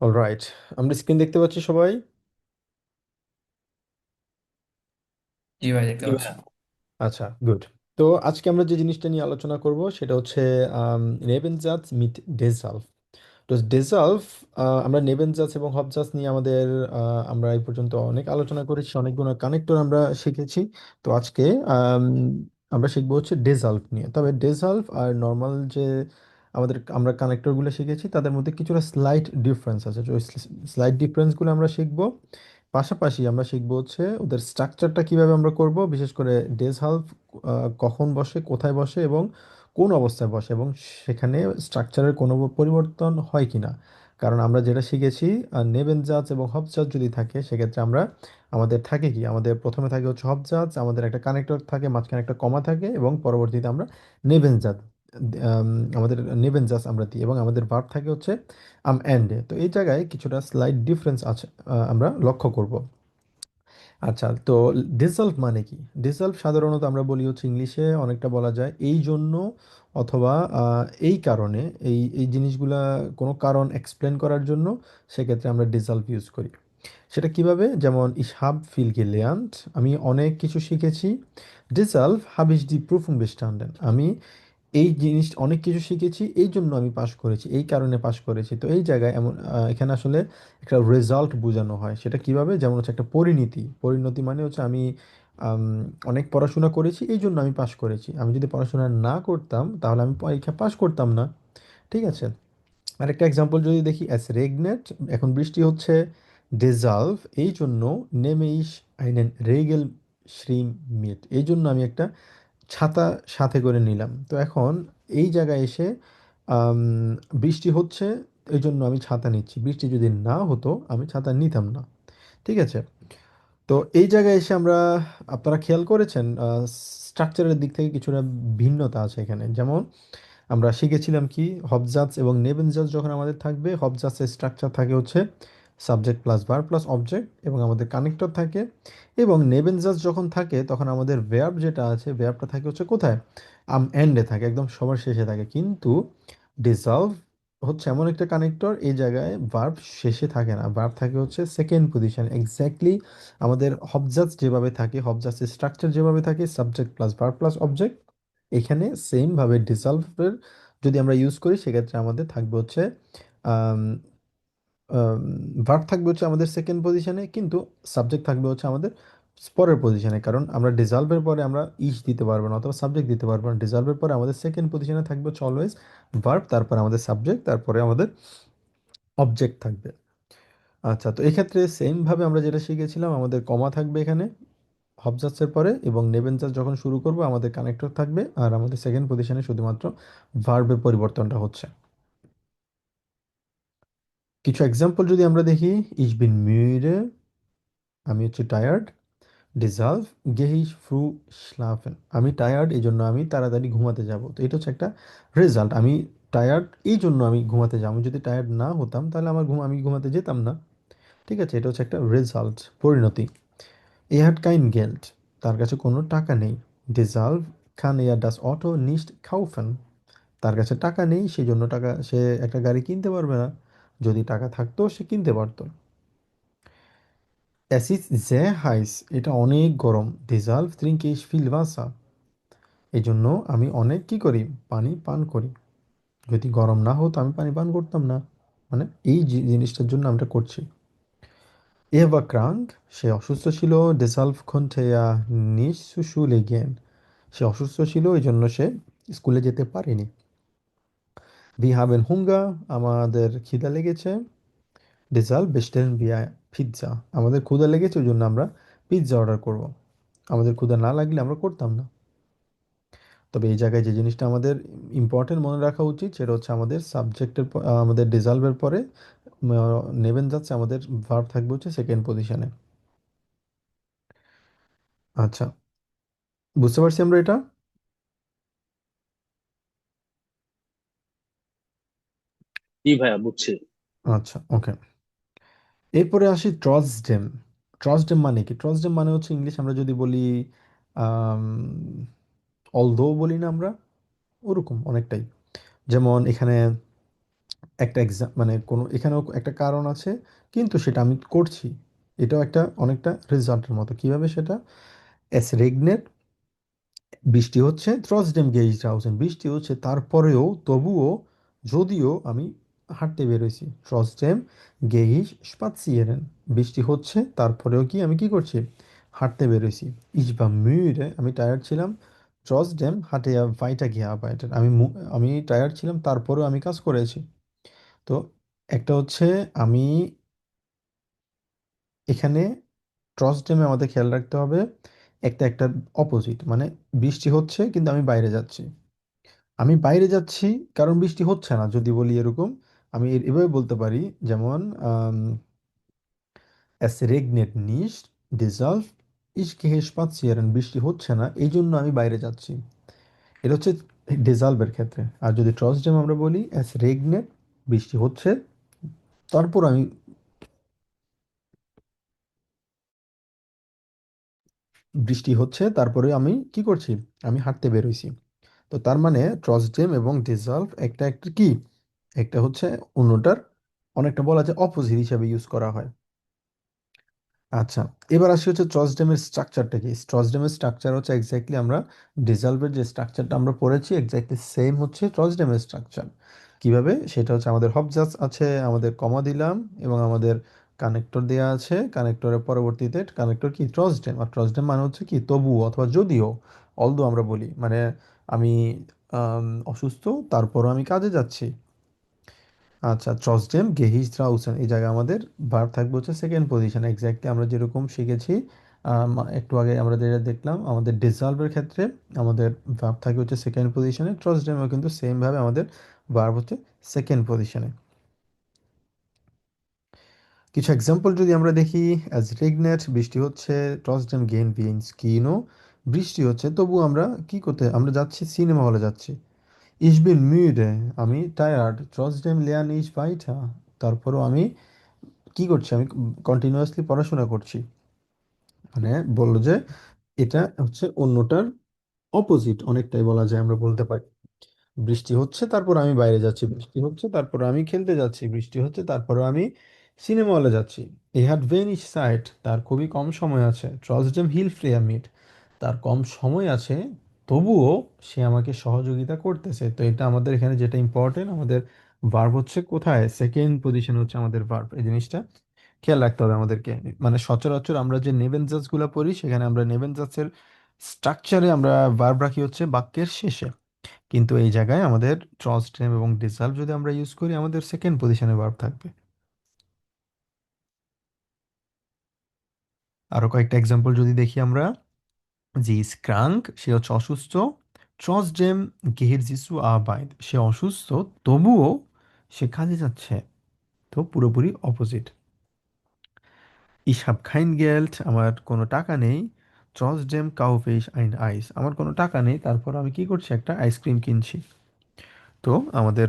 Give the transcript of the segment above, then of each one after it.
Alright, আমরা screen দেখতে পাচ্ছি সবাই। জি ভাই, দেখতে পাচ্ছি। আচ্ছা, গুড। তো আজকে আমরা যে জিনিসটা নিয়ে আলোচনা করব সেটা হচ্ছে নেবেনজাজ মিট ডেজাল্ফ। তো ডেজাল্ফ, আমরা নেবেনজাজ এবং হপজাজ নিয়ে আমরা এই পর্যন্ত অনেক আলোচনা করেছি, অনেকগুলো কানেক্টর আমরা শিখেছি। তো আজকে আমরা শিখবো হচ্ছে ডেজাল্ফ নিয়ে। তবে ডেজাল্ফ আর নর্মাল যে আমরা কানেক্টরগুলো শিখেছি তাদের মধ্যে কিছুটা স্লাইট ডিফারেন্স আছে। তো স্লাইট ডিফারেন্সগুলো আমরা শিখবো। পাশাপাশি আমরা শিখবো হচ্ছে ওদের স্ট্রাকচারটা কিভাবে আমরা করব, বিশেষ করে ডেজ হাল্ফ কখন বসে, কোথায় বসে এবং কোন অবস্থায় বসে, এবং সেখানে স্ট্রাকচারের কোনো পরিবর্তন হয় কিনা। কারণ আমরা যেটা শিখেছি, নেবেন জাজ এবং হব জাজ যদি থাকে সেক্ষেত্রে আমাদের থাকে কি, আমাদের প্রথমে থাকে হচ্ছে হব জাজ, আমাদের একটা কানেক্টর থাকে, মাঝখানে একটা কমা থাকে, এবং পরবর্তীতে আমরা নেবেন জাজ আম, আমাদের নেবেন জাজ আমরা দিই, এবং আমাদের ভার্ব থাকে হচ্ছে এন্ডে। তো এই জায়গায় কিছুটা স্লাইড ডিফারেন্স আছে, আমরা লক্ষ্য করব। আচ্ছা, তো ডিসলভ মানে কি? ডিসলভ সাধারণত আমরা বলি হচ্ছে ইংলিশে অনেকটা বলা যায় এই জন্য, অথবা এই কারণে, এই এই জিনিসগুলা কোনো কারণ এক্সপ্লেন করার জন্য। সেক্ষেত্রে আমরা ডিসলভ ইউজ করি। সেটা কিভাবে? যেমন ইস হাব ফিল গেlernt, আমি অনেক কিছু শিখেছি। ডিসলভ হাব ইস দি প্রুফুং বেস্টান্ডেন, আমি এই জিনিস অনেক কিছু শিখেছি, এই জন্য আমি পাশ করেছি, এই কারণে পাশ করেছি। তো এই জায়গায় এখানে আসলে একটা রেজাল্ট বোঝানো হয়। সেটা কিভাবে? যেমন হচ্ছে একটা পরিণতি। পরিণতি মানে হচ্ছে আমি আম, অনেক পড়াশোনা করেছি, এই জন্য আমি পাশ করেছি। আমি যদি পড়াশোনা না করতাম তাহলে আমি পরীক্ষা পাশ করতাম না। ঠিক আছে। আরেকটা এক্সাম্পল যদি দেখি, অ্যাস রেগনেট, এখন বৃষ্টি হচ্ছে। ডিজলভ, এই জন্য নেমে ইস আইনেন রেগেল শ্রিম মিট, এই জন্য আমি একটা ছাতা সাথে করে নিলাম। তো এখন এই জায়গায় এসে আম, বৃষ্টি হচ্ছে, এই জন্য আমি ছাতা নিচ্ছি। বৃষ্টি যদি না হতো আমি ছাতা নিতাম না। ঠিক আছে। তো এই জায়গায় এসে আপনারা খেয়াল করেছেন স্ট্রাকচারের দিক থেকে কিছুটা ভিন্নতা আছে এখানে। যেমন আমরা শিখেছিলাম কি, হবজাজ এবং নেবেনজাজ যখন আমাদের থাকবে, হবজাজের স্ট্রাকচার থাকে হচ্ছে subject plus verb plus object, এবং আমাদের কানেক্টর থাকে। এবং নেবেনজাজ যখন থাকে তখন আমাদের ভেয়ার্ব যেটা আছে, ভেয়ার্বটা থাকে হচ্ছে কোথায়? এন্ডে থাকে, একদম সবার শেষে থাকে। কিন্তু ডিজলভ হচ্ছে এমন একটা কানেক্টর, এই জায়গায় ভার্ব শেষে থাকে না, ভার্ব থাকে হচ্ছে সেকেন্ড পজিশন। এক্স্যাক্টলি আমাদের হবজাজ যেভাবে থাকে, হবজাজের স্ট্রাকচার যেভাবে থাকে, subject plus verb plus object, এখানে সেম ভাবে ডিসলভের যদি আমরা ইউজ করি সেক্ষেত্রে আমাদের থাকবে হচ্ছে ভার্ব থাকবে হচ্ছে আমাদের সেকেন্ড পজিশনে, কিন্তু সাবজেক্ট থাকবে হচ্ছে আমাদের পরের পজিশনে। কারণ আমরা ডিসলভের পরে আমরা ইস দিতে পারবো না, অথবা সাবজেক্ট দিতে পারবো না। ডিসলভের পরে আমাদের সেকেন্ড পজিশনে থাকবে হচ্ছে অলওয়েজ ভার্ব, তারপরে আমাদের সাবজেক্ট, তারপরে আমাদের অবজেক্ট থাকবে। আচ্ছা, তো এক্ষেত্রে সেম ভাবে আমরা যেটা শিখেছিলাম, আমাদের কমা থাকবে এখানে হবজাসের পরে, এবং নেবেনজাস যখন শুরু করব আমাদের কানেক্টর থাকবে, আর আমাদের সেকেন্ড পজিশনে শুধুমাত্র ভার্বের পরিবর্তনটা হচ্ছে। কিছু এক্সাম্পল যদি আমরা দেখি, ইস বিন মিউরে, আমি হচ্ছে টায়ার্ড। ডিজালভ, গেহ ইস ফ্রু স্লাফেন, আমি টায়ার্ড এই জন্য আমি তাড়াতাড়ি ঘুমাতে যাব। তো এটা হচ্ছে একটা রেজাল্ট, আমি টায়ার্ড এই জন্য আমি ঘুমাতে যাবো। আমি যদি টায়ার্ড না হতাম তাহলে আমি ঘুমাতে যেতাম না। ঠিক আছে, এটা হচ্ছে একটা রেজাল্ট, পরিণতি। হ্যাড কাইন গেল্ড, তার কাছে কোনো টাকা নেই। ডিজালভ খান ডাস অটো নিস্ট কাউফেন, তার কাছে টাকা নেই সেই জন্য সে একটা গাড়ি কিনতে পারবে না। যদি টাকা থাকতো সে কিনতে পারতো। অ্যাসিস জে হাইস, এটা অনেক গরম। ডিজালভ ট্রিঙ্ক ইস ফিল ভাসা, এই জন্য আমি অনেক কি করি, পানি পান করি। যদি গরম না হতো আমি পানি পান করতাম না। মানে এই জিনিসটার জন্য আমরা করছি। এভা ক্রাঙ্ক, সে অসুস্থ ছিল। ডিজালভ কন্টেয়া নিস শুলে গেন, সে অসুস্থ ছিল এই জন্য সে স্কুলে যেতে পারেনি। ভি হাবেন হুঙ্গা, আমাদের খিদা লেগেছে। ডিজাল বেস্টেন বিয়া পিৎজা, আমাদের ক্ষুধা লেগেছে ওই জন্য আমরা পিৎজা অর্ডার করব। আমাদের ক্ষুধা না লাগলে আমরা করতাম না। তবে এই জায়গায় যে জিনিসটা আমাদের ইম্পর্টেন্ট মনে রাখা উচিত সেটা হচ্ছে আমাদের আমাদের ডিজলভের পরে নেবেন যাচ্ছে, আমাদের ভার্ব থাকবে হচ্ছে সেকেন্ড পজিশনে। আচ্ছা, বুঝতে পারছি আমরা এটা। জি ভাইয়া, বুঝছি। আচ্ছা, ওকে। এরপরে আসি ট্রসডেম। ট্রসডেম মানে কি? ট্রসডেম মানে হচ্ছে ইংলিশ আমরা যদি বলি অলদো বলি না আমরা, ওরকম অনেকটাই। যেমন এখানে একটা এক্সাম মানে কোনো এখানেও একটা কারণ আছে, কিন্তু সেটা আমি করছি। এটাও একটা অনেকটা রেজাল্টের মতো। কিভাবে সেটা? এস রেগনেট, বৃষ্টি হচ্ছে, ট্রটসডেম গেইজহাউসেন, বৃষ্টি হচ্ছে তারপরেও তবুও যদিও আমি হাঁটতে বেরোইছি। ট্রটসডেম গেইজ স্পাৎসিয়েরেন, বৃষ্টি হচ্ছে তারপরেও কি আমি কি করছি? হাঁটতে বেরোইছি। ইস বা müde, আমি টায়ার্ড ছিলাম। ট্রটসডেম hatte er weiter gearbeitet, আমি টায়ার্ড ছিলাম তারপরেও আমি কাজ করেছি। তো একটা হচ্ছে আমি এখানে ট্রটসডেমে আমাদের খেয়াল রাখতে হবে একটা একটা অপোজিট, মানে বৃষ্টি হচ্ছে কিন্তু আমি বাইরে যাচ্ছি। আমি বাইরে যাচ্ছি কারণ বৃষ্টি হচ্ছে না, যদি বলি এরকম আমি এভাবে বলতে পারি। যেমন es regnet nicht, deshalb ich gehe spazieren, বৃষ্টি হচ্ছে না এই জন্য আমি বাইরে যাচ্ছি। এটা হচ্ছে ডেজাল্ভের ক্ষেত্রে। আর যদি ট্রটসডেম আমরা বলি es regnet, বৃষ্টি হচ্ছে তারপর আমি বৃষ্টি হচ্ছে তারপরে আমি কি করছি? আমি হাঁটতে বেরোইছি। তো তার মানে ট্রটসডেম এবং ডেজাল্ভ একটা একটা কি, একটা হচ্ছে অন্যটার অনেকটা বলা যায় অপোজিট হিসাবে ইউজ করা হয়। আচ্ছা, এবার আসি হচ্ছে ট্রটসডেমের স্ট্রাকচারটা কি। ট্রটসডেমের স্ট্রাকচার হচ্ছে এক্স্যাক্টলি আমরা ডিসলভের যে স্ট্রাকচারটা আমরা পড়েছি এক্স্যাক্টলি সেম হচ্ছে ট্রটসডেমের স্ট্রাকচার। কিভাবে? সেটা হচ্ছে আমাদের হবজাস আছে, আমাদের কমা দিলাম এবং আমাদের কানেক্টর দেয়া আছে। কানেক্টরের পরবর্তীতে কানেক্টর কি? ট্রটসডেম। আর ট্রটসডেম মানে হচ্ছে কি তবুও অথবা যদিও, অলদো আমরা বলি, মানে আমি অসুস্থ তারপরও আমি কাজে যাচ্ছি। আচ্ছা, ট্রটসডেম গেহিস ড্রাউসেন, এই জায়গায় আমাদের ভার্ব থাকবে হচ্ছে সেকেন্ড পজিশন, এক্স্যাক্টলি আমরা যেরকম শিখেছি। একটু আগে আমরা যেটা দেখলাম আমাদের ডিসলভের ক্ষেত্রে আমাদের ভার্ব থাকে হচ্ছে সেকেন্ড পজিশনে, ট্রটসডেমও কিন্তু সেম ভাবে আমাদের ভার্ব হচ্ছে সেকেন্ড পজিশনে। কিছু এক্সাম্পল যদি আমরা দেখি, অ্যাজ রেগনেট, বৃষ্টি হচ্ছে, ট্রটসডেম গেন বিন স্কিনো, বৃষ্টি হচ্ছে তবু আমরা কি করতে, আমরা যাচ্ছি সিনেমা হলে যাচ্ছি। Ich bin müde, আমি টায়ার্ড, ট্রটসডেম lerne ich weiter, তারপরও আমি কি করছি? আমি কন্টিনিউয়াসলি পড়াশোনা করছি। মানে বললো যে এটা হচ্ছে অন্যটার অপোজিট অনেকটাই বলা যায়, আমরা বলতে পারি। বৃষ্টি হচ্ছে তারপর আমি বাইরে যাচ্ছি, বৃষ্টি হচ্ছে তারপর আমি খেলতে যাচ্ছি, বৃষ্টি হচ্ছে তারপর আমি সিনেমা হলে যাচ্ছি। এ হ্যাড ভেনিশ সাইট, তার খুবই কম সময় আছে। ট্রটসডেম হিলফ্রেয়ার মিট, তার কম সময় আছে তবুও সে আমাকে সহযোগিতা করতেছে। তো এটা আমাদের এখানে যেটা ইম্পর্টেন্ট, আমাদের ভার্ব হচ্ছে কোথায়? সেকেন্ড পজিশন হচ্ছে আমাদের ভার্ব। এই জিনিসটা খেয়াল রাখতে হবে আমাদেরকে। মানে সচরাচর আমরা যে নেবেনজাস গুলা পড়ি সেখানে আমরা নেবেনজাসের স্ট্রাকচারে আমরা ভার্ব রাখি হচ্ছে বাক্যের শেষে, কিন্তু এই জায়গায় আমাদের ট্রটসডেম এবং ডিসালভ যদি আমরা ইউজ করি আমাদের সেকেন্ড পজিশনে ভার্ব থাকবে। আরো কয়েকটা এক্সাম্পল যদি দেখি আমরা, জি ইজ ক্রাঙ্ক, সে হচ্ছে অসুস্থ। ট্রটসডেম গেহির জিসু আবাইদ, সে অসুস্থ তবুও সে কাজে যাচ্ছে। তো পুরোপুরি opposite. Ich habe kein Geld, আমার কোনো টাকা নেই। Trotzdem kaufe ich ein Eis, আমার কোনো টাকা নেই তারপর আমি কি করছি? একটা আইসক্রিম কিনছি। তো আমাদের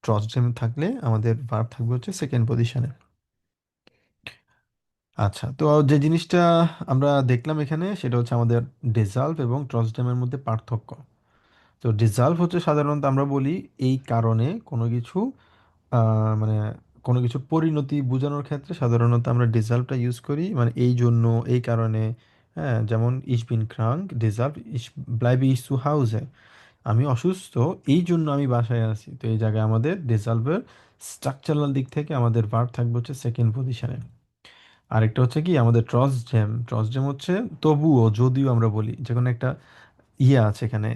ট্রটসডেম থাকলে আমাদের ভার্ব থাকবে হচ্ছে সেকেন্ড পজিশনে। আচ্ছা, তো যে জিনিসটা আমরা দেখলাম এখানে সেটা হচ্ছে আমাদের ডিসলভ এবং ট্রটসডেমের মধ্যে পার্থক্য। তো ডিসলভ হচ্ছে সাধারণত আমরা বলি এই কারণে কোনো কিছু মানে কোনো কিছুর পরিণতি বোঝানোর ক্ষেত্রে সাধারণত আমরা ডিসলভটা ইউজ করি, মানে এই জন্য, এই কারণে। হ্যাঁ, যেমন ইস বিন ক্রাঙ্ক, ডিসলভ ইস ব্লাইবি ইস zu Hause, আমি অসুস্থ এই জন্য আমি বাসায় আছি। তো এই জায়গায় আমাদের ডিসলভের স্ট্রাকচারাল দিক থেকে আমাদের ভার্ব থাকবে হচ্ছে সেকেন্ড পজিশনে। আরেকটা হচ্ছে কি আমাদের ট্রটসডেম, ট্রটসডেম হচ্ছে তবুও যদিও আমরা বলি যে কোনো একটা ইয়ে আছে এখানে,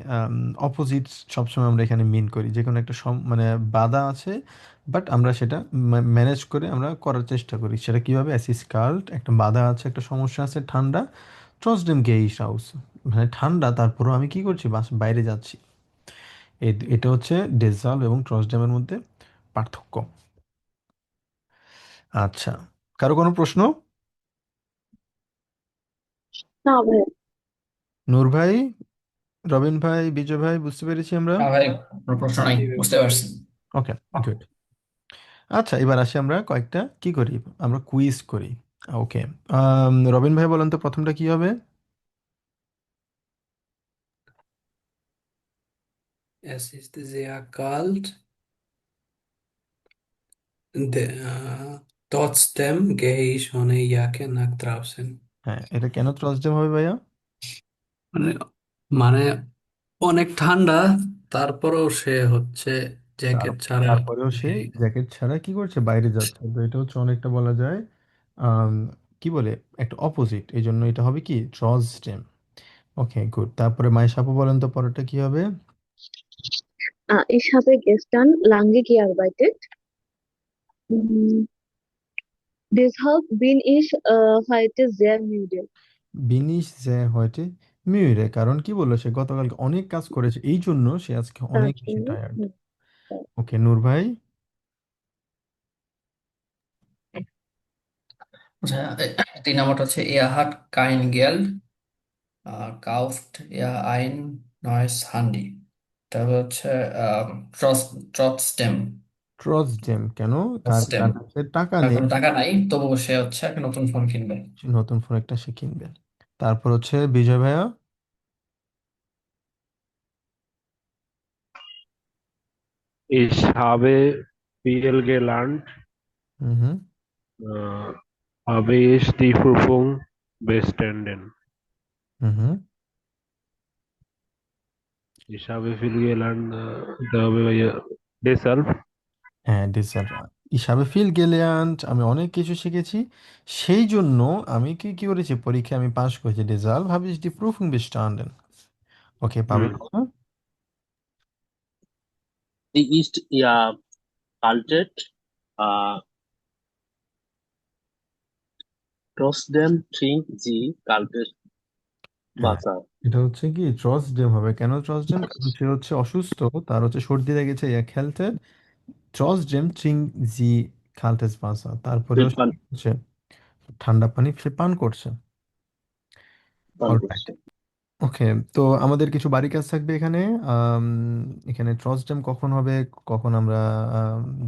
অপোজিট সবসময় আমরা এখানে মিন করি যে কোনো একটা মানে বাধা আছে, বাট আমরা সেটা ম্যানেজ করে আমরা করার চেষ্টা করি। সেটা কিভাবে? অ্যাসিস কাল্ট, একটা বাধা আছে, একটা সমস্যা আছে, ঠান্ডা। ট্রটসডেম গেইশ হাউস, মানে ঠান্ডা তারপরও আমি কি করছি? বাইরে যাচ্ছি। এটা হচ্ছে ডিসলভ এবং ট্রটসডেমের মধ্যে পার্থক্য। আচ্ছা, কারো কোনো প্রশ্ন? না ভাই। নূর ভাই, রবিন ভাই, বিজয় ভাই, বুঝতে পেরেছি আমরা। না ভাই, কোনো প্রশ্ন নাই, বুঝতে পারছি। ওকে, গুড। আচ্ছা, এবার আসি আমরা কয়েকটা কি করি, আমরা কুইজ করি। ওকে, রবিন ভাই বলেন তো প্রথমটা কি হবে? Es ist sehr kalt. Trotzdem gehe ich ohne Jacke nach draußen. হ্যাঁ, এটা কেন ট্রাস্টডেম হবে ভাইয়া? মানে মানে অনেক ঠান্ডা, তারপরেও সে হচ্ছে জ্যাকেট ছাড়া তারপরেও সে বেরিয়ে জ্যাকেট ছাড়া কি করছে, বাইরে যাচ্ছে। তো এটা হচ্ছে অনেকটা বলা যায় আম, কি বলে, একটা অপোজিট, এই জন্য এটা হবে কি ট্রাস্টডেম। ওকে, গুড। তারপরে মাই সাপু বলেন তো পরেরটা কি হবে? Ich habe gestern lange gearbeitet. Mm, Deshalb bin ich heute sehr müde. বিনিশ যে হয়টে মিউরে, কারণ কি বললো, সে গতকালকে অনেক কাজ করেছে, এই জন্য সে আজকে তার অনেক বেশি জন্য টায়ার্ড। ওকে, নূর ভাই। আচ্ছা, 3 নম্বরটা হচ্ছে er hat kein Geld, kauft er ein neues Handy। তারপর হচ্ছে trotzdem ট্রাস্টডেম কেন? কার trotzdem কার কাছে টাকা তার নেই, কোনো টাকা নাই, তবুও সে হচ্ছে একটা নতুন ফোন কিনবে। সে নতুন ফোন একটা সে কিনবে। তারপর হচ্ছে বিজয় ভাইয়া। Ich habe viel gelernt, হুম হুম habe ich die Prüfung bestanden. হুম হুম। Ich habe viel gelernt, da habe ich deshalb হ্যাঁ, ডিসার্ভ। হিসাবে ফিল গেলিয়ান্ট, আমি অনেক কিছু শিখেছি, সেই জন্য আমি কি কি করেছি, পরীক্ষায় আমি পাশ করেছি। Result habe ich die Prüfung bestanden। ওকে, পাবেন hm, না? Sie ist ja kaltet, äh, trotzdem trinkt sie kaltes হ্যাঁ, Wasser. এটা হচ্ছে কি ট্রাস্টডেম হবে। কেন ট্রাস্টডেম? কারণ সে হচ্ছে অসুস্থ, তার হচ্ছে সর্দি লেগেছে, ইয়া খেলতে। ট্রাস্টডেম ট্রিঙ্ক জি খালতেস বাসা, তারপরেও Wird সে man কি করছে, ঠান্ডা পানি সে পান করছে। অলরাইট। Ballwurst. ওকে, তো আমাদের কিছু বাড়ি কাজ থাকবে এখানে। আম, এখানে ট্রাস্টডেম কখন হবে, কখন আমরা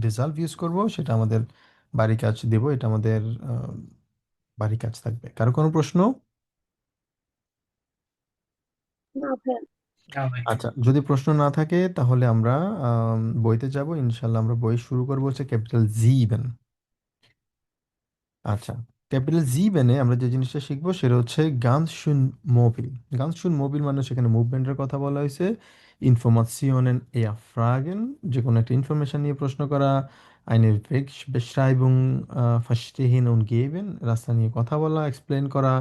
ডিসলভ ইউজ করব, সেটা আমাদের বাড়ি কাজ দেব। এটা আমাদের বাড়ি কাজ থাকবে। কারো কোনো প্রশ্ন? না ভাইয়া। না ভাই। আচ্ছা, যদি প্রশ্ন না থাকে তাহলে আমরা বইতে যাব ইনশাল্লাহ। আমরা বই শুরু করবো হচ্ছে ক্যাপিটাল জি। আচ্ছা, ক্যাপিটাল জি বেনে আমরা যে জিনিসটা শিখবো সেটা হচ্ছে গান শুন মোবিল। গান শুন মোবিল মানে সেখানে মুভমেন্টের কথা বলা হয়েছে। ইনফরমাশনের এয়া ফ্রাগেন, যে কোনো একটা ইনফরমেশন নিয়ে প্রশ্ন করা। eine Wegbeschreibung verstehen und geben, রাস্তা নিয়ে কথা বলা, এক্সপ্লেন করা।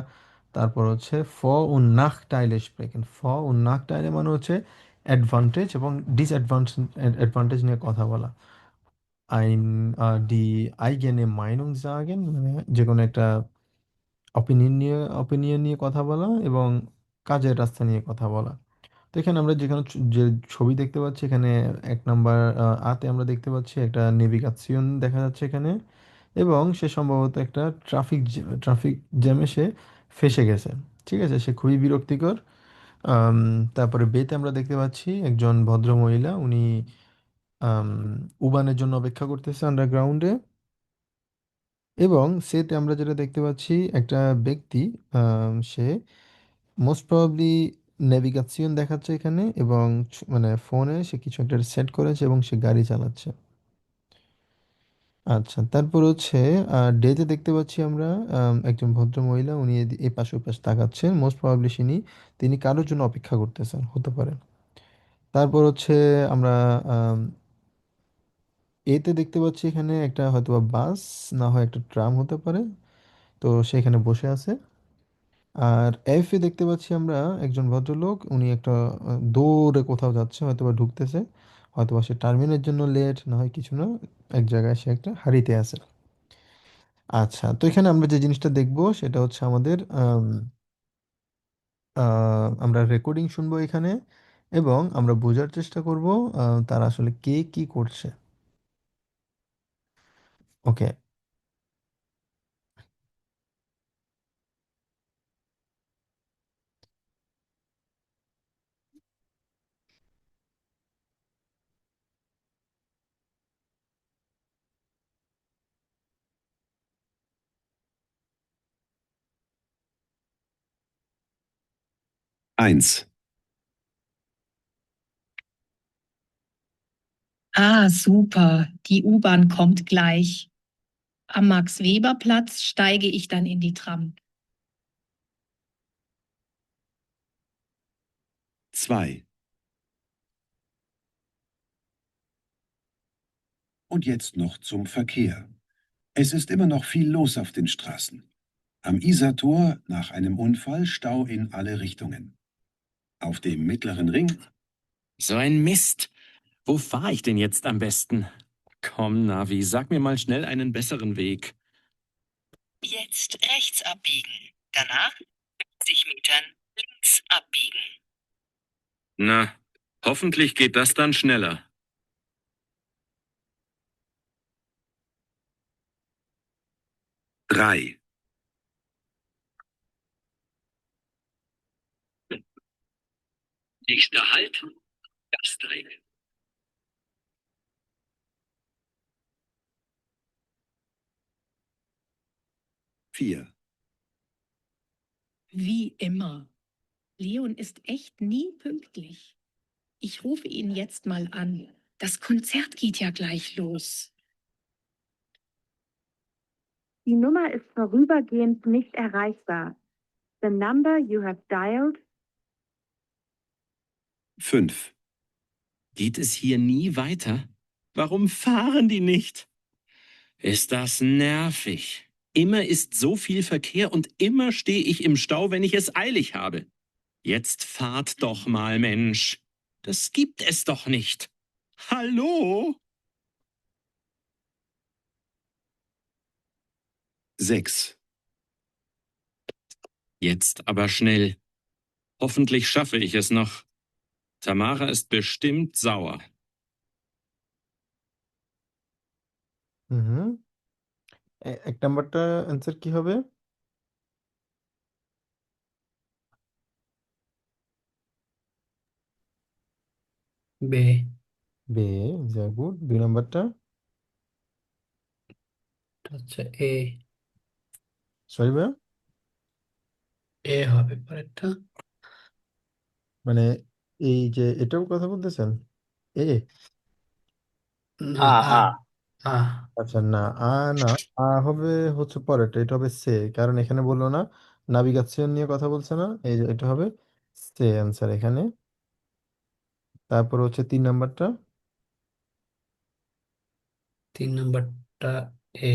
তারপর হচ্ছে ফর ও নাকটাইলে স্প্রেকেন। ফর ও নাকটাইলে মানে হচ্ছে অ্যাডভান্টেজ এবং ডিসঅ্যাডভান্টেজ, অ্যাডভান্টেজ নিয়ে কথা বলা। die eigene Meinung sagen, মানে যে কোনো একটা অপিনিয়ন নিয়ে কথা বলা, এবং কাজের রাস্তা নিয়ে কথা বলা। তো এখানে আমরা যেখানে যে ছবি দেখতে পাচ্ছি এখানে, 1 নাম্বার আতে আমরা দেখতে পাচ্ছি একটা নেভিগেশন দেখা যাচ্ছে এখানে, এবং সে সম্ভবত একটা ট্রাফিক জ্যামে সে ফেঁসে গেছে। ঠিক আছে, সে খুবই বিরক্তিকর। আম, তারপরে বেতে আমরা দেখতে পাচ্ছি একজন ভদ্র মহিলা, উনি আম, উবানের জন্য অপেক্ষা করতেছে আন্ডারগ্রাউন্ডে। এবং সেতে আমরা যেটা দেখতে পাচ্ছি, একটা ব্যক্তি, সে মোস্ট প্রবাবলি নেভিগেশন দেখাচ্ছে এখানে, এবং মানে ফোনে সে কিছু একটা সেট করেছে এবং সে গাড়ি চালাচ্ছে। আচ্ছা, তারপর হচ্ছে ডেতে দেখতে পাচ্ছি আমরা একজন ভদ্র মহিলা, উনি এই পাশে ওই পাশে তাকাচ্ছেন, মোস্ট প্রবাবলি তিনি কারোর জন্য অপেক্ষা করতেছেন, হতে পারে। তারপর হচ্ছে আমরা এতে দেখতে পাচ্ছি এখানে একটা হয়তোবা বাস, না হয় একটা ট্রাম হতে পারে। তো সেখানে বসে আছে। আর এফে দেখতে পাচ্ছি আমরা একজন ভদ্রলোক, উনি একটা দৌড়ে কোথাও যাচ্ছে, হয়তোবা ঢুকতেছে, হয়তোবা সে টার্মিনের জন্য লেট, না হয় কিছু না, এক জায়গায় সে একটা হাঁড়িতে আছে। আচ্ছা, তো এখানে আমরা যে জিনিসটা দেখব সেটা হচ্ছে আমাদের আমরা রেকর্ডিং শুনবো এখানে, এবং আমরা বোঝার চেষ্টা করব তারা আসলে কে কি করছে। ওকে। 1. Ah, super. Die U-Bahn kommt gleich. Am Max-Weber-Platz steige ich dann in die Tram. 2. Und jetzt noch zum Verkehr. Es ist immer noch viel los auf den Straßen. Am Isartor nach einem Unfall Stau in alle Richtungen. Auf dem Mittleren Ring So ein Mist. Wo fahre ich denn jetzt am besten? Komm, Navi, sag mir mal schnell einen besseren Weg. Jetzt rechts abbiegen. Danach 50 Metern links abbiegen. Na, hoffentlich geht das dann schneller. 3. Nächster Halt, Gastrecht. 4. Wie immer. Leon ist echt nie pünktlich. Ich rufe ihn jetzt mal an. Das Konzert geht ja gleich los. Die Nummer ist vorübergehend nicht erreichbar. The number you have dialed 5. Geht es hier nie weiter? Warum fahren die nicht? Ist das nervig. Immer ist so viel Verkehr und immer stehe ich im Stau, wenn ich es eilig habe. Jetzt fahrt doch mal, Mensch. Das gibt es doch nicht. Hallo? 6. Jetzt aber schnell. Hoffentlich schaffe ich es noch. Tamara ist bestimmt sauer. হুম। এক নাম্বারটা answer কি হবে? বে বে, যা good. 2 নাম্বারটা? হচ্ছে এ sorry ভাইয়া? এ হবে পরেরটা। মানে এই যে এটাও কথা বলতেছেন? এ? না, আ আ আ আ আচ্ছা না, না, হবে হচ্ছে পরেরটা, এটা হবে সে। কারণ এখানে বললো না, নাবিগাসিয়ন নিয়ে কথা বলছে না, এই যে এটা হবে সে অ্যান্সার এখানে। তারপর হচ্ছে 3 নাম্বারটা? 3 নম্বরটা এ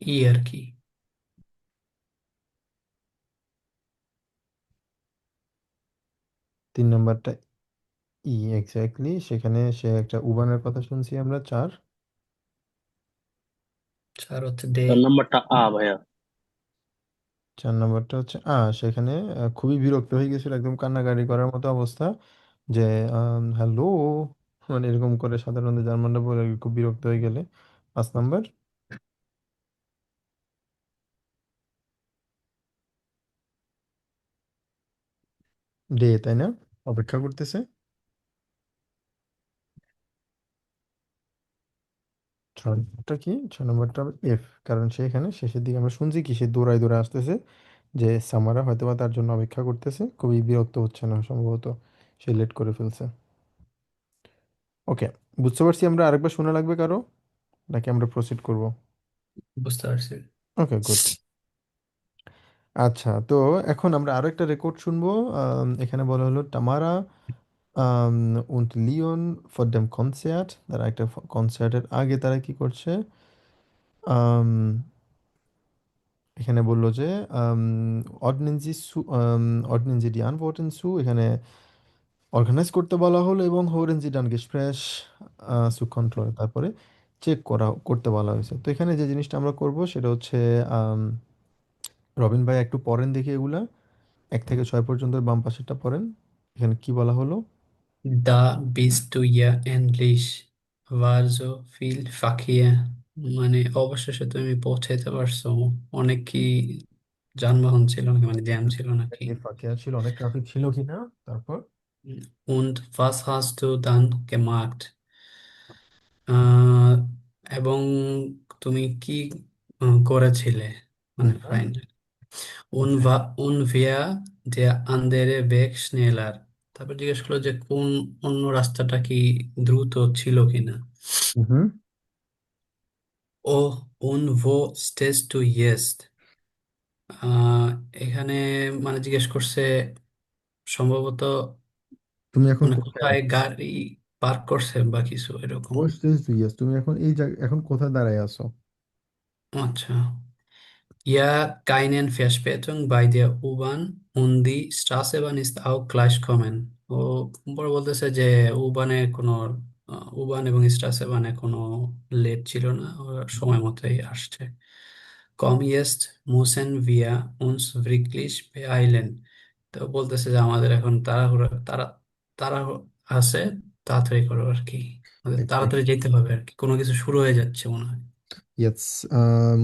ই আর কি। 3 নাম্বারটা ই, এক্স্যাক্টলি। সেখানে সে একটা উবানের কথা শুনছি আমরা। 4? 4 হচ্ছে দে। 4 নম্বরটা ভাইয়া। 4 নাম্বারটা হচ্ছে সেখানে খুবই বিরক্ত হয়ে গেছিল, একদম কান্নাকাটি করার মতো অবস্থা, যে হ্যালো, মানে এরকম করে সাধারণত জার্মানরা বলে খুব বিরক্ত হয়ে গেলে। 5 নাম্বার? ডে, তাই না? অপেক্ষা করতেছে। 6 নম্বরটা কি? 6 নম্বরটা হবে এফ। কারণ সে এখানে শেষের দিকে আমরা শুনছি কি সে দৌড়ায় দৌড়ায় আসতেছে, যে সামারা হয়তোবা তার জন্য অপেক্ষা করতেছে, খুবই বিরক্ত হচ্ছে না সম্ভবত, সে লেট করে ফেলছে। ওকে, বুঝতে পারছি আমরা। আরেকবার শোনা লাগবে কারো, নাকি আমরা প্রসিড করব? বুঝতে পারছি। ওকে, গুড। আচ্ছা, তো এখন আমরা আরো একটা রেকর্ড শুনবো। এখানে বলা হলো Tamara und Leon for them concert, তারা একটা কনসার্টের আগে তারা কি করছে, আম, এখানে বললো যে ordnen Sie die Antworten zu, এখানে অর্গানাইজ করতে বলা হলো, এবং হোরেন জি ডান গেসপ্রেস সু কন্ট্রোল, তারপরে চেক করতে বলা হয়েছে। তো এখানে যে জিনিসটা আমরা করব সেটা হচ্ছে, রবিন ভাই একটু পড়েন দেখি এগুলা, 1 থেকে 6 পর্যন্ত বাম পাশেরটা পড়েন। এখানে কি বলা হলো? Da bist du ja endlich, war so viel Verkehr। মানে অবশেষে তুমি পৌঁছাইতে পারছো। অনেক কি যানবাহন ছিল নাকি, মানে জ্যাম ছিল নাকি? ফাঁকে ছিল, অনেক ট্রাফিক ছিল কিনা। তারপর Und was hast du dann gemacht? আহ, এবং তুমি কি করেছিলে, মানে হুম, final. Und wir der andere Weg schneller? তারপর জিজ্ঞেস করলো যে কোন অন্য রাস্তাটা কি দ্রুত ছিল কিনা। হুম। ও উন ভো স্টেজ টু ইয়েস্ট, আহ এখানে মানে জিজ্ঞেস করছে সম্ভবত তুমি এখন মানে কোথায় কোথায় আছো? গাড়ি পার্ক করছে বা কিছু এরকম। What stage do you- তুমি এখন এই জায়গা এখন কোথায় দাঁড়ায় আছো? আচ্ছা, Ja, keinen Verspätung bei der U-Bahn und die Straßenbahn ist auch gleich kommen. ও পরে বলতেছে যে উবানে কোনো উবান এবং স্ট্রাসেবানে কোনো লেট ছিল না, ওরা সময় মতোই আসছে। Komm jetzt müssen wir uns wirklich beeilen. তো বলতেছে যে আমাদের এখন তাড়াহুড়া আছে, তাড়াতাড়ি করো আর কি, আমাদের তাড়াতাড়ি Exactly. যেতে হবে আর কি, কোনো কিছু শুরু হয়ে যাচ্ছে মনে হয়। Jetzt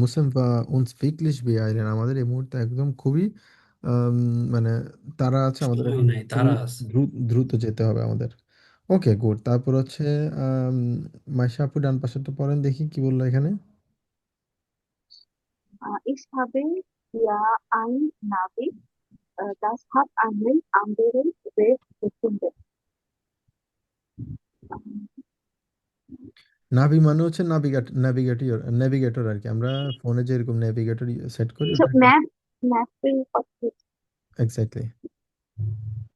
müssen wir uns wirklich beeilen. আমাদের এই মুহূর্তে একদম খুবই আম, মানে তারা আছে, আমাদের সময় এখন নাই, খুবই তারা আছে। দ্রুত দ্রুত যেতে হবে আমাদের। ওকে, গুড। তারপর হচ্ছে আম, মাইশা আপু ডান পাশেরটা পড়েন দেখি কি বললো এখানে। Ich habe ja ein Navi, das hat einen anderen Weg gefunden. নাভি মানে হচ্ছে নেভিগেটর আর কি, আমরা ফোনে যেরকম নেভিগেটর সেট করি So, ওটা। Mapping Office, exactly.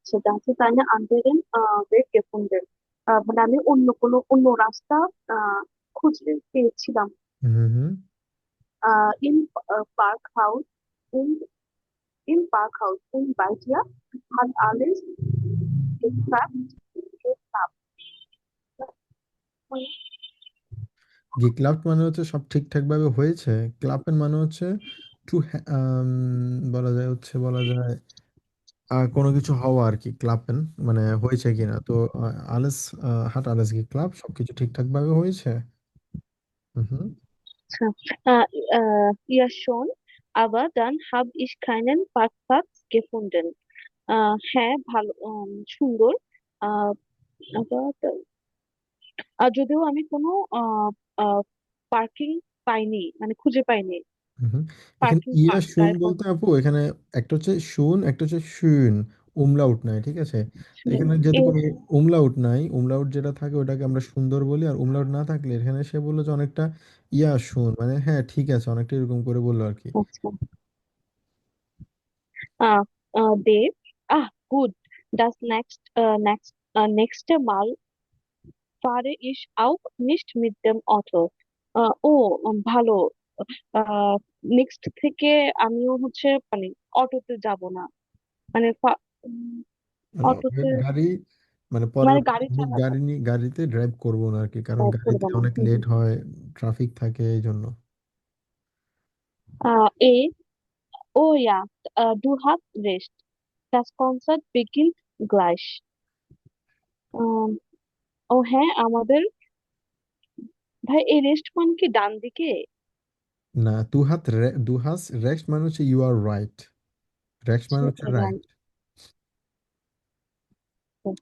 so das ist einen anderen Weg gefunden. মানে আমি অন্য রাস্তা খুঁজে পেয়েছিলাম। হুম হুম। Im Parkhaus und im Parkhaus und bei dir hat alles geklappt. গিক্লাফট মানে হচ্ছে সব ঠিকঠাক ভাবে হয়েছে। ক্লাপেন মানে হচ্ছে টু, বলা যায় কোনো কিছু হওয়া আর কি। ক্লাপেন মানে হয়েছে কিনা। তো আলেস হাট আলেস গিক্লাফট, সবকিছু ঠিকঠাক ভাবে হয়েছে। হুম। Tja, ja schon, aber dann habe ich keinen Parkplatz gefunden. হ্যাঁ, ভালো, সুন্দর, আহ, আবার যদিও আমি কোনো পার্কিং পাইনি, মানে খুঁজে পাইনি হুম। এখানে পার্কিং ইয়া পার্ক, শুন তারপর বলতে আপু এখানে একটা হচ্ছে শুন, একটা হচ্ছে শুন। উমলাউট নাই, ঠিক আছে? তো এখানে যেহেতু এই কোনো উমলাউট নাই, উমলাউট যেটা থাকে ওটাকে আমরা সুন্দর বলি, আর উমলাউট না থাকলে এখানে সে বললো যে অনেকটা ইয়া শুন মানে হ্যাঁ ঠিক আছে, অনেকটা এরকম করে বললো আর কি। আচ্ছা, আহ দেব, gut, das nächste Mal fahre ich auch nicht mit dem Auto. ও, ভালো, নেক্সট থেকে আমিও হচ্ছে মানে অটোতে যাব না, মানে মানে অটোতে, গাড়ি মানে মানে গাড়ি পরবর্তীতে আমি চালাবো, গাড়িতে ড্রাইভ করবো না আর কি, কারণ ড্রাইভ গাড়িতে করবো না। অনেক হুম, লেট হুম। হয়, ট্রাফিক থাকে এই জন্য। এ, oh ja, du hast recht. Das Konzert beginnt gleich. আম, ও হ্যাঁ, আমাদের, ভাই এই রেস্ট মানে কি ডান দিকে? না, দু হাস রেক্সট মানে হচ্ছে ইউ আর রাইট, রেক্সট মানে হচ্ছে রাইট। রাইট,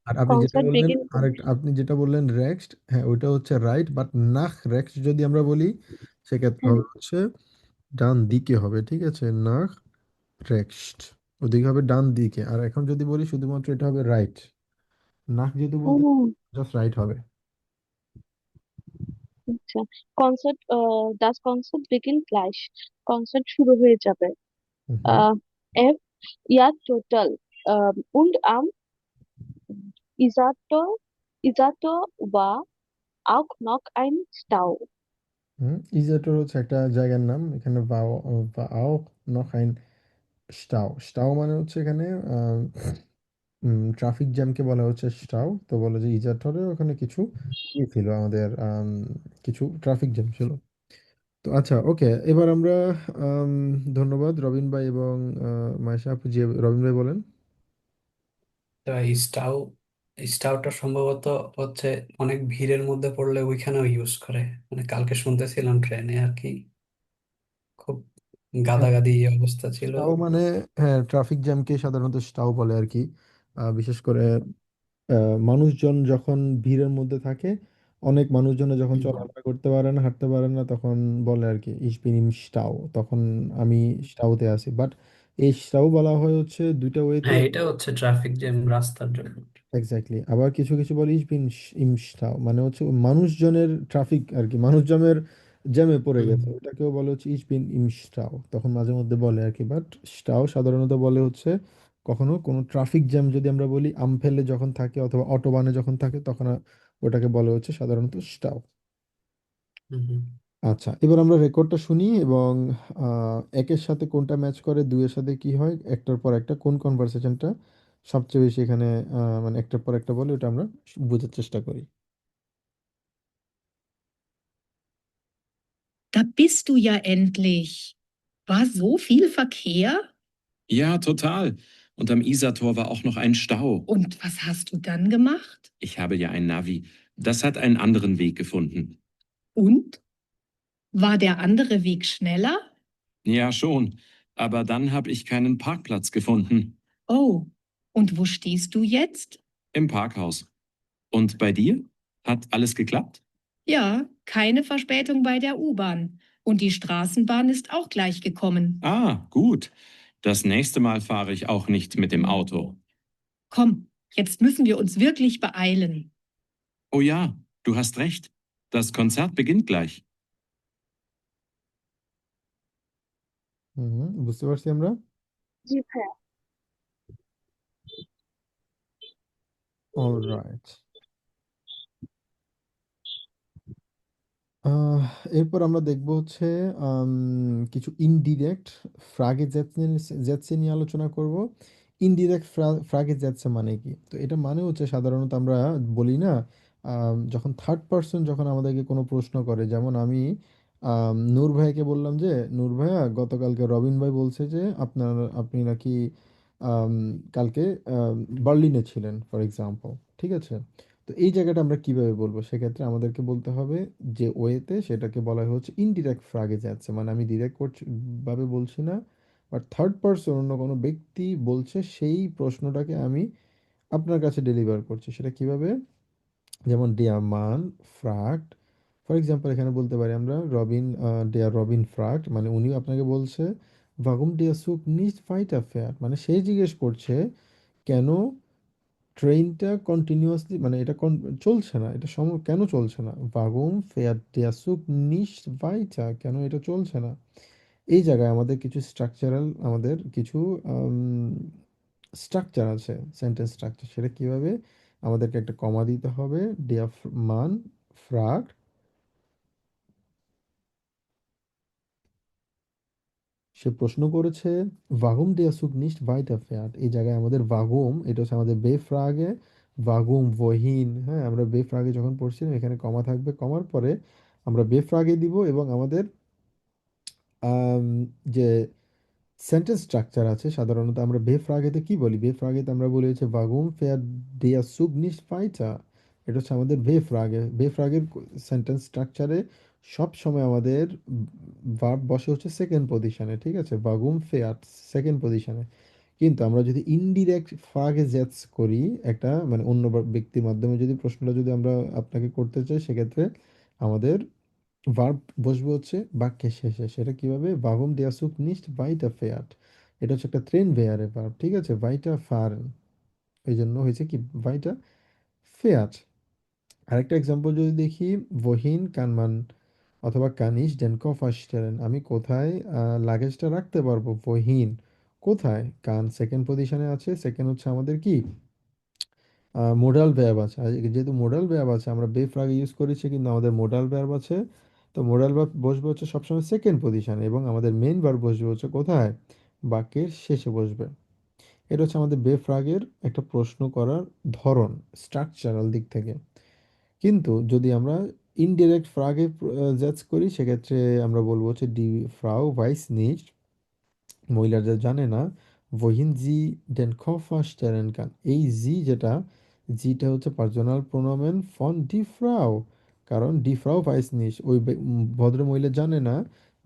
আর আপনি যেটা কনসার্ট বললেন বিগিন, আরেকটা, আপনি যেটা বললেন রেক্সট, হ্যাঁ ওইটা হচ্ছে রাইট, বাট নাহ রেক্সট যদি আমরা বলি সেক্ষেত্রে হবে হচ্ছে ডান দিকে হবে, ঠিক আছে? নাহ রেক্সট ওদিকে হবে ডান দিকে, আর এখন যদি বলি শুধুমাত্র এটা হবে রাইট। নাহ যেহেতু বলতে জাস্ট রাইট হবে। আচ্ছা, concert, das Konzert beginnt gleich, concert শুরু হয়ে যাবে। হুম। আহ, F, ja total, und am Isato, Isato war auch noch ein Stau. হুম, ইজাটোর হচ্ছে একটা জায়গার নাম, এখানে বাও নখ আইন স্টাও। স্টাও মানে হচ্ছে এখানে ট্রাফিক জ্যামকে বলা হচ্ছে স্টাও। তো বলে যে ইজাটরে ওখানে কিছু ইয়ে ছিল আমাদের, কিছু ট্রাফিক জ্যাম ছিল। তো আচ্ছা, ওকে, এবার আমরা আম, ধন্যবাদ রবিন ভাই এবং মাইশা আপু। যে রবিন ভাই বলেন। তো এই স্টাউটা সম্ভবত হচ্ছে অনেক ভিড়ের মধ্যে পড়লে ওইখানেও ইউজ করে, মানে কালকে শুনতেছিলাম ট্রেনে আর কি, খুব হ্যাঁ, গাদাগাদি অবস্থা ছিল। স্টাও মানে হ্যাঁ ট্রাফিক জ্যামকে সাধারণত স্টাও বলে আর কি। বিশেষ করে মানুষজন যখন ভিড়ের মধ্যে থাকে, অনেক মানুষজনে যখন হুম। চলাফেরা করতে পারে না, হাঁটতে পারে না, তখন বলে আর কি ইস বিন ইম স্টাও, তখন আমি স্টাউতে আছি। বাট এই স্টাও বলা হয় হচ্ছে দুইটা ওয়েতে। হ্যাঁ, এটা হচ্ছে ট্রাফিক জ্যাম রাস্তার জন্য। এক্স্যাক্টলি। আবার কিছু কিছু বলে ইস বিন ইম স্টাও, মানে হচ্ছে ওই মানুষজনের ট্রাফিক আর কি, মানুষজনের জ্যামে পড়ে হুম। গেছে, ওটাকেও বলে হচ্ছে ইস বিন ইম স্টাও, তখন মাঝে মধ্যে বলে আর কি। বাট স্টাও সাধারণত বলে হচ্ছে কখনো কোনো ট্রাফিক জ্যাম যদি আমরা বলি, আমফেলে যখন থাকে অথবা অটোবানে যখন থাকে, তখন ওটাকে বলে হচ্ছে সাধারণত স্টাও। হুম হুম। আচ্ছা, এবার আমরা রেকর্ডটা শুনি এবং একের সাথে কোনটা ম্যাচ করে, দুইয়ের সাথে কি হয়, একটার পর একটা কোন কনভারসেশনটা সবচেয়ে বেশি এখানে মানে একটার পর একটা বলে, ওটা আমরা বোঝার চেষ্টা করি। Da bist du ja endlich. War so viel Verkehr? Ja, total. Und am Isartor war auch noch ein Stau. Und was hast du dann gemacht? Ich habe ja ein Navi. Das hat einen anderen Weg gefunden. Und? War der andere Weg schneller? Ja, schon. Aber dann habe ich keinen Parkplatz gefunden. Oh, und wo stehst du jetzt? Im Parkhaus. Und bei dir? Hat alles geklappt? Ja, keine Verspätung bei der U-Bahn. Und die Straßenbahn ist auch gleich gekommen. Ah, gut. Das nächste Mal fahre ich auch nicht mit dem Auto. Komm, jetzt müssen wir uns wirklich beeilen. Oh ja, du hast recht. Das Konzert beginnt gleich. হুম, বুঝতে পারছি আমরা। জি ভাইয়া। Alright. আহ, এরপর আমরা দেখব হচ্ছে কিছু indirect ফ্রাগে জেটসে নিয়ে আলোচনা করব। ইনডিরেক্ট ফ্রাগে জেটসে মানে কি? তো এটা মানে হচ্ছে সাধারণত আমরা বলি না, যখন থার্ড পার্সন যখন আমাদেরকে কোনো প্রশ্ন করে, যেমন আমি নূর ভাইকে বললাম যে নূর ভাইয়া, গতকালকে রবিন ভাই বলছে যে আপনি নাকি আম, কালকে বার্লিনে ছিলেন, ফর এক্সাম্পল। ঠিক আছে? তো এই জায়গাটা আমরা কিভাবে বলবো? সেক্ষেত্রে আমাদেরকে বলতে হবে যে ওয়েতে, সেটাকে বলা হচ্ছে ইনডিরেক্ট ফ্রাগে যাচ্ছে, মানে আমি ডিরেক্ট করছি ভাবে বলছি না, বাট থার্ড পারসন অন্য কোনো ব্যক্তি বলছে, সেই প্রশ্নটাকে আমি আপনার কাছে ডেলিভার করছি। সেটা কিভাবে? যেমন ডিয়ার মান ফ্রাগড, ফর এক্সাম্পল এখানে বলতে পারি আমরা রবিন, ডিয়ার রবিন ফ্রাগড, মানে উনি আপনাকে বলছে ভাগুম ডিয়ার সুক নিস্ট ফাইটা ফেয়ার, মানে সে জিজ্ঞেস করছে কেন ট্রেনটা কন্টিনিউয়াসলি, মানে এটা চলছে না, এটা কেন চলছে না? Wagon fair der Zug nicht weiter, কেন এটা চলছে না? এই জায়গায় আমাদের কিছু স্ট্রাকচারাল, আমাদের কিছু স্ট্রাকচার আছে, সেন্টেন্স স্ট্রাকচার। সেটা কিভাবে? আমাদেরকে একটা কমা দিতে হবে। der মান ফ্রাগ, সে প্রশ্ন করেছে warum der Zug nicht weiterfährt। এই জায়গায় আমাদের warum, এটা হচ্ছে আমাদের বেফ্রাগে, warum wohin, হ্যাঁ, আমরা বেফ্রাগে যখন পড়ছিলাম এখানে কমা থাকবে, কমার পরে আমরা বেফ্রাগে দিব এবং আমাদের আম, যে সেন্টেন্স স্ট্রাকচার আছে, সাধারণত আমরা বেফ্রাগেতে কি বলি? বেফ্রাগেতে আমরা বলি হচ্ছে warum fährt der Zug nicht weiter। এটা হচ্ছে আমাদের বেফ্রাগে। বেফ্রাগের সেন্টেন্স স্ট্রাকচারে সব সময় আমাদের ভার্ব বসে হচ্ছে সেকেন্ড পজিশনে। ঠিক আছে? warum fährt সেকেন্ড পজিশনে। কিন্তু আমরা যদি ইনডিরেক্ট ফ্রাগে জেটস করি, একটা মানে অন্য ব্যক্তির মাধ্যমে যদি প্রশ্নটা যদি আমরা আপনাকে করতে চাই, সেক্ষেত্রে আমাদের ভার্ব বসবে হচ্ছে বাক্যের শেষে। সেটা কিভাবে? warum der Zug nicht weiterfährt। এটা হচ্ছে একটা ট্রেন ভেয়ারে ভার্ব। ঠিক আছে? weiter fahren, এই জন্য হয়েছে কি weiter fährt। আরেকটা এক্সাম্পল যদি দেখি, wohin kann man অথবা kann ich den Koffer stellen, আমি কোথায় লাগেজটা রাখতে পারবো? wohin, কোথায়। kann সেকেন্ড পজিশনে আছে, সেকেন্ড হচ্ছে আমাদের কি মোডাল ভার্ব আছে। আর যেহেতু মোডাল ভার্ব আছে, আমরা বেফ আগে ইউজ করেছি, কিন্তু আমাদের মোডাল ভার্ব আছে। তো মোডাল ভার্ব বসবে হচ্ছে সবসময় সেকেন্ড পজিশনে, এবং আমাদের মেইন ভার্ব বসবে হচ্ছে কোথায়? বাক্যের শেষে বসবে। এটা হচ্ছে আমাদের বেফ রাগের একটা প্রশ্ন করার ধরন, স্ট্রাকচারাল দিক থেকে। কিন্তু যদি আমরা ইনডিরেক্ট ফ্রাগে জাজ করি, সেক্ষেত্রে আমরা বলবো হচ্ছে ডি ফ্রাউ ভাইস নিস্ট, মহিলারা জানে না wohin sie den Koffer stellen kann। এই জি যেটা, জিটা হচ্ছে পার্সোনাল প্রোনাউন ফন ডি ফ্রাউ, কারণ ডি ফ্রাউ ভাইস নিস, ওই ভদ্র মহিলা জানে না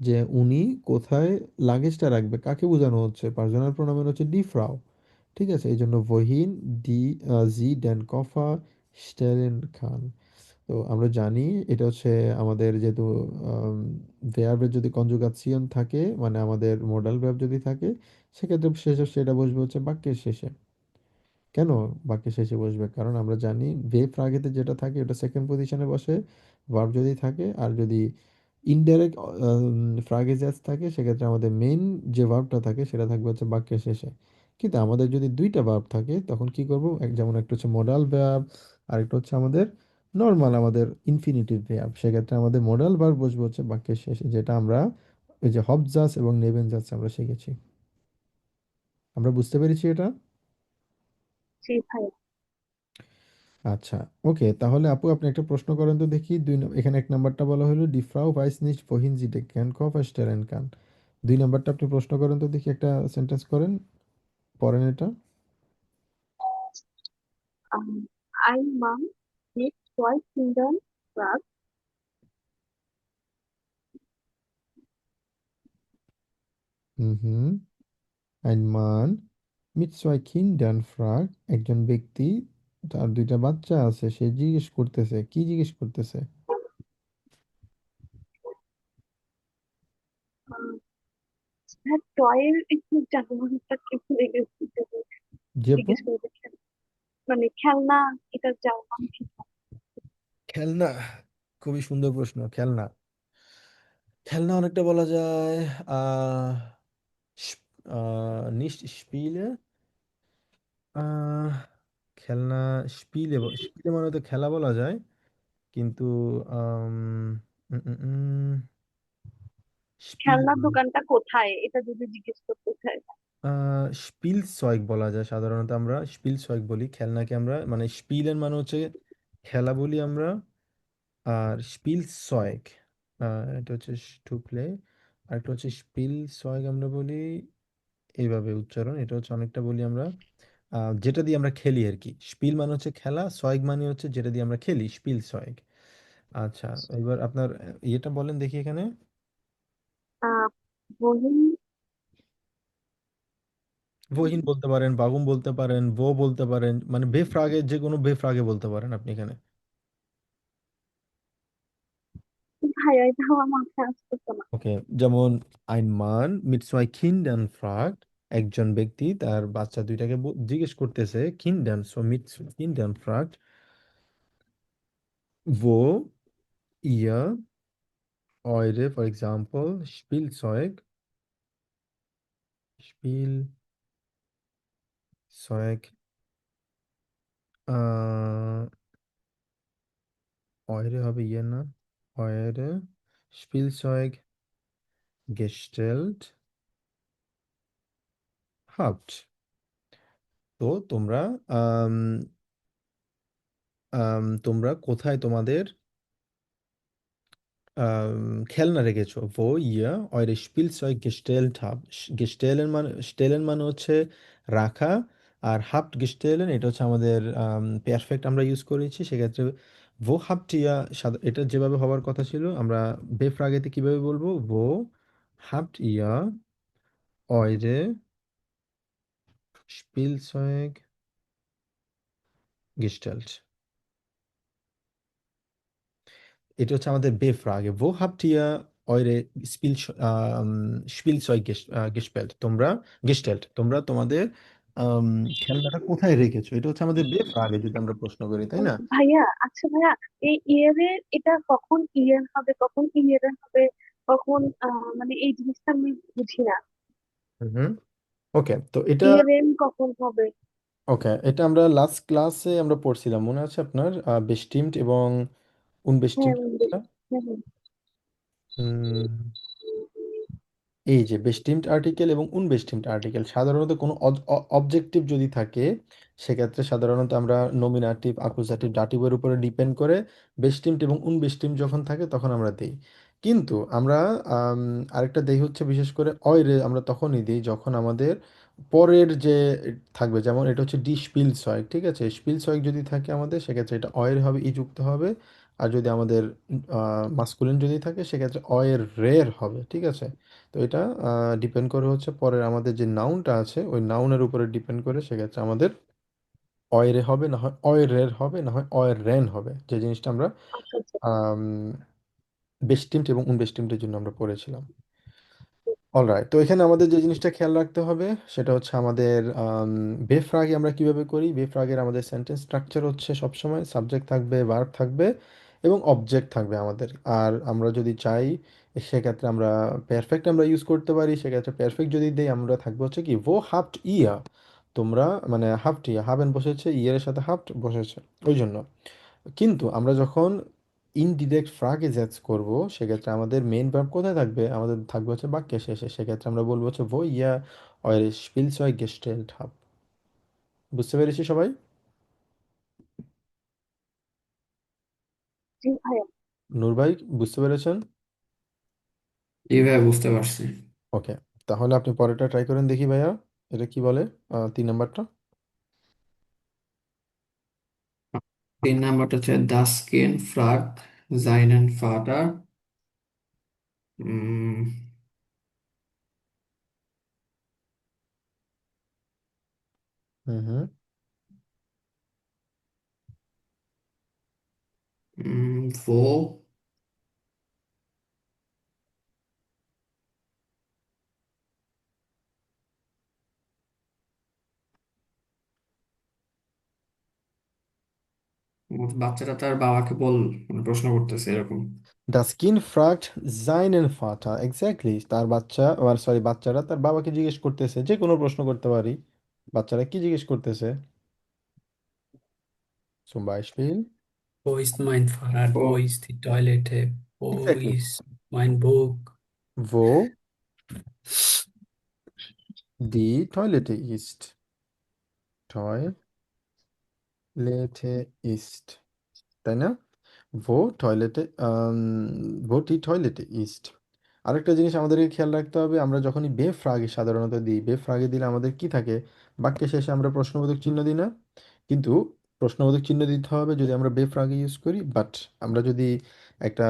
যে উনি কোথায় লাগেজটা রাখবে। কাকে বোঝানো হচ্ছে? পার্সোনাল প্রোনাউন হচ্ছে ডি ফ্রাউ। ঠিক আছে? এই জন্য wohin die sie den Koffer stellen kann। তো আমরা জানি এটা হচ্ছে আমাদের, যেহেতু ভার্বের যদি কনজুগাসিয়ন থাকে, মানে আমাদের মোডাল ভার্ব যদি থাকে, সেক্ষেত্রে শেষে সেটা বসবে হচ্ছে বাক্যের শেষে। কেন বাক্যের শেষে বসবে? কারণ আমরা জানি verb ফ্রাগেতে যেটা থাকে ওটা সেকেন্ড পজিশনে বসে, ভার্ব যদি থাকে। আর যদি ইনডাইরেক্ট ফ্রাগেজাস থাকে সেক্ষেত্রে আমাদের মেইন যে ভার্বটা থাকে সেটা থাকবে হচ্ছে বাক্যের শেষে। কিন্তু আমাদের যদি দুইটা ভার্ব থাকে তখন কি করব? যেমন একটা হচ্ছে মোডাল ভার্ব, আরেকটা হচ্ছে আমাদের নর্মাল আমাদের ইনফিনিটিভ ভার্ব। সেক্ষেত্রে আমাদের মোডাল ভার্ব বসবে হচ্ছে বাক্যের শেষে, যেটা আমরা ওই যে হবজাস এবং নেবেনজাস আমরা শিখেছি। আমরা বুঝতে পেরেছি এটা? জি ভাইয়া। আচ্ছা, ওকে। তাহলে আপু আপনি একটা প্রশ্ন করেন তো দেখি। এখানে 1 নাম্বারটা বলা হলো "Die Frau weiß nicht, wohin sie den Einkauf stellen kann"। 2 নাম্বারটা আপনি প্রশ্ন করেন তো দেখি, একটা সেন্টেন্স করেন, পড়েন এটা। Ein Mann mit 2 Kindern fragt, হুম। Ein Mann mit 2 Kindern fragt, একজন ব্যক্তি, তার 2টা বাচ্চা আছে, সে জিজ্ঞেস করতেছে, কি জিজ্ঞেস করতেছে? আহ, হ্যাঁ, টয়ের একটু জার্মানটা কি ভুলে গেছি, যদি জি আপু? জিজ্ঞেস করে দেখেন। মানে খেলনা, এটা জার্মান কি? খেলনা। খুবই সুন্দর প্রশ্ন। খেলনা, খেলনা অনেকটা বলা যায় আহ nicht Spiele, আহ খেলনা, স্পিলে, স্পিলে মানে তো খেলা বলা যায়, কিন্তু আম, স্পিল, খেলনার দোকানটা কোথায়, এটা যদি জিজ্ঞেস করতে চাই। স্পিল সয়েক বলা যায় সাধারণত। আমরা স্পিল সয়েক বলি খেলনাকে আমরা, মানে স্পিলের মানে হচ্ছে খেলা বলি আমরা। আর স্পিল সয়েক এটা হচ্ছে টু প্লে। আর একটা হচ্ছে স্পিল সয়েক আমরা বলি এইভাবে উচ্চারণ। এটা হচ্ছে অনেকটা বলি আমরা যেটা দিয়ে আমরা খেলি আর কি। স্পিল মানে হচ্ছে খেলা, সয়েগ মানে হচ্ছে যেটা দিয়ে আমরা খেলি, স্পিল সয়েগ। আচ্ছা, এবার আপনার ইয়েটা বলেন দেখি এখানে। আহ বহিন। ওহিন বলতে পারেন, বাগুন বলতে পারেন, বলতে পারেন, মানে বেফ্রাগে, যে কোনো বেফ্রাগে বলতে পারেন আপনি এখানে। ভাইয়া, এটা আমার মাথায় আসতেছে না। ওকে, যেমন ein Mann mit 2 Kindern fragt, একজন ব্যক্তি তার বাচ্চা দুইটাকে জিজ্ঞেস করতেছে, Kindern, so mit Kindern fragt, wo ihr eure, for example, Spielzeug, eure হবে ইয়ে না, eure Spielzeug gestellt habt। তো তোমরা আম, তোমরা কোথায় তোমাদের খেলনা রেখেছো? wo ihr eure Spielzeug gestellt habt। stellen মানে হচ্ছে রাখা, আর habt gestellt এটা হচ্ছে আমাদের পারফেক্ট আমরা ইউজ করেছি। সেক্ষেত্রে wo habt ihr, এটা যেভাবে হওয়ার কথা ছিল আমরা বেফ্রাগেতে কিভাবে বলবো? wo habt ihr eure Spielzeug gestellt। এটা হচ্ছে আমাদের বেফ্রাগে। wo habt ihr eure Spielzeug gestellt? তোমরা তোমাদের আম, খেলনাটা কোথায় রেখেছো? এটা হচ্ছে আমাদের বেফ্রাগে যদি আমরা প্রশ্ন করি, তাই না? ভাইয়া, আচ্ছা ভাইয়া, এই ইয়ারের এটা কখন ইয়ার হবে, কখন ইয়ার হবে, কখন মানে এই জিনিসটা আমি বুঝি না। হুম। ওকে, তো এটা, ইয়ার এন্ড কখন হবে? ওকে, এটা আমরা লাস্ট ক্লাসে আমরা পড়ছিলাম, মনে আছে আপনার? বেস্টিমড এবং হ্যাঁ, উনবেস্টিমড। হ্যাঁ, হ্যাঁ। হুম, এই যে বেস্টিমড আর্টিকেল এবং উনবেস্টিমড আর্টিকেল, সাধারণত কোনো অবজেক্টিভ যদি থাকে সেক্ষেত্রে সাধারণত আমরা নমিনাটিভ, আকুজাটিভ, ডাটিভের উপরে ডিপেন্ড করে বেস্টিমড এবং উনবেস্টিমড যখন থাকে তখন আমরা দিই। কিন্তু আমরা আম, আরেকটা দেই হচ্ছে বিশেষ করে অয়রে আমরা তখনই দিই যখন আমাদের পরের যে থাকবে, যেমন এটা হচ্ছে ডি স্পিল সয়েক, ঠিক আছে? স্পিল সয়েক যদি থাকে আমাদের সেক্ষেত্রে এটা অয়ের হবে, ই যুক্ত হবে। আর যদি আমাদের মাস্কুলিন যদি থাকে সেক্ষেত্রে অয়ের রের হবে, ঠিক আছে? তো এটা ডিপেন্ড করে হচ্ছে পরের আমাদের যে নাউনটা আছে ওই নাউনের উপরে ডিপেন্ড করে সেক্ষেত্রে আমাদের অয়রে হবে, না হয় অয়ের হবে, না হয় অয়ের রেন হবে, যে জিনিসটা আমরা আচ্ছা, আচ্ছা। বেস্টিমড এবং উনবেস্টিমডের জন্য আমরা পড়েছিলাম। অলরাইট, তো এখানে আমাদের যে জিনিসটা খেয়াল রাখতে হবে সেটা হচ্ছে আমাদের বেফ্রাগে আমরা কিভাবে করি। বেফ্রাগের আমাদের সেন্টেন্স স্ট্রাকচার হচ্ছে সবসময় সাবজেক্ট থাকবে, ভার্ব থাকবে এবং অবজেক্ট থাকবে আমাদের। আর আমরা যদি চাই সেক্ষেত্রে আমরা পারফেক্ট আমরা ইউজ করতে পারি। সেক্ষেত্রে পারফেক্ট যদি দেই আমরা থাকবে হচ্ছে কি ও হাফট ইয়া, তোমরা মানে হাফট ইয়া, হাবেন বসেছে, ইয়ারের সাথে হাফট বসেছে ওই জন্য। কিন্তু আমরা যখন ইনডিরেক্ট ফ্রাগে জ্যাজ করব সেক্ষেত্রে আমাদের মেইন ভার্ব কোথায় থাকবে, আমাদের থাকবে হচ্ছে বাক্যের শেষে। সেক্ষেত্রে আমরা বলবো হচ্ছে ভো ইয়া eure Spielzeug gestellt habt। বুঝতে পেরেছি সবাই? জি ভাইয়া। নূর ভাই বুঝতে পেরেছেন? জি ভাইয়া, বুঝতে পারছি। ওকে, তাহলে আপনি পরেরটা ট্রাই করেন দেখি ভাইয়া, এটা কি বলে 3 নাম্বারটা। 3 নাম্বারটা হচ্ছে das Kind fragt seinen Vater. উম, হুম হুম। wo বাচ্চাটা তার বাবাকে মানে প্রশ্ন করতেছে এরকম। Das Kind fragt seinen Vater, exactly, তার বাচ্চা, সরি, বাচ্চারা তার বাবাকে জিজ্ঞেস করতেছে, যে কোনো প্রশ্ন করতে পারি। বাচ্চারা কি জিজ্ঞেস করতেছে? zum Beispiel Wo ist mein Fahrrad? Wo ও ist die Toilette? Wo exactly, ist mein Buch? wo die Toilette ist, Toilette ist, তাই না? ভো টয়লেটে, ভো টি টয়লেটে ইস্ট। আরেকটা জিনিস আমাদেরকে খেয়াল রাখতে হবে, আমরা যখনই বে ফ্রাগে সাধারণত দিই, বে ফ্রাগে দিলে আমাদের কি থাকে, বাক্যের শেষে আমরা প্রশ্নবোধক চিহ্ন দিই না? কিন্তু প্রশ্নবোধক চিহ্ন দিতে হবে যদি আমরা বে ফ্রাগে ইউজ করি, বাট আমরা যদি একটা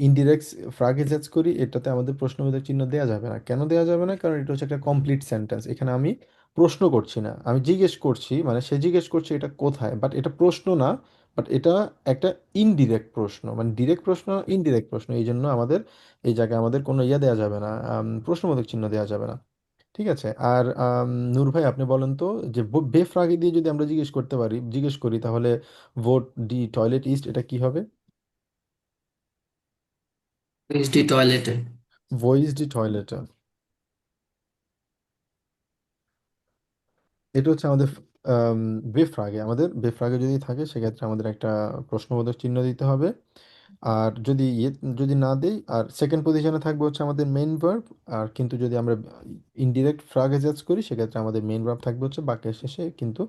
ইনডিরেক্ট ফ্রাগে জ্যাজ করি এটাতে আমাদের প্রশ্নবোধক চিহ্ন দেওয়া যাবে না। কেন দেওয়া যাবে না? কারণ এটা হচ্ছে একটা কমপ্লিট সেন্টেন্স, এখানে আমি প্রশ্ন করছি না, আমি জিজ্ঞেস করছি, মানে সে জিজ্ঞেস করছে এটা কোথায়, বাট এটা প্রশ্ন না, বাট এটা একটা ইনডিরেক্ট প্রশ্ন, মানে ডিরেক্ট প্রশ্ন, ইনডিরেক্ট প্রশ্ন, এই জন্য আমাদের এই জায়গায় আমাদের কোনো ইয়ে দেওয়া যাবে না, প্রশ্নবোধক চিহ্ন দেওয়া যাবে না। ঠিক আছে। আর নূর ভাই আপনি বলেন তো, যে বেফ্রাগে দিয়ে যদি আমরা জিজ্ঞেস করি তাহলে ভোট ডি টয়লেট ইস্ট এটা কি হবে? ist die Toilette? Voice D toilet, এটা হচ্ছে আমাদের বেফ্রাগে। আমাদের বেফ্রাগে যদি থাকে সেক্ষেত্রে আমাদের একটা প্রশ্নবোধক চিহ্ন দিতে হবে। আর যদি যদি না দেই, আর সেকেন্ড পজিশনে থাকবে হচ্ছে আমাদের মেইন ভার্ব। আর কিন্তু যদি আমরা ইনডিরেক্ট ফ্রাগে জাজ করি সেক্ষেত্রে আমাদের মেইন ভার্ব থাকবে হচ্ছে বাক্যের শেষে, কিন্তু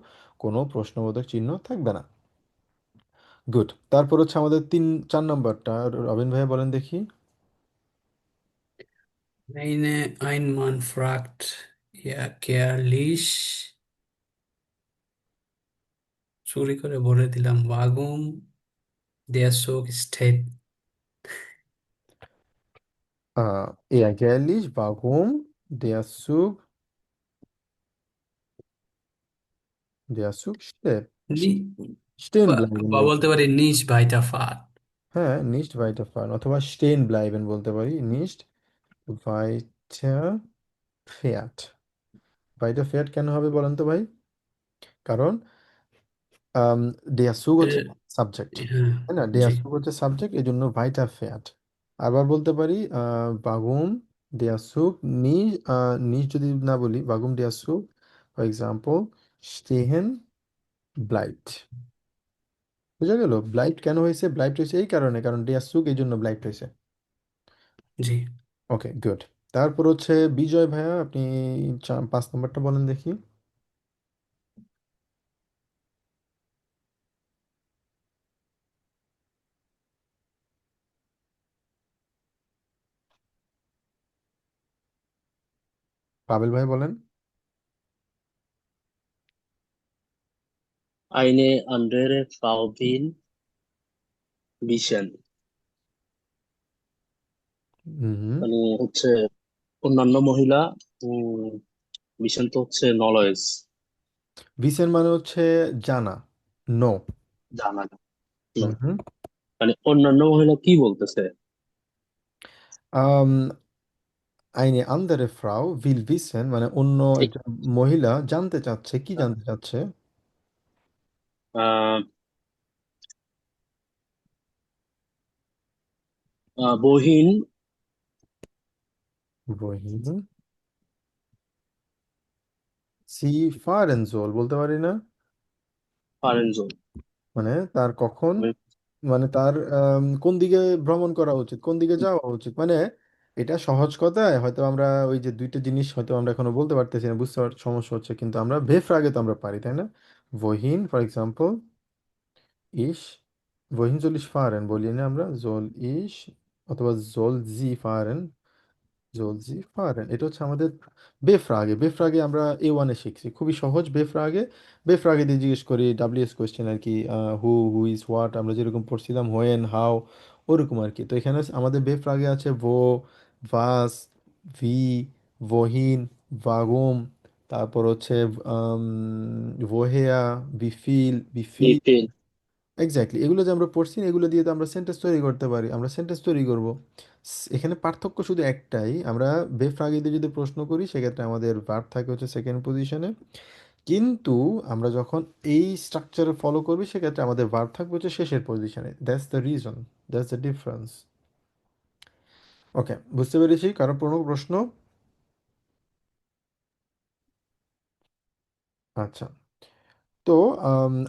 কোনো প্রশ্নবোধক চিহ্ন থাকবে না। গুড, তারপর হচ্ছে আমাদের 4 নাম্বারটা, রবিন ভাইয়া বলেন দেখি। Ein Mann fragt jährlich, চুরি করে ভরে দিলাম, warum der Zug steht. Ärgerlich, warum der Zug নি- stehen বা bleiben বা বলতে বলতে পারি। পারি nicht weiterfahren. হ্যাঁ, nicht weiterfahren অথবা stehen bleiben বলতে পারি, nicht weiter fährt। weiter fährt কেন হবে বলেন তো ভাই? কারণ der Zug হচ্ছে এ- সাবজেক্ট, হ্যাঁ, তাই না? der জি Zug হচ্ছে সাবজেক্ট, এই জন্য weiter fährt। আবার বলতে পারি warum der Zug nicht যদি না বলি, warum der Zug for example stehen bleibt। বুঝা গেল ব্লাইট কেন হয়েছে? ব্লাইট হয়েছে এই কারণে, কারণ der Zug এই জন্য ব্লাইট হয়েছে। জি ওকে, গুড। তারপর হচ্ছে বিজয় ভাইয়া, আপনি 5 নাম্বারটা বলেন দেখি। পাবেল ভাই বলেন। Eine andere Frau will wissen। হুম। মানে হচ্ছে অন্যান্য মহিলা, উম wissen তো হচ্ছে নলেজ, ভিসেন মানে হচ্ছে জানা, নো। জানা। হুম No, হুম। মানে অন্যান্য মহিলা কি বলতেছে? eine andere Frau will wissen, মানে অন্য ঠিক একজন মহিলা জানতে চাচ্ছে, কি জানতে চাচ্ছে? আহ বহিন wohin sie fahren soll, বলতে পারি না? ফারেনজোল। মানে তার কখন, আমি মানে তার কোন দিকে ভ্রমণ করা উচিত, কোন দিকে যাওয়া উচিত, মানে এটা সহজ কথায় হয়তো আমরা ওই যে দুইটা জিনিস হয়তো আমরা এখনো বলতে পারতেছি না, বুঝতে সমস্যা হচ্ছে, কিন্তু আমরা বেফ্রাগে তো আমরা পারি, তাই না? wohin for example, ich wohin soll ich fahren বলি না আমরা, soll ich অথবা soll sie fahren, soll sie fahren, এটা হচ্ছে আমাদের বেফ্রাগে। বেফ্রাগে আমরা A1 এ শিখছি, খুবই সহজ। বেফ্রাগে, বেফ্রাগে দিয়ে জিজ্ঞেস করি ডাব্লিউএস কোয়েশ্চেন আর কি, হু, হু ইজ হোয়াট, আমরা যেরকম পড়ছিলাম হোয়েন, হাউ, ওরকম আর কি। তো এখানে আমাদের বেফ্রাগে আছে ভো, ভাস, ভি, wohin, warum, তারপর হচ্ছে woher, wie viel, wie viel। লিফিল। এক্স্যাক্টলি, এগুলো যে আমরা পড়ছি না, এগুলো দিয়ে তো আমরা সেন্টেন্স তৈরি করতে পারি, আমরা সেন্টেন্স তৈরি করব। এখানে পার্থক্য শুধু একটাই, আমরা বেফ্রাগি দিয়ে যদি প্রশ্ন করি সেক্ষেত্রে আমাদের ভার্ব থাকে হচ্ছে সেকেন্ড পজিশনে, কিন্তু আমরা যখন এই স্ট্রাকচারে ফলো করবি সেক্ষেত্রে আমাদের ভার্ব থাকবে হচ্ছে শেষের পজিশনে। That's the reason, that's the difference. Okay, বুঝতে পেরেছি। কারো কোনো প্রশ্ন? আচ্ছা, তো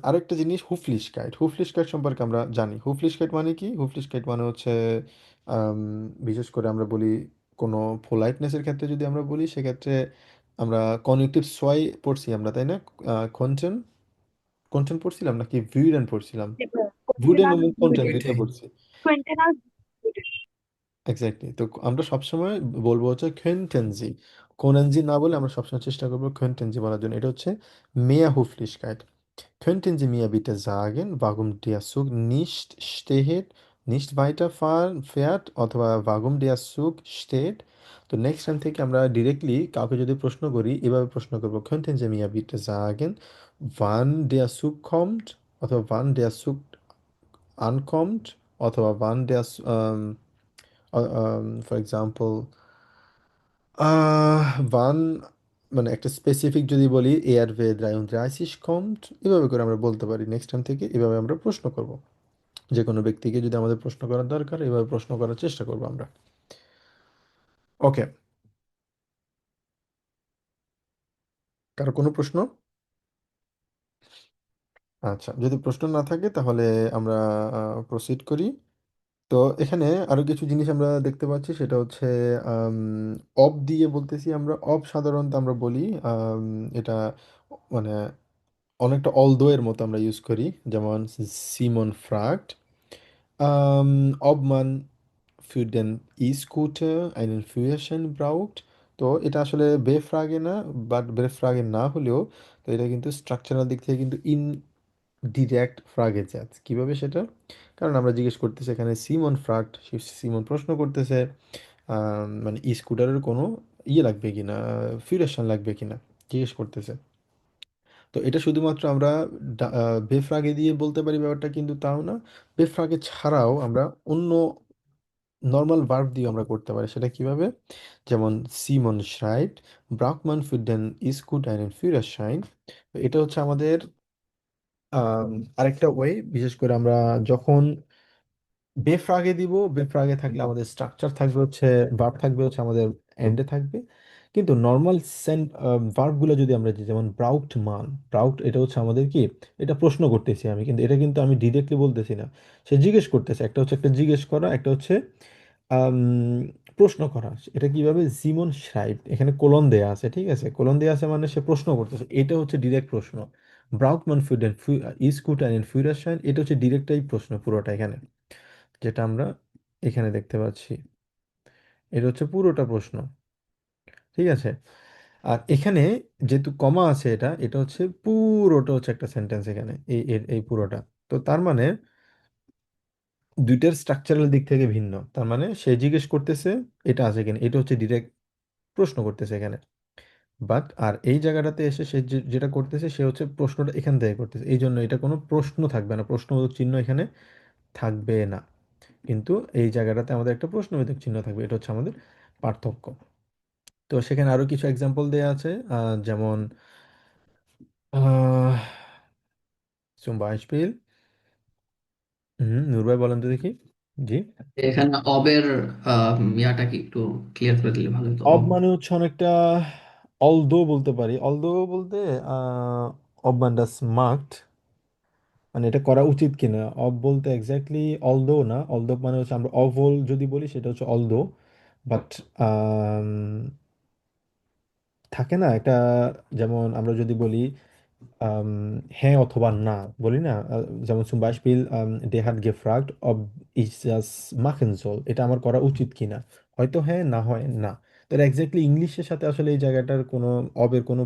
আরেকটা জিনিস, হুফলিশকাইট। হুফলিশকাইট সম্পর্কে আমরা জানি। হুফলিশকাইট মানে কি? হুফলিশকাইট মানে হচ্ছে আম, বিশেষ করে আমরা বলি কোনো পোলাইটনেসের ক্ষেত্রে যদি আমরা বলি সেক্ষেত্রে আমরা কনজেক্টিভ সোয়াই পড়ছি আমরা, তাই না? কন্টেন, কন্টেন পড়ছিলাম নাকি ভিউডেন পড়ছিলাম? ভিউডেন কোয়েন্টেনাল এবং কন্টেন দুইটা দুইটাই। পড়ছি। কোয়েন্টেনাল এক্স্যাক্টলি, তো আমরা সবসময় বলবো হচ্ছে কোয়েন্টেন্সি। কোনেনজি না বলে আমরা সবসময় চেষ্টা করবো কোয়েন্টেন্সি বলার জন্য। এটা হচ্ছে মেয়া হুফলিশকাইট। Könnten Sie mir bitte sagen, warum der Zug nicht steht, nicht weiterfahren fährt, অথবা warum der Zug steht? তো নেক্সট টাইম থেকে আমরা ডিরেক্টলি কাউকে যদি প্রশ্ন করি এভাবে প্রশ্ন করব, könnten Sie mir bitte sagen, wann der Zug kommt, অথবা wann der Zug ankommt, অথবা wann der for example wann, মানে একটা স্পেসিফিক যদি বলি এয়ার ভে 33 kommt, এভাবে করে আমরা বলতে পারি। নেক্সট টাইম থেকে এভাবে আমরা প্রশ্ন করব, যে কোনো ব্যক্তিকে যদি আমাদের প্রশ্ন করার দরকার এভাবে প্রশ্ন করার চেষ্টা করব আমরা। ওকে, কারো কোনো প্রশ্ন? আচ্ছা, যদি প্রশ্ন না থাকে তাহলে আমরা প্রসিড করি। তো এখানে আরো কিছু জিনিস আমরা দেখতে পাচ্ছি, সেটা হচ্ছে অব দিয়ে বলতেছি আমরা। অব সাধারণত আমরা বলি এটা মানে অনেকটা অলদো এর মতো আমরা ইউজ করি, যেমন Simon ফ্রাগট ob man für den E-Scooter einen Führerschein braucht। তো এটা আসলে বেফ্রাগে না, বাট বেফ্রাগে না হলেও তো এটা কিন্তু স্ট্রাকচারাল দিক থেকে কিন্তু ইনডিরেক্ট ফ্রাগে জাত। কিভাবে সেটা? কারণ আমরা জিজ্ঞেস করতেছি এখানে সিমন ফ্রাগট, সিমন প্রশ্ন করতেছে মানে ই স্কুটারের কোনো ইয়ে লাগবে কিনা, ফিউরেশন লাগবে কিনা জিজ্ঞেস করতেছে। তো এটা শুধুমাত্র আমরা বেফ্রাগে দিয়ে বলতে পারি ব্যাপারটা কিন্তু তাও না, বেফ্রাগে ছাড়াও আমরা অন্য নর্মাল ভার্ব দিয়ে আমরা করতে পারি। সেটা কিভাবে? যেমন Simon schreibt, braucht man für den E-Scooter einen Führerschein। তো এটা হচ্ছে আমাদের আম, আরেকটা ওয়ে, বিশেষ করে আমরা যখন বেফ্রাগে দিব, বেফ্রাগে থাকলে আমাদের স্ট্রাকচার থাকবে হচ্ছে, ভার্ব থাকবে হচ্ছে আমাদের এন্ডে থাকবে। কিন্তু নর্মাল ভার্বগুলো যদি আমরা দিই, যেমন ব্রাউট মান, ব্রাউট এটা হচ্ছে আমাদের কি, এটা প্রশ্ন করতেছি আমি, কিন্তু এটা কিন্তু আমি ডিরেক্টলি বলতেছি না, সে জিজ্ঞেস করতেছে। একটা হচ্ছে একটা জিজ্ঞেস করা, একটা হচ্ছে আম, প্রশ্ন করা। এটা কিভাবে? জিমন শ্রাইব, এখানে কোলন দেয়া আছে, ঠিক আছে, কোলন দেয়া আছে মানে সে প্রশ্ন করতেছে, এটা হচ্ছে ডিরেক্ট প্রশ্ন। ব্রাউটমান ফুডেন ইস্কুট অ্যান্ড ফুইরারশাইন, এটা হচ্ছে ডিরেক্টটাই প্রশ্ন পুরোটা এখানে, যেটা আমরা এখানে দেখতে পাচ্ছি, এটা হচ্ছে পুরোটা প্রশ্ন, ঠিক আছে। আর এখানে যেহেতু কমা আছে, এটা এটা হচ্ছে পুরোটা হচ্ছে একটা সেন্টেন্স এখানে, এই পুরোটা। তো তার মানে দুইটার স্ট্রাকচারাল দিক থেকে ভিন্ন। তার মানে সে জিজ্ঞেস করতেছে এটা আছে কিনা, এটা হচ্ছে ডিরেক্ট প্রশ্ন করতেছে এখানে। বাট আর এই জায়গাটাতে এসে সে যেটা করতেছে সে হচ্ছে প্রশ্নটা এখান থেকে করতেছে, এই জন্য এটা কোনো প্রশ্ন থাকবে না, প্রশ্নবোধক চিহ্ন এখানে থাকবে না। কিন্তু এই জায়গাটাতে আমাদের একটা প্রশ্নবোধক চিহ্ন থাকবে, এটা হচ্ছে আমাদের পার্থক্য। তো সেখানে আরো কিছু এক্সাম্পল দেওয়া আছে, যেমন আহ zum Beispiel, নূর ভাই বলেন তো দেখি। জি। এখানে অবের ইয়াটা কি একটু ক্লিয়ার করে দিলে ভালো হতো। অব অব মানে হচ্ছে অনেকটা অলদো বলতে পারি, অলদো বলতে অব মানে das macht, মানে এটা করা উচিত কিনা। অব বলতে এক্স্যাক্টলি অলদো না, অলদো মানে হচ্ছে আমরা অভল যদি বলি সেটা হচ্ছে অলদো, বাট থাকে না একটা, যেমন আমরা যদি বলি আম, হ্যাঁ অথবা না, বলি না, যেমন zum Beispiel der hat gefragt ob ich das machen soll, এটা আমার করা উচিত কিনা, হয়তো হ্যাঁ না হয় না। তো এক্স্যাক্টলি ইংলিশের সাথে আসলে এই জায়গাটার কোনো অবের কোনো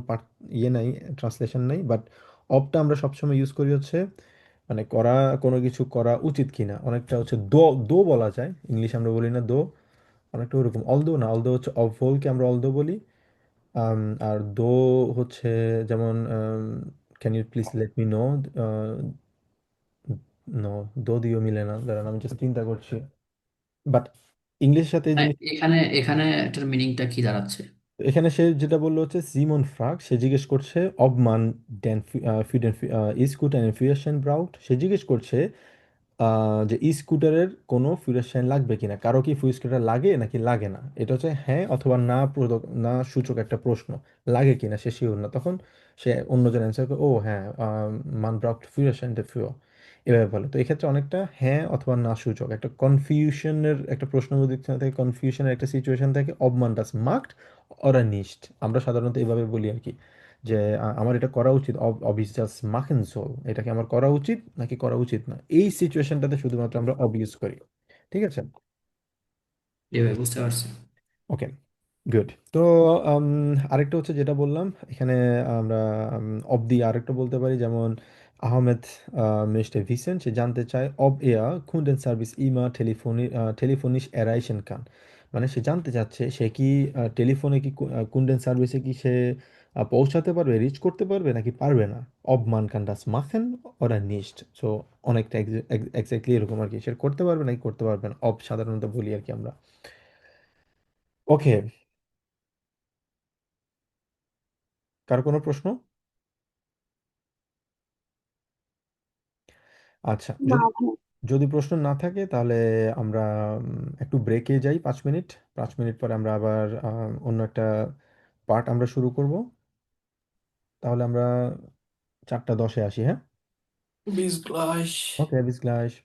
ইয়ে নাই, ট্রান্সলেশন নাই, বাট অবটা আমরা সবসময় ইউজ করি হচ্ছে মানে করা, কোনো কিছু করা উচিত কিনা, অনেকটা হচ্ছে দো, দো বলা যায়, ইংলিশ আমরা বলি না দো, অনেকটা ওরকম। অলদো না, অলদো হচ্ছে অভলকে আমরা অলদো বলি। আর দো হচ্ছে যেমন can you please let me know, no, দো দিও মিলে না, দাঁড়ান আমি জাস্ট চিন্তা করছি, বাট ইংলিশের সাথে এই জিনিস। এখানে এখানে এটার মিনিংটা কি দাঁড়াচ্ছে? এখানে সে যেটা বললো হচ্ছে সিমন ফ্রাগ, সে জিজ্ঞেস করছে অব মান ডেন ফিডেন ইস্কুট অ্যান্ড ফিয়ারশন ব্রাউট, সে জিজ্ঞেস করছে যে ই স্কুটারের কোনো ফিউয়েল লাগবে কিনা, কারো কি ফিউল স্কুটার লাগে নাকি লাগে না, এটা হচ্ছে হ্যাঁ অথবা না না সূচক একটা প্রশ্ন, লাগে কিনা সে শিওর না, তখন সে অন্যজন অ্যান্সার করে ও হ্যাঁ মান ব্রাউট ফিউয়েশন ফিও, এভাবে বলে। তো এক্ষেত্রে অনেকটা হ্যাঁ অথবা না সূচক একটা কনফিউশনের একটা প্রশ্ন যদি থাকে, কনফিউশনের একটা সিচুয়েশন থাকে, অব মান ডাস মার্কড অর নিস্ট, আমরা সাধারণত এইভাবে বলি আর কি, যে আমার এটা করা উচিত, অব ইজ জাস্ট মাখেন সোল, এটাকে আমার করা উচিত নাকি করা উচিত না, এই সিচুয়েশনটাতে শুধুমাত্র আমরা অব ইউজ করি। ঠিক আছে। এভাবে বুঝতে পারছি। ওকে, গুড। তো আম, আরেকটা হচ্ছে যেটা বললাম এখানে, আমরা অব দিয়ে আরেকটা বলতে পারি, যেমন আহমেদ মিস্টার ভিসেন, সে জানতে চায় অব এয়া কুন্ডেন সার্ভিস ইমা টেলিফোনিশ এরাইশন কান, মানে সে জানতে চাচ্ছে সে কি টেলিফোনে কি কুন্ডেন সার্ভিসে কি সে পৌঁছাতে পারবে, রিচ করতে পারবে নাকি পারবে না, অব মান কান ডাস মাখেন ওরা নিস্ট। সো অনেকটা এক্স্যাক্টলি এরকম আর কি, সে করতে পারবে নাকি করতে পারবে না, অব সাধারণত বলি আর কি আমরা। ওকে, কার কোনো প্রশ্ন? আচ্ছা, না যদি ভাই। যদি প্রশ্ন না থাকে তাহলে আমরা একটু ব্রেকে যাই, 5 মিনিট। 5 মিনিট পরে আমরা আবার অন্য একটা পার্ট আমরা শুরু করব। তাহলে আমরা 4:10-এ আসি, হ্যাঁ? Bis gleich. ওকে, bis gleich.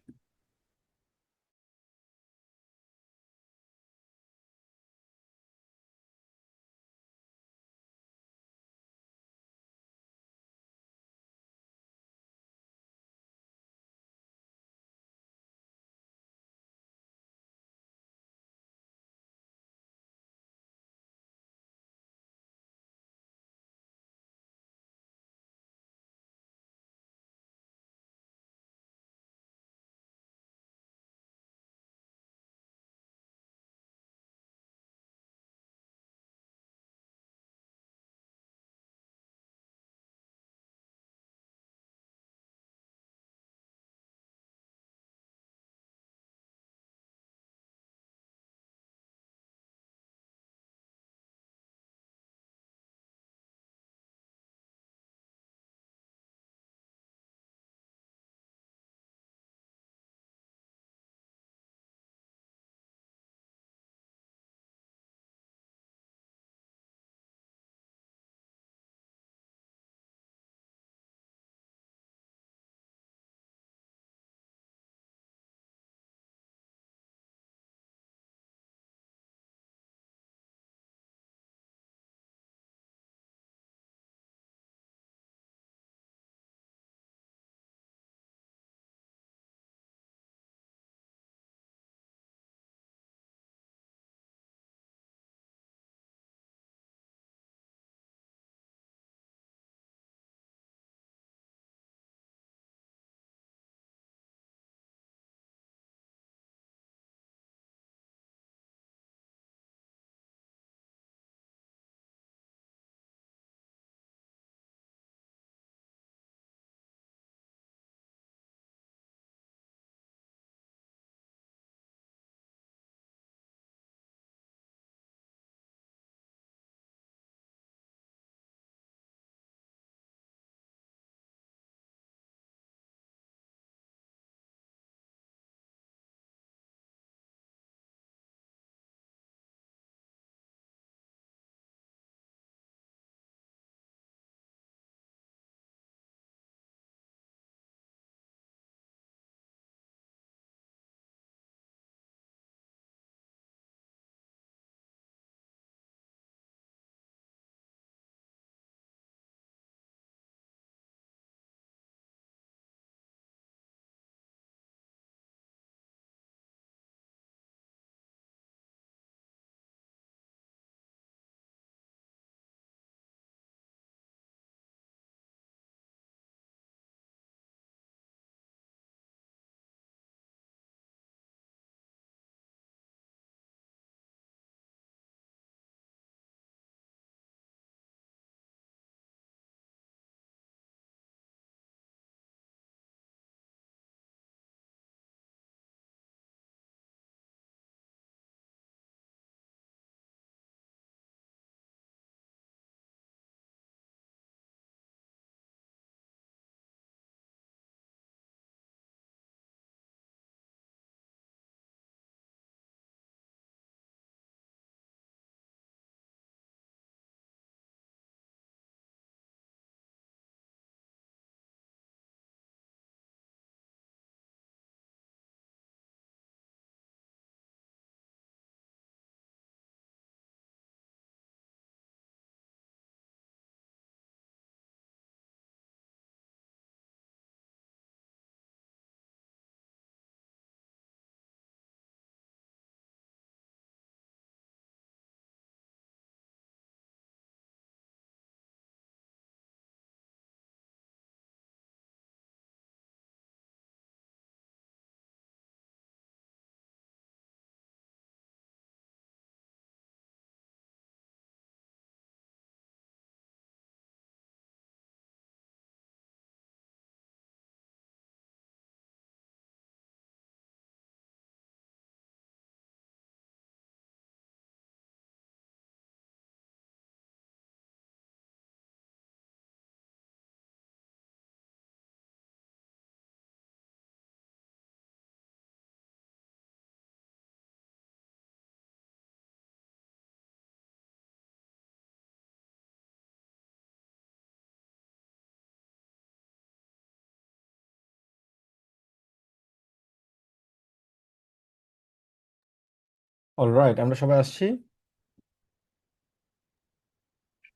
অলরাইট, আমরা সবাই আসছি।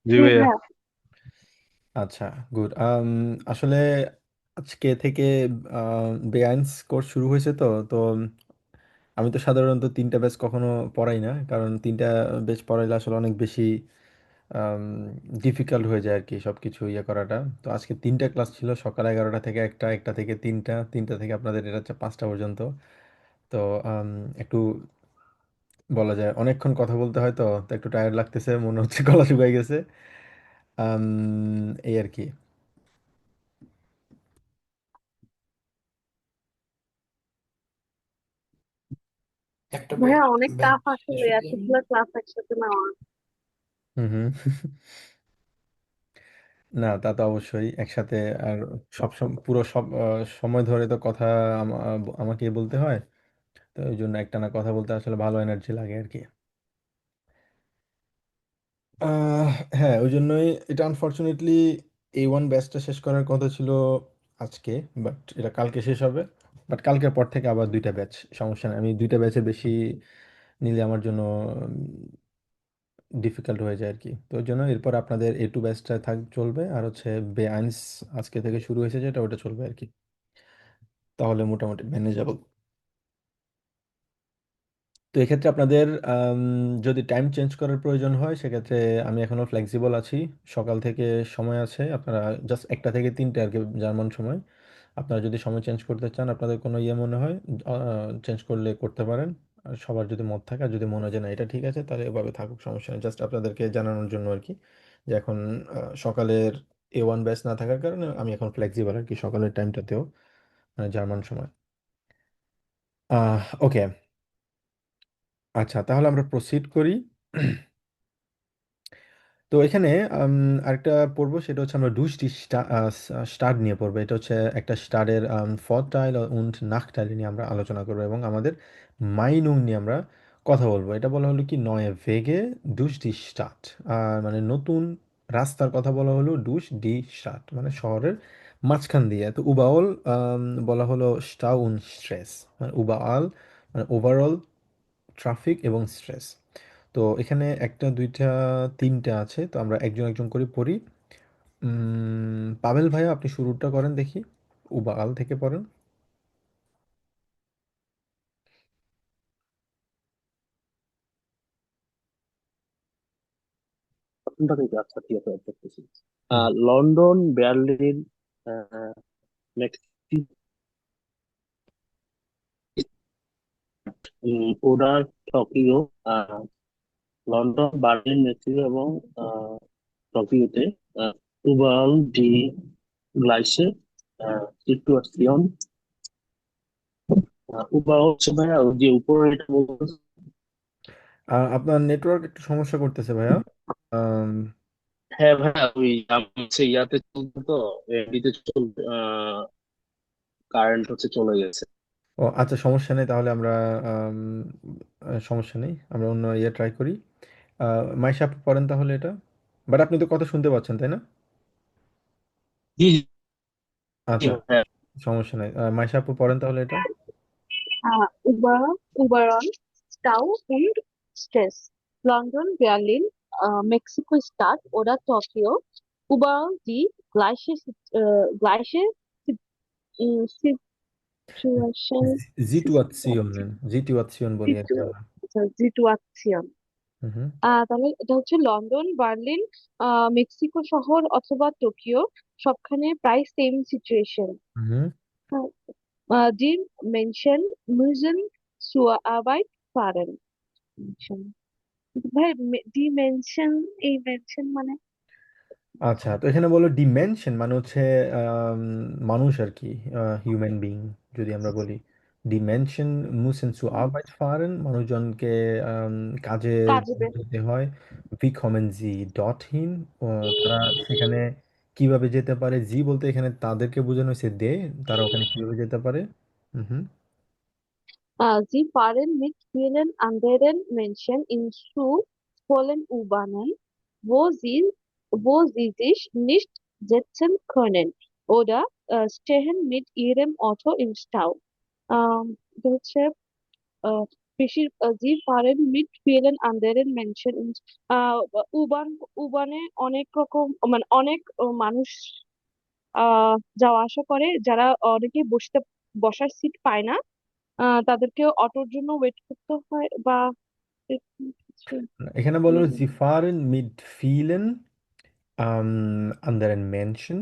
জি জি ভাইয়া। ভাইয়া। আচ্ছা, গুড। আসলে আজকে থেকে বেআইনস কোর্স শুরু হয়েছে, তো আমি তো সাধারণত 3টা ব্যাচ কখনো পড়াই না, কারণ 3টা ব্যাচ পড়াইলে আসলে অনেক বেশি ডিফিকাল্ট হয়ে যায় আর কি সব কিছু ইয়ে করাটা। তো আজকে 3টা ক্লাস ছিল, সকাল 11টা থেকে একটা, একটা থেকে 3টা, 3টা থেকে আপনাদের এটা হচ্ছে 5টা পর্যন্ত। তো একটু বলা যায় অনেকক্ষণ কথা বলতে হয়, তো একটু টায়ার্ড লাগতেছে, মনে হচ্ছে গলা শুকাই গেছে। এই আর কি। একটা ভাইয়া অনেক ব্যাচ টাফ আসলে যদি আমি এতগুলো ক্লাস একসাথে নেওয়া। হুম হুম। না, তা তো অবশ্যই একসাথে। আর পুরো সব সময় ধরে তো কথা আমাকে বলতে হয়, তো ওই জন্য একটানা কথা বলতে আসলে ভালো এনার্জি লাগে আর কি। আহ, হ্যাঁ, ওই জন্যই এটা আনফরচুনেটলি A1 ব্যাচটা শেষ করার কথা ছিল আজকে, বাট এটা কালকে শেষ হবে। বাট কালকের পর থেকে আবার 2টা ব্যাচ, সমস্যা নেই। আমি 2টা ব্যাচের বেশি নিলে আমার জন্য ডিফিকাল্ট হয়ে যায় আর কি। তো ওই জন্য এরপর আপনাদের A2 ব্যাচটা চলবে, আর হচ্ছে বেআইনস আজকে থেকে শুরু হয়েছে যেটা, ওটা চলবে আর কি। তাহলে মোটামুটি মেনে যাব। তো এক্ষেত্রে আপনাদের যদি টাইম চেঞ্জ করার প্রয়োজন হয়, সেক্ষেত্রে আমি এখনও ফ্লেক্সিবল আছি। সকাল থেকে সময় আছে, আপনারা জাস্ট 1টা থেকে 3টে আর কি জার্মান সময়। আপনারা যদি সময় চেঞ্জ করতে চান, আপনাদের কোনো ইয়ে মনে হয় চেঞ্জ করলে করতে পারেন। আর সবার যদি মত থাকে, আর যদি মনে হয় যে না এটা ঠিক আছে, তাহলে এভাবে থাকুক, সমস্যা নেই। জাস্ট আপনাদেরকে জানানোর জন্য আর কি, যে এখন সকালের A1 ব্যাচ না থাকার কারণে আমি এখন ফ্লেক্সিবল আর কি সকালের টাইমটাতেও, মানে জার্মান সময়। ওকে, আচ্ছা, তাহলে আমরা প্রসিড করি। তো এখানে আম, আরেকটা পড়বো, সেটা হচ্ছে আমরা ডুশ স্টাড নিয়ে পড়বো। এটা হচ্ছে একটা স্টাডের ফরটাইল উন্ড নাকটাইল নিয়ে আমরা আলোচনা করবো, এবং আমাদের মাইনুং নিয়ে আমরা কথা বলবো। এটা বলা হলো কি নয় ভেগে ডুশ ডি স্টাড, আর মানে নতুন রাস্তার কথা বলা হলো ডুশ ডি স্টাড, মানে শহরের মাঝখান দিয়ে। তো উবাওল বলা হলো স্টাউ উন স্ট্রেস, মানে উবাল মানে ওভারঅল ট্রাফিক এবং স্ট্রেস। তো এখানে একটা, দুইটা, 3টে আছে, তো আমরা একজন একজন করে পড়ি। পাভেল ভাইয়া, আপনি শুরুটা করেন দেখি, উবাল থেকে পড়েন। প্রথমটা থেকে আচ্ছা ঠিক আছে দেখতেছি। হুম। লন্ডন, বার্লিন, আহ, মেক্সিকো, ওরা টোকিও, আহ, লন্ডন, বার্লিন, মেক্সিকো এবং টোকিওতে উবাল ডি গ্লাইসে, সিচুয়েশন। উবাল হচ্ছে ভাইয়া ওই যে উপরে এটা বলতে। আপনার নেটওয়ার্ক একটু সমস্যা করতেছে ভাইয়া। আম, হ্যাঁ ভাইয়া ওই আমি হচ্ছে ইয়াতে চলবে তো, এডিতে চলবে, কারেন্ট হচ্ছে চলে গেছে। ও আচ্ছা, সমস্যা নেই, তাহলে আমরা সমস্যা নেই, আমরা অন্য ইয়ে ট্রাই করি। মাইশা আপু পড়েন তাহলে এটা। বাট আপনি তো কথা শুনতে পাচ্ছেন, তাই না? জি জি জি আচ্ছা, ভাইয়া। সমস্যা নেই। মাইশা আপু পড়েন তাহলে এটা। Über, Überall, Stau und Stress. London, Berlin, Mexiko-Stadt oder Tokio. Überall die gleiche Situation, জিটুয়াচ্ছিয়ন বলি আর কি আমরা। Situation. হুম তাহলে এটা হচ্ছে লন্ডন, বার্লিন, মেক্সিকো শহর অথবা টোকিও, সবখানে প্রায় সেম সিচুয়েশন। হুম। Die Menschen müssen zur Arbeit fahren. ভাই, ডিমেনশন, এই মেনশন মানে? আচ্ছা, তো এখানে বলো ডিমেনশন মানে হচ্ছে আম, মানুষ আর কি, হিউম্যান বিং যদি আমরা বলি। ডিমেনশন মুসেন zu Arbeit fahren, মানুষজনকে আম, কাজে কাজে যেতে হয়। wie kommen sie dorthin, তারা সেখানে কিভাবে যেতে পারে। জি বলতে এখানে তাদেরকে বোঝানো হয়েছে দে, তারা ওখানে কিভাবে যেতে পারে। হুম হুম। Sie fahren mit vielen anderen Menschen in zu vollen U-Bahnen, wo sie sich nicht setzen können oder stehen mit ihrem Auto im Stau. এটা হচ্ছে sie fahren mit vielen anderen Menschen und Uban উবানে অনেক রকম মানে অনেক মানুষ যাওয়া আসা করে, যারা অনেকে বসার সিট পায় না, তাদেরকে অটোর জন্য ওয়েট করতে হয় বা এরকম কিছু। এখানে বলো sie fahren mit vielen anderen Menschen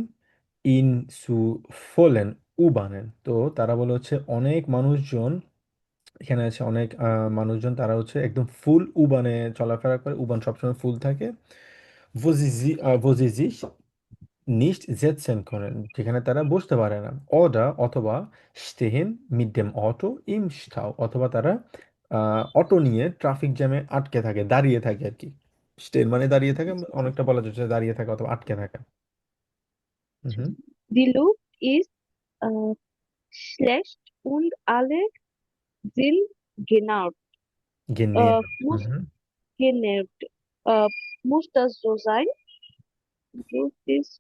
in zu vollen U-Bahnen। তো তারা বলে হচ্ছে অনেক মানুষজন, এখানে আছে অনেক মানুষজন, তারা হচ্ছে একদম ফুল উবানে চলাফেরা করে, উবান সবসময় ফুল থাকে। wo sie sich nicht setzen können, যেখানে তারা বসতে পারে না। oder অথবা stehen mit dem Auto im Stau, অথবা তারা অটো নিয়ে ট্রাফিক জ্যামে আটকে থাকে, দাঁড়িয়ে থাকে আর কি। stehen মানে দাঁড়িয়ে থাকে, অনেকটা বলা যাচ্ছে দাঁড়িয়ে থাকে অথবা আটকে থাকা। হুম। Die Luft ist äh, schlecht und alle sind genervt. genervt। Muss হুম। genervt. Äh, muss das so sein? Luft ist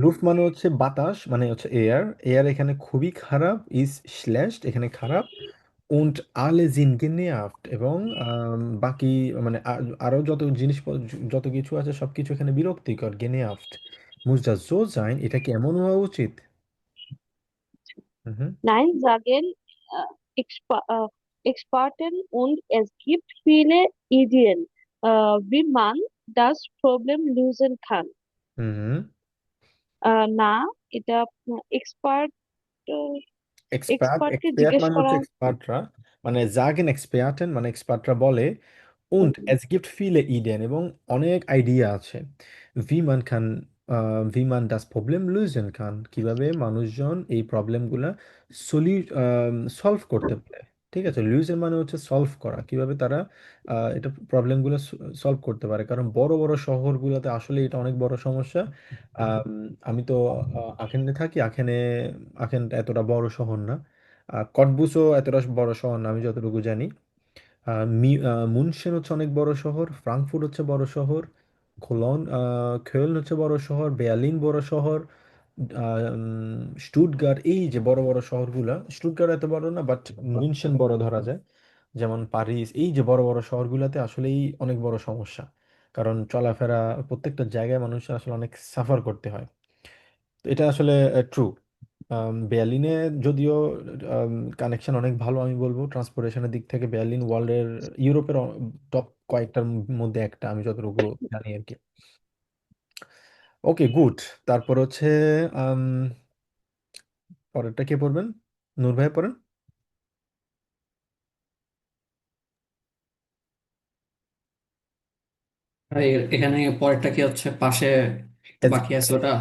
লুফট মানে হচ্ছে বাতাস, মানে হচ্ছে এয়ার। এয়ার এখানে খুবই খারাপ, ইজ শ্ল্যাশড এখানে খারাপ। und alle sind genervt, এবং বাকি মানে আরো যত জিনিস যত কিছু আছে সবকিছু এখানে বিরক্তিকর, genervt। muss das so sein, এটা কি এমন হওয়া উচিত? হুম। Nein sagen Experten und es gibt viele Ideen, wie man das Problem lösen kann. হুম। না, এটা এক্সপার্ট এক্সপার্টকে এক্সপার্ট জিজ্ঞেস মানে করা। হচ্ছে এক্সপার্টরা, মানে sagen Experten মানে এক্সপার্টরা বলে, und es gibt viele Ideen এবং অনেক আইডিয়া আছে। wie man kann wie man das Problem lösen kann, কিভাবে মানুষজন এই প্রবলেমগুলা সলভ করতে পারে। ঠিক আছে, লুজেন মানে হচ্ছে সলভ করা, কিভাবে তারা এটা প্রবলেমগুলো সলভ করতে পারে। কারণ বড় বড় শহরগুলোতে আসলে এটা অনেক বড় সমস্যা। আম, আমি তো আখেনে থাকি, আখেন এতটা বড় শহর না। কটবুসও এতটা বড় শহর না আমি যতটুকু জানি। মুনশেন হচ্ছে অনেক বড় শহর, ফ্রাঙ্কফুর্ট হচ্ছে বড় শহর, খেলন হচ্ছে বড় শহর, বেয়ালিন বড় শহর, স্টুটগার্ট, এই যে বড় বড় শহরগুলা, স্টুটগার্ট এত বড় না বাট মিনশেন বড় ধরা যায়। যেমন প্যারিস, এই যে বড় বড় শহরগুলোতে আসলেই অনেক বড় সমস্যা, কারণ চলাফেরা প্রত্যেকটা জায়গায় মানুষের আসলে অনেক সাফার করতে হয়। তো এটা আসলে ট্রু। বের্লিনে যদিও কানেকশন অনেক ভালো, আমি বলবো ট্রান্সপোর্টেশনের দিক থেকে বের্লিন ওয়ার্ল্ডের, ইউরোপের টপ কয়েকটার মধ্যে একটা, আমি যতটুকু জানি আর কি। Okay good. তারপর হচ্ছে আম, পরেরটা কে পড়বেন? নূর ভাই পড়েন। আর এখানে পরেরটা কি হচ্ছে, পাশে একটু Es বাকি আছে ওটা।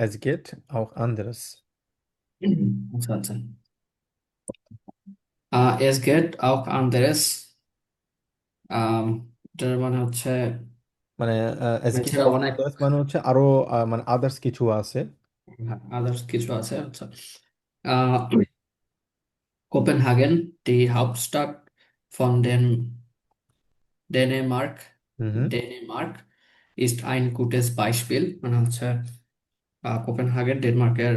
es geht auch anderes। আচ্ছা আচ্ছা। Es geht auch anderes, এটার মানে হচ্ছে মানে es geht এছাড়া auch অনেক anderes মানে হচ্ছে আরো মানে আদার্স কিছু আছে। আদার্স কিছু আছে। আচ্ছা। আহ Copenhagen, die Hauptstadt von den Dänemark, হুম হুম। Denmark ist ein gutes Beispiel, মানে হচ্ছে কোপেনহাগেন ডেনমার্কের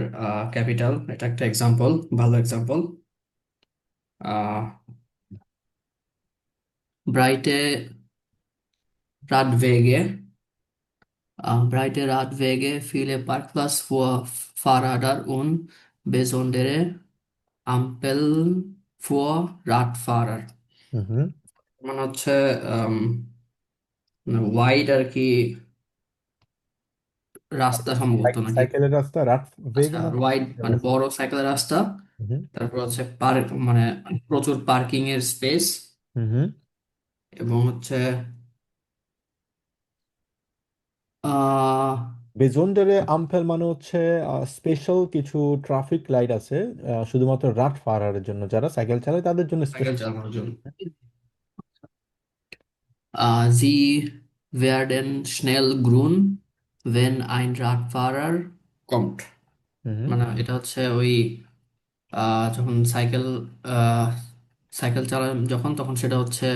ক্যাপিটাল, এটা একটা এক্সাম্পল, ভালো এক্সাম্পল। আহ ব্রাইটে Radwege, breite Radwege, viele Parkplätze für Fahrräder und besondere Ampeln für Radfahrer। হুম হুম। মানে হচ্ছে ওয়াইড আর কি রাস্তা সম্ভবত নাকি। সাইকেলের রাস্তা রাত আচ্ছা, বেগে মানে ওয়াইড সাইকেলের মানে রাস্তা। বড় সাইকেলের রাস্তা। হুম তারপর হচ্ছে পার্ক, মানে প্রচুর পার্কিং এর স্পেস। হুম। হুম। এবং হচ্ছে আহ বেজন্ডারে আম্পেল মানে হচ্ছে স্পেশাল কিছু ট্রাফিক লাইট আছে, শুধুমাত্র রাত ফারারের জন্য, যারা সাইকেল চালায় তাদের জন্য সাইকেল স্পেশাল। চালানোর জন্য। Sie werden schnell grün, wenn ein Radfahrer kommt। হুম মানে এটা হচ্ছে ওই যখন আহ, সাইকেল চালান যখন, তখন সেটা হচ্ছে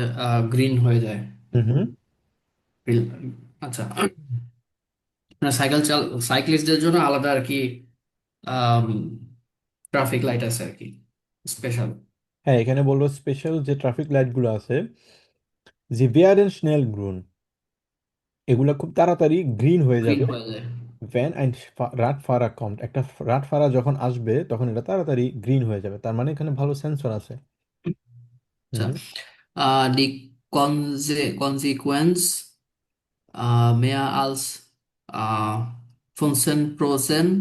গ্রিন হয়ে যায়। হুম। হুম। Green- আচ্ছা, মানে সাইক্লিস্টদের জন্য আলাদা আর কি ট্রাফিক লাইট আছে আর কি, স্পেশাল। হ্যাঁ, এখানে বললো স্পেশাল যে ট্রাফিক লাইটগুলো আছে, জি werden schnell grün, এগুলা খুব তাড়াতাড়ি গ্রিন হয়ে গ্রিন যাবে। হয়ে যায়। ভ্যান অ্যান্ড রাটফারা কম্ট, একটা রাটফারা যখন আসবে তখন এটা তাড়াতাড়ি গ্রিন হয়ে যাবে, তার মানে এখানে ভালো সেন্সর আছে। আচ্ছা, হুম। die Konsequenz mehr als 15%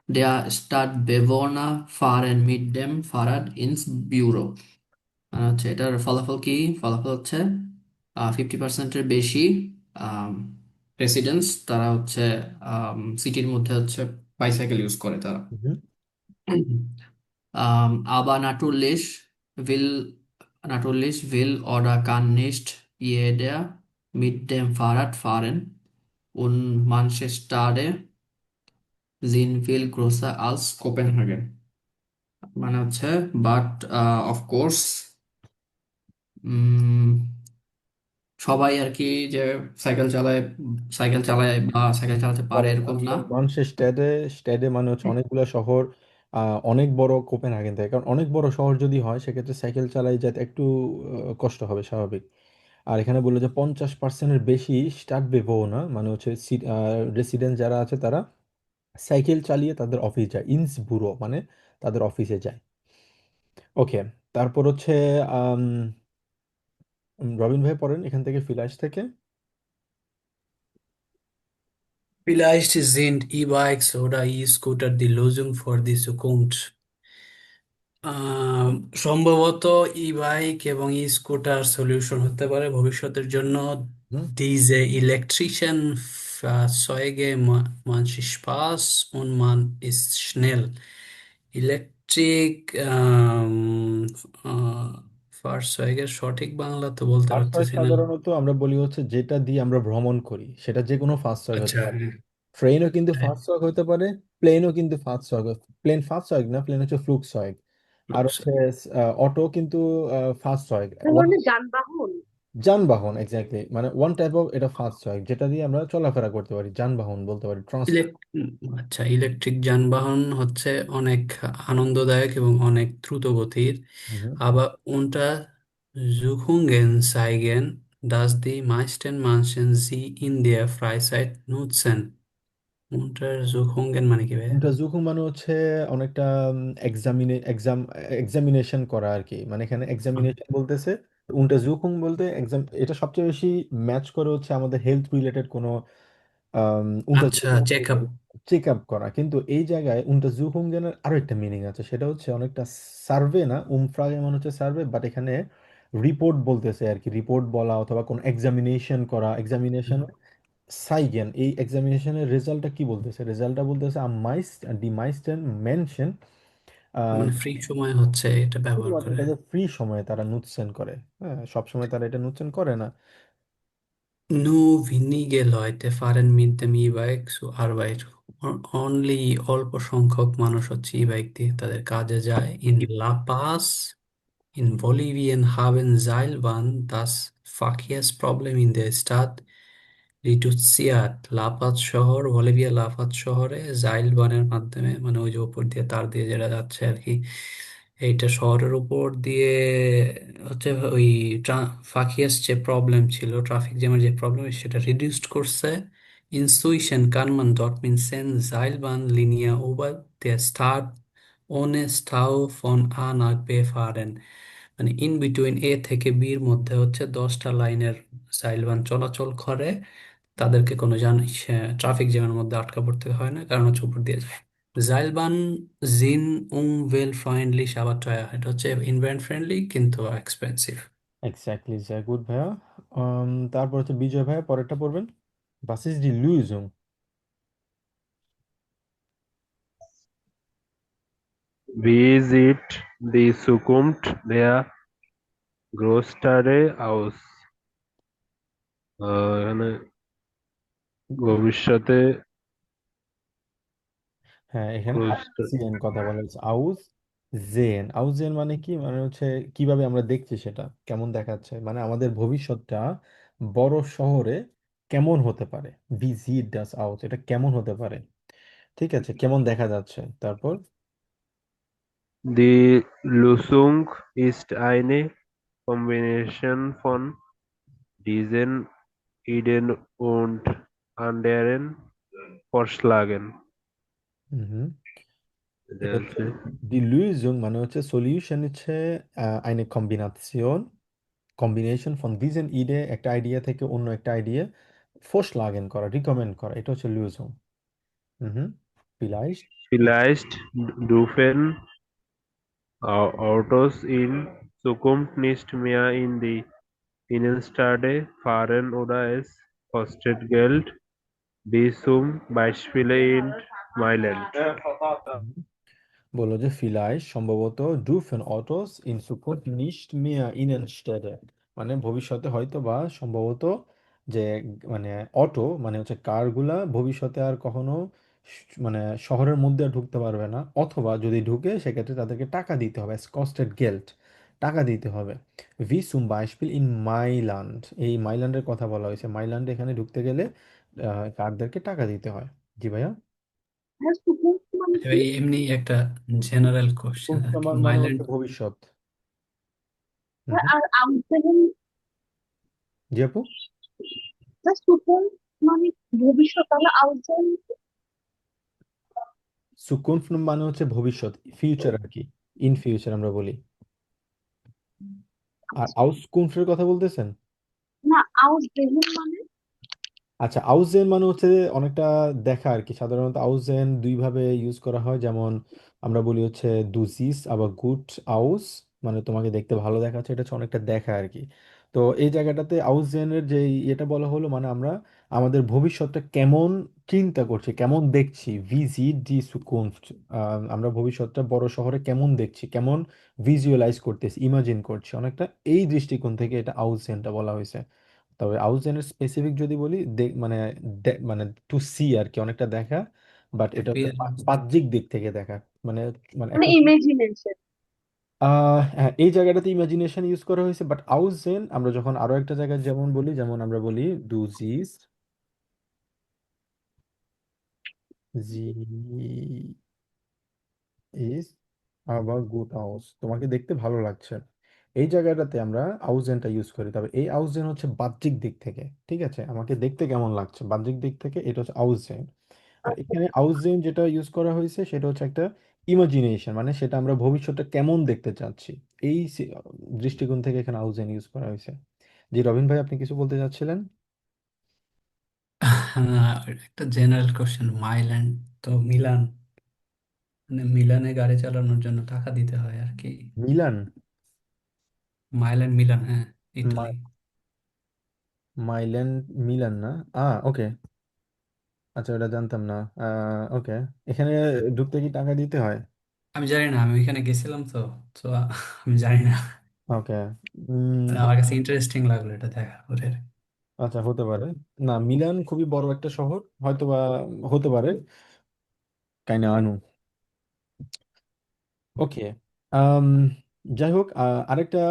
der Stadtbewohner fahren mit dem Fahrrad ins Büro। মানে হচ্ছে এটার ফলাফল কি? ফলাফল হচ্ছে 50%-এর বেশি রেসিডেন্টস তারা হচ্ছে সিটির মধ্যে হচ্ছে বাইসাইকেল ইউজ করে তারা। হুম। Aber natürlich will oder kann nicht jeder mit dem Fahrrad fahren und manche Städte sind viel größer als Kopenhagen। মানে হচ্ছে বাট অফ কোর্স সবাই আর কি যে সাইকেল চালায় সাইকেল চালায় বা সাইকেল চালাতে পারে এরকম না। মানুষের স্টেডে, স্টেডে মানে হচ্ছে অনেকগুলো শহর, অনেক বড় কোপেনহেগেন থেকে, কারণ অনেক বড় শহর যদি হয় সেক্ষেত্রে সাইকেল চালাই যেতে একটু কষ্ট হবে, স্বাভাবিক। আর এখানে বললো যে 50%-এর বেশি স্টাড বেবো না, মানে হচ্ছে রেসিডেন্ট যারা আছে তারা সাইকেল চালিয়ে তাদের অফিস যায়, ইনস ব্যুরো মানে তাদের অফিসে যায়। ওকে, তারপর হচ্ছে আম, রবিন ভাই পড়েন এখান থেকে, ফিলাইস থেকে। Vielleicht sind E-Bikes oder E-Scooter die Lösung für die Zukunft. আহ, সম্ভবত ই বাইক এবং ই স্কুটার সলিউশন হতে পারে ভবিষ্যতের জন্য। হুম। Diese elektrische Fahrzeuge man Spaß und man ist schnell. Electric ফার্স্টওয়াগের সঠিক বাংলা তো বলতে ফাস্ট ওয়ার্ক পারতেছি না। সাধারণত আমরা বলি হচ্ছে যেটা দিয়ে আমরা ভ্রমণ করি, সেটা যে কোনো ফাস্ট ওয়ার্ক হতে আচ্ছা, পারে। ট্রেনও কিন্তু হ্যাঁ, ফাস্ট ওয়ার্ক হতে পারে, প্লেনও কিন্তু fast work, plane fast work না, প্লেন হচ্ছে ফ্লুক্স ওয়ার্ক। আর হচ্ছে অটো কিন্তু ফাস্ট ওয়ার্ক। তার মানে যানবাহন। যানবাহন, এক্স্যাক্টলি, মানে ওয়ান টাইপ অফ, এটা ফাস্ট ওয়ার্ক যেটা দিয়ে আমরা চলাফেরা করতে পারি, যানবাহন বলতে পারি, ট্রান্সপোর্ট। আচ্ছা, ইলেকট্রিক যানবাহন হচ্ছে অনেক আনন্দদায়ক এবং অনেক দ্রুত গতির। Aber Untersuchungen zeigen, dass die meisten Menschen sie in der Freizeit nutzen. Untersuchungen মানে কি ভাই? untersuchung মানে হচ্ছে অনেকটা এক্সামিনেশন করা আর কি, মানে এখানে এক্সামিনেশন বলতেছে। untersuchung বলতে এক্সাম, এটা সবচেয়ে বেশি ম্যাচ করে হচ্ছে আমাদের হেলথ রিলেটেড কোনো আচ্ছা, চেক আপ। চেক আপ করা, কিন্তু এই জায়গায় untersuchung এর আরো একটা মিনিং আছে, সেটা হচ্ছে অনেকটা সার্ভে না, উমফ্রাগে মানে হচ্ছে সার্ভে, বাট এখানে রিপোর্ট বলতেছে আর কি, রিপোর্ট বলা অথবা কোনো এক্সামিনেশন করা, এক্সামিনেশন সাইগেন, এই এক্সামিনেশনের রেজাল্টটা কি বলতেছে, রেজাল্টটা বলতেছে ডি মাইস্টেন মেনশন, মানে ফ্রি সময় হচ্ছে এটা ব্যবহার শুধুমাত্র করে। তাদের ফ্রি সময়ে তারা নুতসেন করে। হ্যাঁ, সবসময় তারা এটা নুতসেন করে না। Nur wenige Leute fahren mit dem E-Bike zur Arbeit. Only অল্প সংখ্যক মানুষ হচ্ছে ই-বাইক দিয়ে তাদের কাজে যায়। In La Paz, in Bolivien haben Seilbahn das Verkehrsproblem in der Stadt রিডুসিয়াত। লাপাজ শহর, বলিভিয়া লাপাজ শহরে জাইলবানের মাধ্যমে, মানে ওই যে উপর দিয়ে তার দিয়ে যেটা যাচ্ছে আর কি, এইটা শহরের উপর দিয়ে হচ্ছে ওই ফাঁকিয়াস যে প্রবলেম ছিল, ট্রাফিক জ্যামের যে প্রবলেম, সেটা রিডিউসড করছে। Inzwischen kann man dort mit 10 Seilbahnlinien über der Stadt ohne Stau von A nach B fahren। মানে ইন বিটুইন এ থেকে বির মধ্যে হচ্ছে 10টা লাইনের সাইলবান চলাচল করে, তাদেরকে কোনো ট্রাফিক জ্যামের মধ্যে আটকা পড়তে হয় না, কারণ হচ্ছে উপর দিয়ে যায়। জাইলবান জিন ওয়েল ফ্রেন্ডলি আবার টয়া, এটা হচ্ছে ইনভারনমেন্ট ফ্রেন্ডলি কিন্তু এক্সপেন্সিভ। এক্স্যাক্টলি, স্যার, গুড ভাইয়া। তারপর হচ্ছে বিজয় ভাইয়া পরেরটা পড়বেন, was ist die Lösung? Wie sieht die Zukunft der Großstädte aus? এখানে ভবিষ্যতে হ্যাঁ, এখানে großstädte জেন কথা বলা হচ্ছে, আউজ জেন, আউজ জেন মানে কি, মানে হচ্ছে কিভাবে আমরা দেখছি সেটা কেমন দেখাচ্ছে, মানে আমাদের ভবিষ্যৎটা বড় শহরে কেমন হতে পারে, ভি সিট ডাস আউজ, এটা কেমন হতে পারে, ঠিক আছে, কেমন দেখা যাচ্ছে। তারপর Die Lösung ist eine Kombination von diesen Ideen und anderen Vorschlägen. হুম। এটা এটা হচ্ছে হচ্ছে দি লুইজুং, মানে হচ্ছে সলিউশন হচ্ছে eine Kombination, কম্বিনেশন ফ্রম দিজেন ইডে, একটা আইডিয়া থেকে অন্য একটা আইডিয়া ফোরশ্লাগেন করা, রিকমেন্ড করা, এটা হচ্ছে লুইজুং। হুম। vielleicht vielleicht dürfen Autos in Zukunft nicht mehr in die Innenstädte fahren oder es kostet Geld, wie zum Beispiel in Mailand. হুম। বললো যে ফিলাই সম্ভবত ডুফেন অটোস ইন সুকুন্ফট নিশট মিয়া ইনেনস্টেডে, মানে ভবিষ্যতে হয়তো বা সম্ভবত যে মানে অটো মানে হচ্ছে কারগুলা ভবিষ্যতে আর কখনো মানে শহরের মধ্যে আর ঢুকতে পারবে না, অথবা যদি ঢুকে সেক্ষেত্রে তাদেরকে টাকা দিতে হবে, কস্টেড গেল্ট, টাকা দিতে হবে। ভি সুম বাইশপিল ইন মাইল্যান্ড, এই মাইল্যান্ডের কথা বলা হয়েছে, মাইল্যান্ড এখানে ঢুকতে গেলে কারদেরকে টাকা দিতে হয়। জি ভাইয়া। হ্যাঁ, সুকুমার মানে কি? এমনি একটা জেনারেল কোশ্চেন আর কি, মানে মাইল্যান্ড। হচ্ছে ভবিষ্যৎ। হ্যাঁ, হুম। আর আউটসাইড, জি আপু। সুকুম মানে ভবিষ্যৎ, তাহলে আউটসাইড। সুকুনফ মানে হচ্ছে ভবিষ্যৎ, ফিউচার আর কি, ইন ফিউচার আমরা বলি। আর আউসকুনফের কথা বলতেছেন? না, আউটসাইড মানে আচ্ছা, আউজেন মানে হচ্ছে অনেকটা দেখা আর কি। সাধারণত আউজেন দুই ভাবে ইউজ করা হয়, যেমন আমরা বলি হচ্ছে দুজিস, আবার গুড আউস, মানে তোমাকে দেখতে ভালো দেখাচ্ছে, এটা হচ্ছে অনেকটা দেখা আর কি। তো এই জায়গাটাতে আউজেনের যে এটা বলা হলো, মানে আমরা আমাদের ভবিষ্যৎটা কেমন চিন্তা করছি, কেমন দেখছি, ভিজি ডি সুকুনফট, আমরা ভবিষ্যৎটা বড় শহরে কেমন দেখছি, কেমন ভিজুয়ালাইজ করতেছি, ইমাজিন করছি, অনেকটা এই দৃষ্টিকোণ থেকে এটা আউজেনটা বলা হয়েছে। তবে আউসজেনের স্পেসিফিক যদি বলি, মানে মানে টু সি আর কি, অনেকটা দেখা, বাট এটা হচ্ছে বাহ্যিক দিক থেকে দেখা, মানে মানে মানে একটা ইমাজিনেশন। হ্যাঁ, এই জায়গাটাতে ইমাজিনেশন ইউজ করা হয়েছে, বাট আউসজেন আমরা যখন আরো একটা জায়গায় যেমন বলি, যেমন আমরা বলি ডু জিস জি ইজ আবার গুড হাউস, তোমাকে দেখতে ভালো লাগছে, এই জায়গাটাতে আমরা আউজেনটা ইউজ করি। তবে এই আউজেন হচ্ছে বাহ্যিক দিক থেকে, ঠিক আছে, আমাকে দেখতে কেমন লাগছে বাহ্যিক দিক থেকে, এটা হচ্ছে আউজেন। আর এখানে আউজেন যেটা ইউজ করা হয়েছে সেটা হচ্ছে একটা ইমাজিনেশন, মানে সেটা আমরা ভবিষ্যৎটা কেমন দেখতে চাচ্ছি, এই দৃষ্টিকোণ থেকে এখানে আউজেন ইউজ করা হয়েছে। জি রবিন ভাই, আপনি কিছু বলতে চাচ্ছিলেন? একটা জেনারেল কোশ্চেন, মাইল্যান্ড তো মিলান, মানে মিলানে গাড়ি চালানোর জন্য টাকা দিতে হয় আর কি। মিলান? মাইল্যান্ড মিলান, হ্যাঁ, ইতালি। মাইল্যান্ড মিলান না? ওকে। আচ্ছা, ওটা জানতাম না। ওকে। এখানে ঢুকতে কি টাকা দিতে হয়? আমি জানি না, আমি ওইখানে গেছিলাম তো, তো আমি জানি না। ওকে। মানে আমার কাছে ইন্টারেস্টিং লাগলো এটা দেখার পরে। আচ্ছা, হতে পারে। না, মিলান খুবই বড় একটা শহর, হয়তো বা হতে পারে। কাইনা আনু। ওকে। আম, যাই হোক, আরেকটা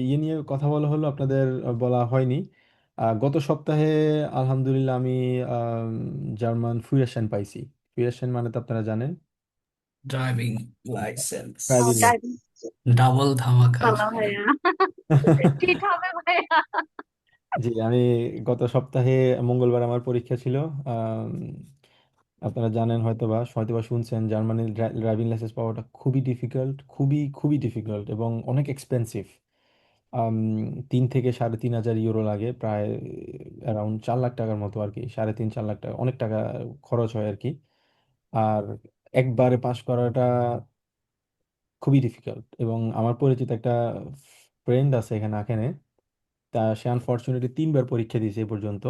ইয়ে নিয়ে কথা বলা হলো, আপনাদের বলা হয়নি। গত সপ্তাহে আলহামদুলিল্লাহ আমি আম, জার্মান ফুয়েশন পাইছি। ফুয়েশন মানে তো আপনারা জানেন, driving licence, driving. Driving. Double ধামাকা। ভালো ভাইয়া, ঠিক হবে ভাইয়া। জি, আমি গত সপ্তাহে মঙ্গলবার আমার পরীক্ষা ছিল। আম, আপনারা জানেন হয়তোবা হয়তোবা শুনছেন, জার্মানির ড্রাইভিং লাইসেন্স পাওয়াটা খুবই ডিফিকাল্ট, খুবই খুবই ডিফিকাল্ট এবং অনেক এক্সপেন্সিভ। 3 থেকে 3.5 হাজার ইউরো লাগে, প্রায় অ্যারাউন্ড 4 লাখ টাকার মতো আর কি, 3.5 4 লাখ টাকা, অনেক টাকা খরচ হয় আর কি। আর একবারে পাশ করাটা খুবই ডিফিকাল্ট, এবং আমার পরিচিত একটা ফ্রেন্ড আছে এখানে আখেনে, তা সে আনফর্চুনেটলি 3বার পরীক্ষা দিয়েছে এ পর্যন্ত,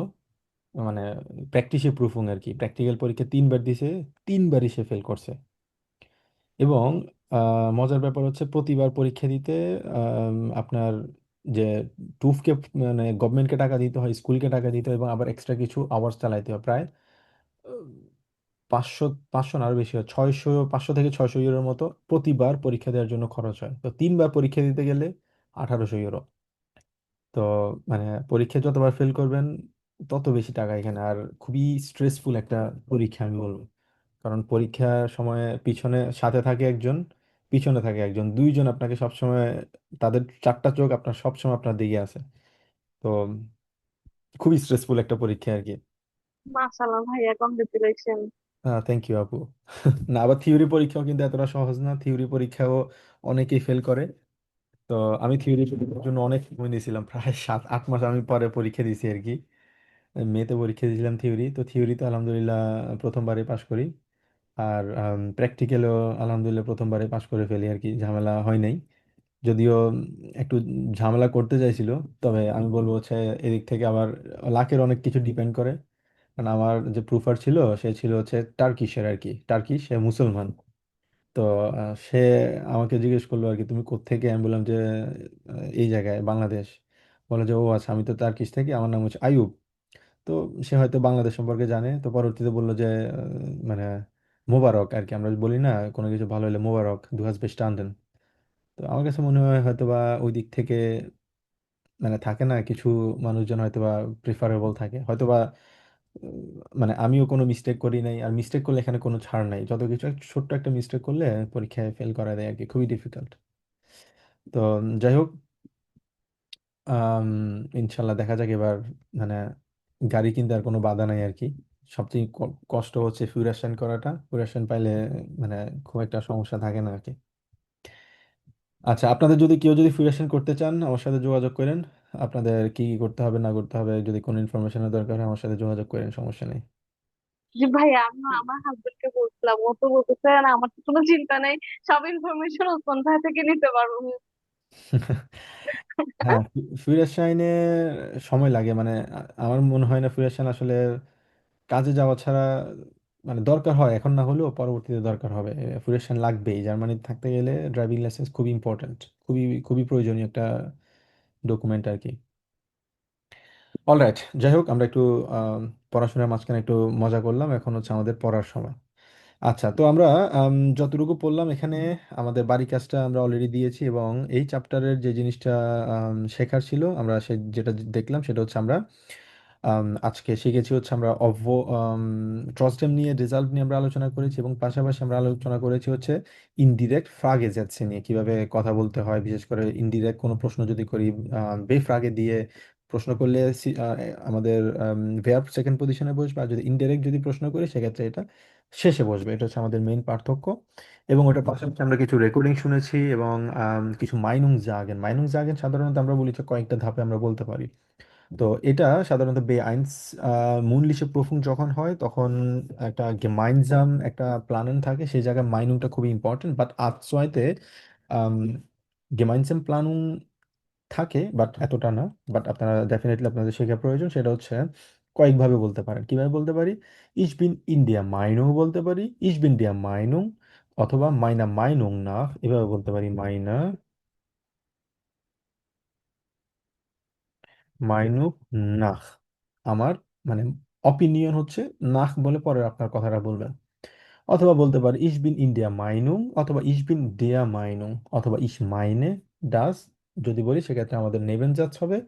মানে প্র্যাকটিসে প্রুফিং আর কি, প্র্যাকটিক্যাল পরীক্ষা 3বার দিছে, 3বারই সে ফেল করছে। এবং মজার ব্যাপার হচ্ছে প্রতিবার পরীক্ষা দিতে আপনার যে টুফকে, মানে গভর্নমেন্টকে টাকা দিতে হয়, স্কুলকে টাকা দিতে হয়, এবং আবার এক্সট্রা কিছু আওয়ার্স চালাইতে হয়, প্রায় আহ, 500 500 না আরো বেশি হয়, 500 থেকে 600 ইউরোর মতো প্রতিবার পরীক্ষা দেওয়ার জন্য খরচ হয়। তো 3বার পরীক্ষা দিতে গেলে 1800 ইউরো। তো মানে পরীক্ষা যতবার ফেল করবেন তত বেশি টাকা এখানে, আর খুবই স্ট্রেসফুল একটা পরীক্ষা আমি বলবো। কারণ পরীক্ষার সময় পিছনে সাথে থাকে একজন, পিছনে থাকে একজন, দুইজন আপনাকে সবসময়, তাদের চারটা চোখ আপনার সবসময় আপনার দিকে আছে। তো খুবই স্ট্রেসফুল একটা পরীক্ষা আর কি। মাশাআল্লাহ ভাইয়া, কংগ্রেচুলেশন। থ্যাংক ইউ আপু। না, আবার থিওরি পরীক্ষাও কিন্তু এতটা সহজ না, থিওরি পরীক্ষাও অনেকেই ফেল করে। তো আমি থিওরি পরীক্ষার জন্য অনেক সময় নিয়েছিলাম, প্রায় 7-8 মাস আমি পরে পরীক্ষা দিয়েছি আর কি। মেতে পরীক্ষা দিয়েছিলাম থিওরি, তো থিওরিতে আলহামদুলিল্লাহ প্রথমবারে পাশ করি। আর প্র্যাকটিক্যালও আলহামদুলিল্লাহ প্রথমবারে পাশ করে ফেলি আর কি, ঝামেলা হয় নাই। যদিও একটু ঝামেলা করতে চাইছিল, তবে আমি বলবো হচ্ছে এদিক থেকে আবার লাকের অনেক কিছু ডিপেন্ড করে। কারণ আমার যে প্রুফার ছিল সে ছিল হচ্ছে টার্কিশের আর কি, টার্কিশ, সে মুসলমান। তো সে আমাকে জিজ্ঞেস করলো আর কি, তুমি কোত্থেকে? আমি বললাম যে এই জায়গায় বাংলাদেশ। বলে যে ও আচ্ছা, আমি তো টার্কিশ থেকে, আমার নাম হচ্ছে আইয়ুব। তো সে হয়তো বাংলাদেশ সম্পর্কে জানে, তো পরবর্তীতে বললো যে মানে মোবারক আর কি, আমরা বলি না কোনো কিছু ভালো হলে মোবারক, দু হাজ বেস্টান্ডেন। তো আমার কাছে মনে হয় হয়তো বা ওই দিক থেকে মানে থাকে না কিছু মানুষজন হয়তো বা প্রিফারেবল থাকে হয়তো বা, মানে আমিও কোনো মিস্টেক করি নাই, আর মিস্টেক করলে এখানে কোনো ছাড় নাই, যত কিছু ছোট্ট একটা মিস্টেক করলে পরীক্ষায় ফেল করা দেয় আর কি, খুবই ডিফিকাল্ট। তো যাই হোক, আম, ইনশাল্লাহ দেখা যাক এবার, মানে গাড়ি কিনতে আর কোনো বাধা নাই আর কি। সবচেয়ে কষ্ট হচ্ছে ফিউরেশন করাটা, ফিউরেশন পাইলে মানে খুব একটা সমস্যা থাকে না আর কি। আচ্ছা, আপনাদের যদি কেউ যদি ফিউরেশন করতে চান আমার সাথে যোগাযোগ করেন। আপনাদের কি কি করতে হবে না করতে হবে, যদি কোনো ইনফরমেশনের দরকার হয় আমার সাথে যোগাযোগ করেন, সমস্যা নেই। জি ভাইয়া, আমি আমার হাজবেন্ডকে বলছিলাম, ও তো বলতেছে না আমার তো কোনো চিন্তা নেই, সব ইনফরমেশন ওসমান ভাই থেকে নিতে পারবো। হ্যাঁ, ফিউরেশনে সময় লাগে, মানে আমার মনে হয় না ফিউরেশন আসলে কাজে যাওয়া ছাড়া, মানে দরকার হয় এখন না হলেও পরবর্তীতে দরকার হবে। ফিউরেশন লাগবেই, জার্মানিতে থাকতে গেলে ড্রাইভিং লাইসেন্স খুবই ইম্পর্ট্যান্ট, খুবই খুবই প্রয়োজনীয় একটা ডকুমেন্ট আর কি। অলরাইট, যাই হোক, আমরা একটু আম, পড়াশোনার মাঝখানে একটু মজা করলাম, এখন হচ্ছে আমাদের পড়ার সময়। আচ্ছা, তো আমরা যতটুকু পড়লাম এখানে, আমাদের বাড়ি কাজটা আমরা অলরেডি দিয়েছি, এবং এই চ্যাপ্টারের যে জিনিসটা শেখার ছিল, আমরা যেটা দেখলাম সেটা হচ্ছে আমরা আজকে শিখেছি হচ্ছে আমরা ট্রসডেম নিয়ে, রেজাল্ট নিয়ে আমরা আলোচনা করেছি, এবং পাশাপাশি আমরা আলোচনা করেছি হচ্ছে ইনডিরেক্ট ফ্রাগে যাচ্ছে নিয়ে, কিভাবে কথা বলতে হয়, বিশেষ করে ইনডিরেক্ট কোনো প্রশ্ন যদি করি, বেফ্রাগে দিয়ে প্রশ্ন করলে আমাদের ভার্ব সেকেন্ড পজিশনে বসবে, আর যদি ইনডিরেক্ট যদি প্রশ্ন করি সেক্ষেত্রে এটা শেষে বসবে। এটা হচ্ছে আমাদের মেইন পার্থক্য। এবং ওটার পাশাপাশি আমরা কিছু রেকর্ডিং শুনেছি, এবং কিছু মাইনুং জাগেন সাধারণত আমরা বলি যে কয়েকটা ধাপে আমরা বলতে পারি। তো এটা সাধারণত বে আইনস মুনলিশে প্রুফুং যখন হয় তখন একটা গেমাইনজাম একটা প্লানেন থাকে, সেই জায়গায় মাইনুংটা খুবই ইম্পর্টেন্ট, বাট আজসোয়াইতে গেমাইনজাম প্লানুং থাকে, বাট এতটা না। বাট আপনারা ডেফিনেটলি আপনাদের শেখা প্রয়োজন, সেটা হচ্ছে কয়েকভাবে বলতে পারেন। কিভাবে বলতে পারি? ইস বিন ইন্ডিয়া মাইনুং বলতে পারি, ইস বিন ডিয়া মাইনুং, অথবা মাইনা মাইনুং না, এভাবে বলতে পারি মাইনা মাইনুক নাহ, আমার মানে অপিনিয়ন হচ্ছে নাহ বলে পরে আপনার কথাটা বলবেন। অথবা বলতে পারি ইস বিন ইন্ডিয়া মাইনুং, অথবা ইস বিন দেয়া মাইনুং, অথবা ইস মাইনে ডাস যদি বলি সেক্ষেত্রে আমাদের নেবেন জাজ হবে।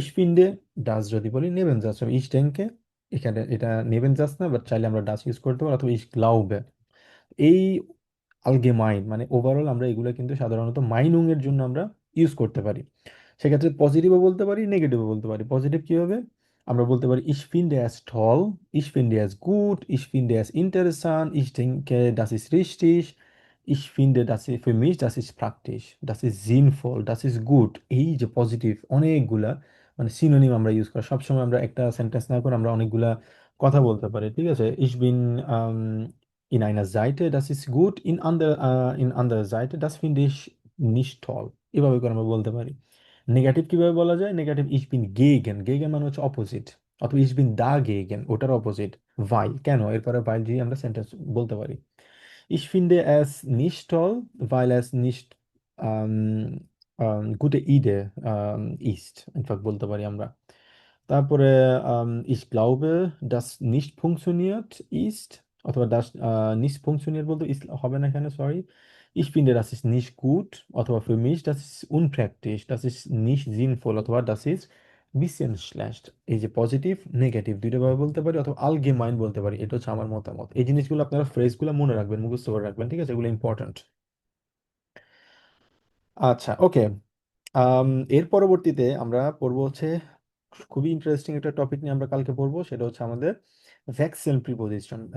ইস বিন ডে ডাস যদি বলি নেবেন জাজ হবে। ইস ডেনকে, এখানে এটা নেবেন জাজ না, বাট চাইলে আমরা ডাস ইউজ করতে পারি, অথবা ইস গ্লাউবে। এই আলগেমাইন মানে ওভারঅল আমরা এগুলো কিন্তু সাধারণত মাইনুং এর জন্য আমরা ইউজ করতে পারি। সেক্ষেত্রে পজিটিভও বলতে পারি, নেগেটিভও বলতে পারি। পজিটিভ কিভাবে? আমরা বলতে পারি ich finde es toll, ich finde es gut, ich finde es interessant, ich denke, das ist richtig, ich finde, das ist für mich, das ist praktisch, das ist sinnvoll, das ist gut। এই যে positive অনেকগুলা মানে synonym আমরা use করি সবসময়, আমরা একটা sentence না করে আমরা অনেকগুলা কথা বলতে পারি, ঠিক আছে? Ich bin in einer Seite, das ist gut, in anderer Seite, das finde ich nicht toll। এভাবে করে আমরা বলতে পারি। নেগেটিভ কিভাবে বলা যায়? নেগেটিভ ইস বিন গেগেন, গেগেন মানে হচ্ছে অপোজিট, অথবা ইস বিন দা গেগেন ওটার অপোজিট, ভাইল, কেন এরপরে ভাইল দিয়ে আমরা সেন্টেন্স বলতে পারি। Ich finde es nicht toll, weil es nicht gute Idee ist, in fact বলতে পারি আমরা। তারপরে ich glaube, das nicht funktioniert ist, অথবা das nicht funktioniert বলতে হবে না এখানে, sorry. Ich finde, das ist nicht gut, অথবা für mich, das ist unpraktisch, das ist nicht sinnvoll, অথবা das ist bisschen schlecht। এই যে পজিটিভ নেগেটিভ দুইটা ভাবে বলতে পারি, অথবা আলগেমাইন বলতে পারি, এটা হচ্ছে আমার মতামত। এই জিনিসগুলো আপনারা ফ্রেজগুলো মনে রাখবেন, মুখস্থ করে রাখবেন, ঠিক আছে? এগুলো ইম্পর্ট্যান্ট। আচ্ছা, ওকে। এর পরবর্তীতে আমরা পড়বো হচ্ছে খুবই ইন্টারেস্টিং একটা টপিক নিয়ে আমরা কালকে পড়বো, সেটা হচ্ছে আমাদের ভ্যাকসিন প্রিপোজিশন।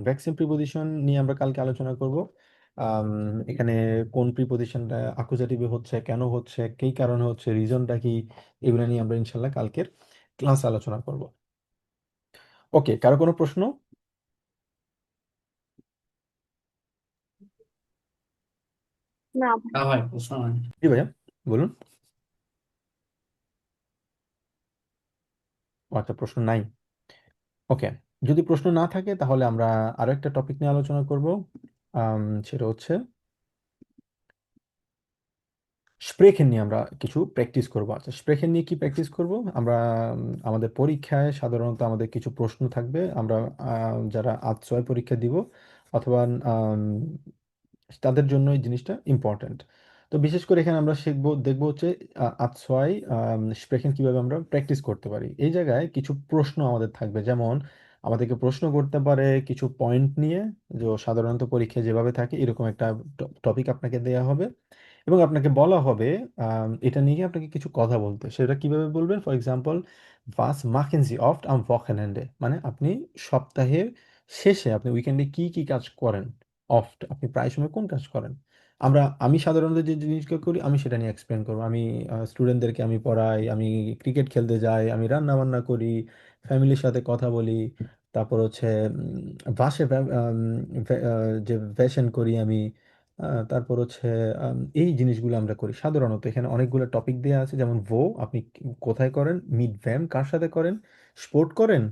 ভ্যাকসিন প্রিপোজিশন নিয়ে আমরা কালকে আলোচনা করব। আম, এখানে কোন প্রিপোজিশনটা আকুজাটিভে হচ্ছে, কেন হচ্ছে, কী কারণে হচ্ছে, রিজনটা কি, এগুলো নিয়ে আমরা ইনশাল্লাহ কালকের ক্লাসে আলোচনা করব। ওকে, কারো কোনো প্রশ্ন? না ভাই প্রশ্ন নাই। জি ভাইয়া, বলুন। ও আচ্ছা, প্রশ্ন নাই। ওকে, যদি প্রশ্ন না থাকে তাহলে আমরা আরো একটা টপিক নিয়ে আলোচনা করব। সেটা হচ্ছে স্প্রেখেন নিয়ে আমরা কিছু প্র্যাকটিস করব। আচ্ছা, স্প্রেখেন নিয়ে কি প্র্যাকটিস করব আমরা? আমাদের পরীক্ষায় সাধারণত আমাদের কিছু প্রশ্ন থাকবে। আমরা যারা আজ পরীক্ষা দিব অথবা আম, তাদের জন্য এই জিনিসটা ইম্পর্ট্যান্ট। তো বিশেষ করে এখানে আমরা দেখবো হচ্ছে আজ স্প্রেখেন কিভাবে আমরা প্র্যাকটিস করতে পারি। এই জায়গায় কিছু প্রশ্ন আমাদের থাকবে, যেমন আমাদেরকে প্রশ্ন করতে পারে কিছু পয়েন্ট নিয়ে, যে সাধারণত পরীক্ষায় যেভাবে থাকে এরকম একটা টপিক আপনাকে দেয়া হবে এবং আপনাকে বলা হবে এটা নিয়ে আপনাকে কিছু কথা বলতে। সেটা কিভাবে বলবেন? For example, was machen Sie oft am Wochenende? মানে আপনি সপ্তাহের শেষে, আপনি উইকেন্ডে কি কি কাজ করেন? অফট, আপনি প্রায় সময় কোন কাজ করেন? আমি সাধারণত যে জিনিসগুলো করি আমি সেটা নিয়ে এক্সপ্লেন করবো। আমি স্টুডেন্টদেরকে আমি পড়াই, আমি ক্রিকেট খেলতে যাই, আমি রান্না বান্না করি, ফ্যামিলির সাথে কথা বলি। তারপর হচ্ছে বাসে যে ফ্যাশন করি আমি। তারপর হচ্ছে এই জিনিসগুলো আমরা করি সাধারণত। এখানে অনেকগুলো টপিক দেওয়া আছে, যেমন আপনি কোথায় করেন, মিট ভ্যাম কার সাথে করেন, স্পোর্ট করেন,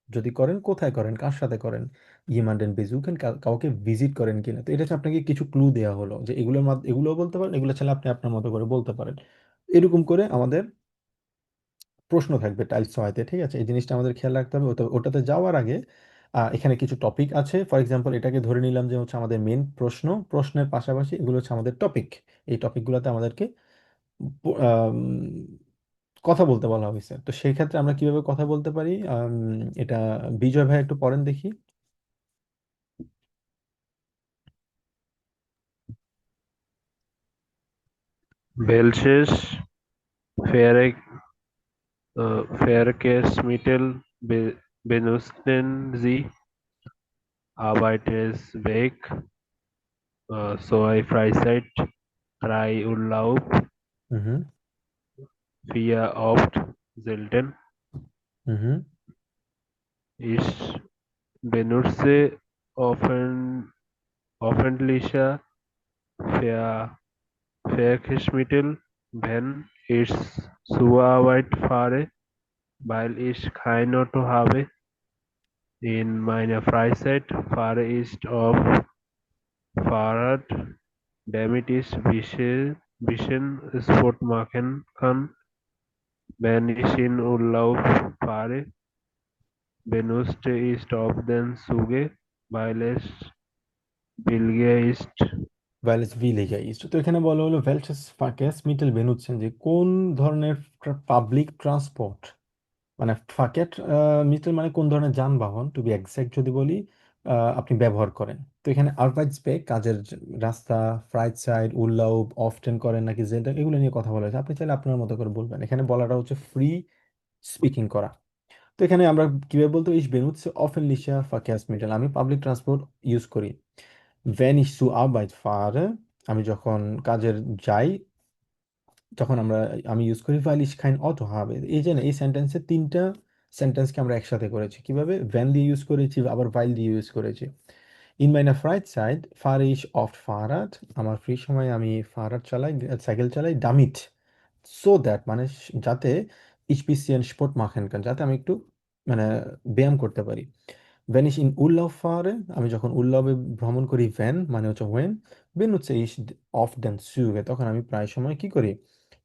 যদি করেন কোথায় করেন, কার সাথে করেন, ইমান্ডেন বেজুকেন কাউকে ভিজিট করেন কিনা। তো এটা হচ্ছে আপনাকে কিছু ক্লু দেওয়া হলো যে এগুলোও বলতে পারেন, এগুলো চাইলে আপনি আপনার মতো করে বলতে পারেন। এরকম করে আমাদের প্রশ্ন থাকবে টাইলস ছয়তে, ঠিক আছে? এই জিনিসটা আমাদের খেয়াল রাখতে হবে। ওটাতে যাওয়ার আগে এখানে কিছু টপিক আছে। ফর এক্সাম্পল, এটাকে ধরে নিলাম যে হচ্ছে আমাদের মেন প্রশ্নের পাশাপাশি এগুলো হচ্ছে আমাদের টপিক। এই টপিকগুলোতে আমাদেরকে প- আম, কথা বলতে বলা হয়েছে। তো সেই ক্ষেত্রে আমরা কিভাবে কথা বলতে পারি, এটা বিজয় ভাই একটু পড়েন দেখি। Welches Ver Verkehrsmittel benutzen Sie? Arbeitsweg, zur Freizeit, Freiurlaub, Mhm. wir oft, selten. Mhm. Ich benutze öffentliche Ver Verkehrsmittel, wenn ich zur Arbeit fahre, weil ich kein Auto habe. In meiner Freizeit fahre ich auf Fahrrad, damit ich bisschen Sport machen kann. Wenn ich in Urlaub fahre, benutze ich oft den Zug, weil es billiger ist. weil es weniger ist। তো এখানে বলা হলো welches Verkehrsmittel benutzen, যে কোন ধরনের public transport, মানে ফাকেট metre মানে কোন ধরনের যানবাহন, টু বি এক্সাক্ট যদি বলি, আপনি ব্যবহার করেন। তো এখানে আরবাইটসবেক কাজের রাস্তা, ফ্রাইজসাইট, উরলাউব, অফটেন করেন নাকি জেন্টার, এগুলো নিয়ে কথা বলা হয়েছে। আপনি চাইলে আপনার মতো করে বলবেন। এখানে বলাটা হচ্ছে ফ্রি স্পিকিং করা। তো এখানে আমরা কিভাবে বলতে ইস বেনুৎসে অফেনলিশা ভার্কেহrsmittel, আমি পাবলিক ট্রান্সপোর্ট ইউজ করি। wenn ich zur Arbeit fahre, আমি যখন কাজের যাই, তখন আমি ইউজ করি weil ich kein Auto habe। এই যে না, এই সেন্টেন্সে তিনটা সেন্টেন্সকে আমরা একসাথে করেছি। কিভাবে? when দিয়ে ইউজ করেছি, আবার weil দিয়ে ইউজ করেছি। in meiner Freizeit fahre ich oft Fahrrad, আমার ফ্রি সময় আমি ফারাদ চালাই, সাইকেল চালাই, damit, so that মানে যাতে ich bisschen Sport machen kann, যাতে আমি একটু মানে ব্যায়াম করতে পারি। wenn ich in Urlaub fahre, আমি যখন উল্লাবে ভ্রমণ করি, when মানে হচ্ছে when, benutze ich oft den Züge, তখন আমি প্রায় সময় কি করি,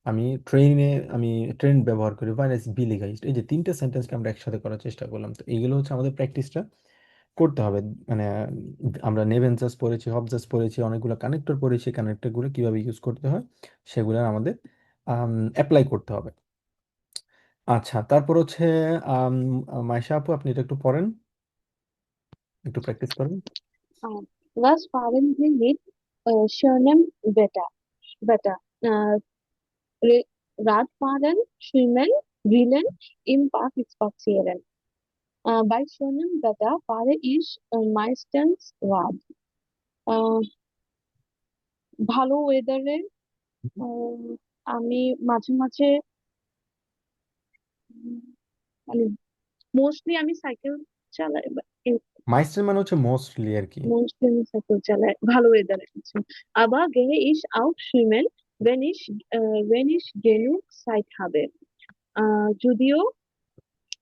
আমি আমি ট্রেন ব্যবহার করি, weil es billiger ist। এই যে তিনটা সেন্টেন্সকে আমরা একসাথে করার চেষ্টা করলাম। তো এইগুলো হচ্ছে আমাদের প্র্যাকটিসটা করতে হবে। মানে আমরা নেভেনজাস পড়েছি, হবজাস পড়েছি, অনেকগুলো কানেক্টর পড়েছি, কানেক্টরগুলো কিভাবে ইউজ করতে হয় সেগুলো আমাদের অ্যাপ্লাই করতে হবে। আচ্ছা, তারপর হচ্ছে আম, মাইশা আপু, আপনি এটা একটু পড়েন, একটু প্র্যাকটিস করেন। Was fahren Sie mit schönem Wetter. Äh, Radfahren, Schwimmen, Grillen, im Park spazieren. Bei schönem Wetter fahre ich meistens Rad. আহ, ভালো ওয়েদারে আমি মাঝে মাঝে উম, মানে মোস্টলি আমি সাইকেল চালাই। মাইস্টার মানে হচ্ছে মোস্টলি আর কি। মোস্টলি আমি সাইকেল চালাই ভালো ওয়েদারে। Aber gehe ich auch schwimmen, wenn ich genug Zeit habe. যদিও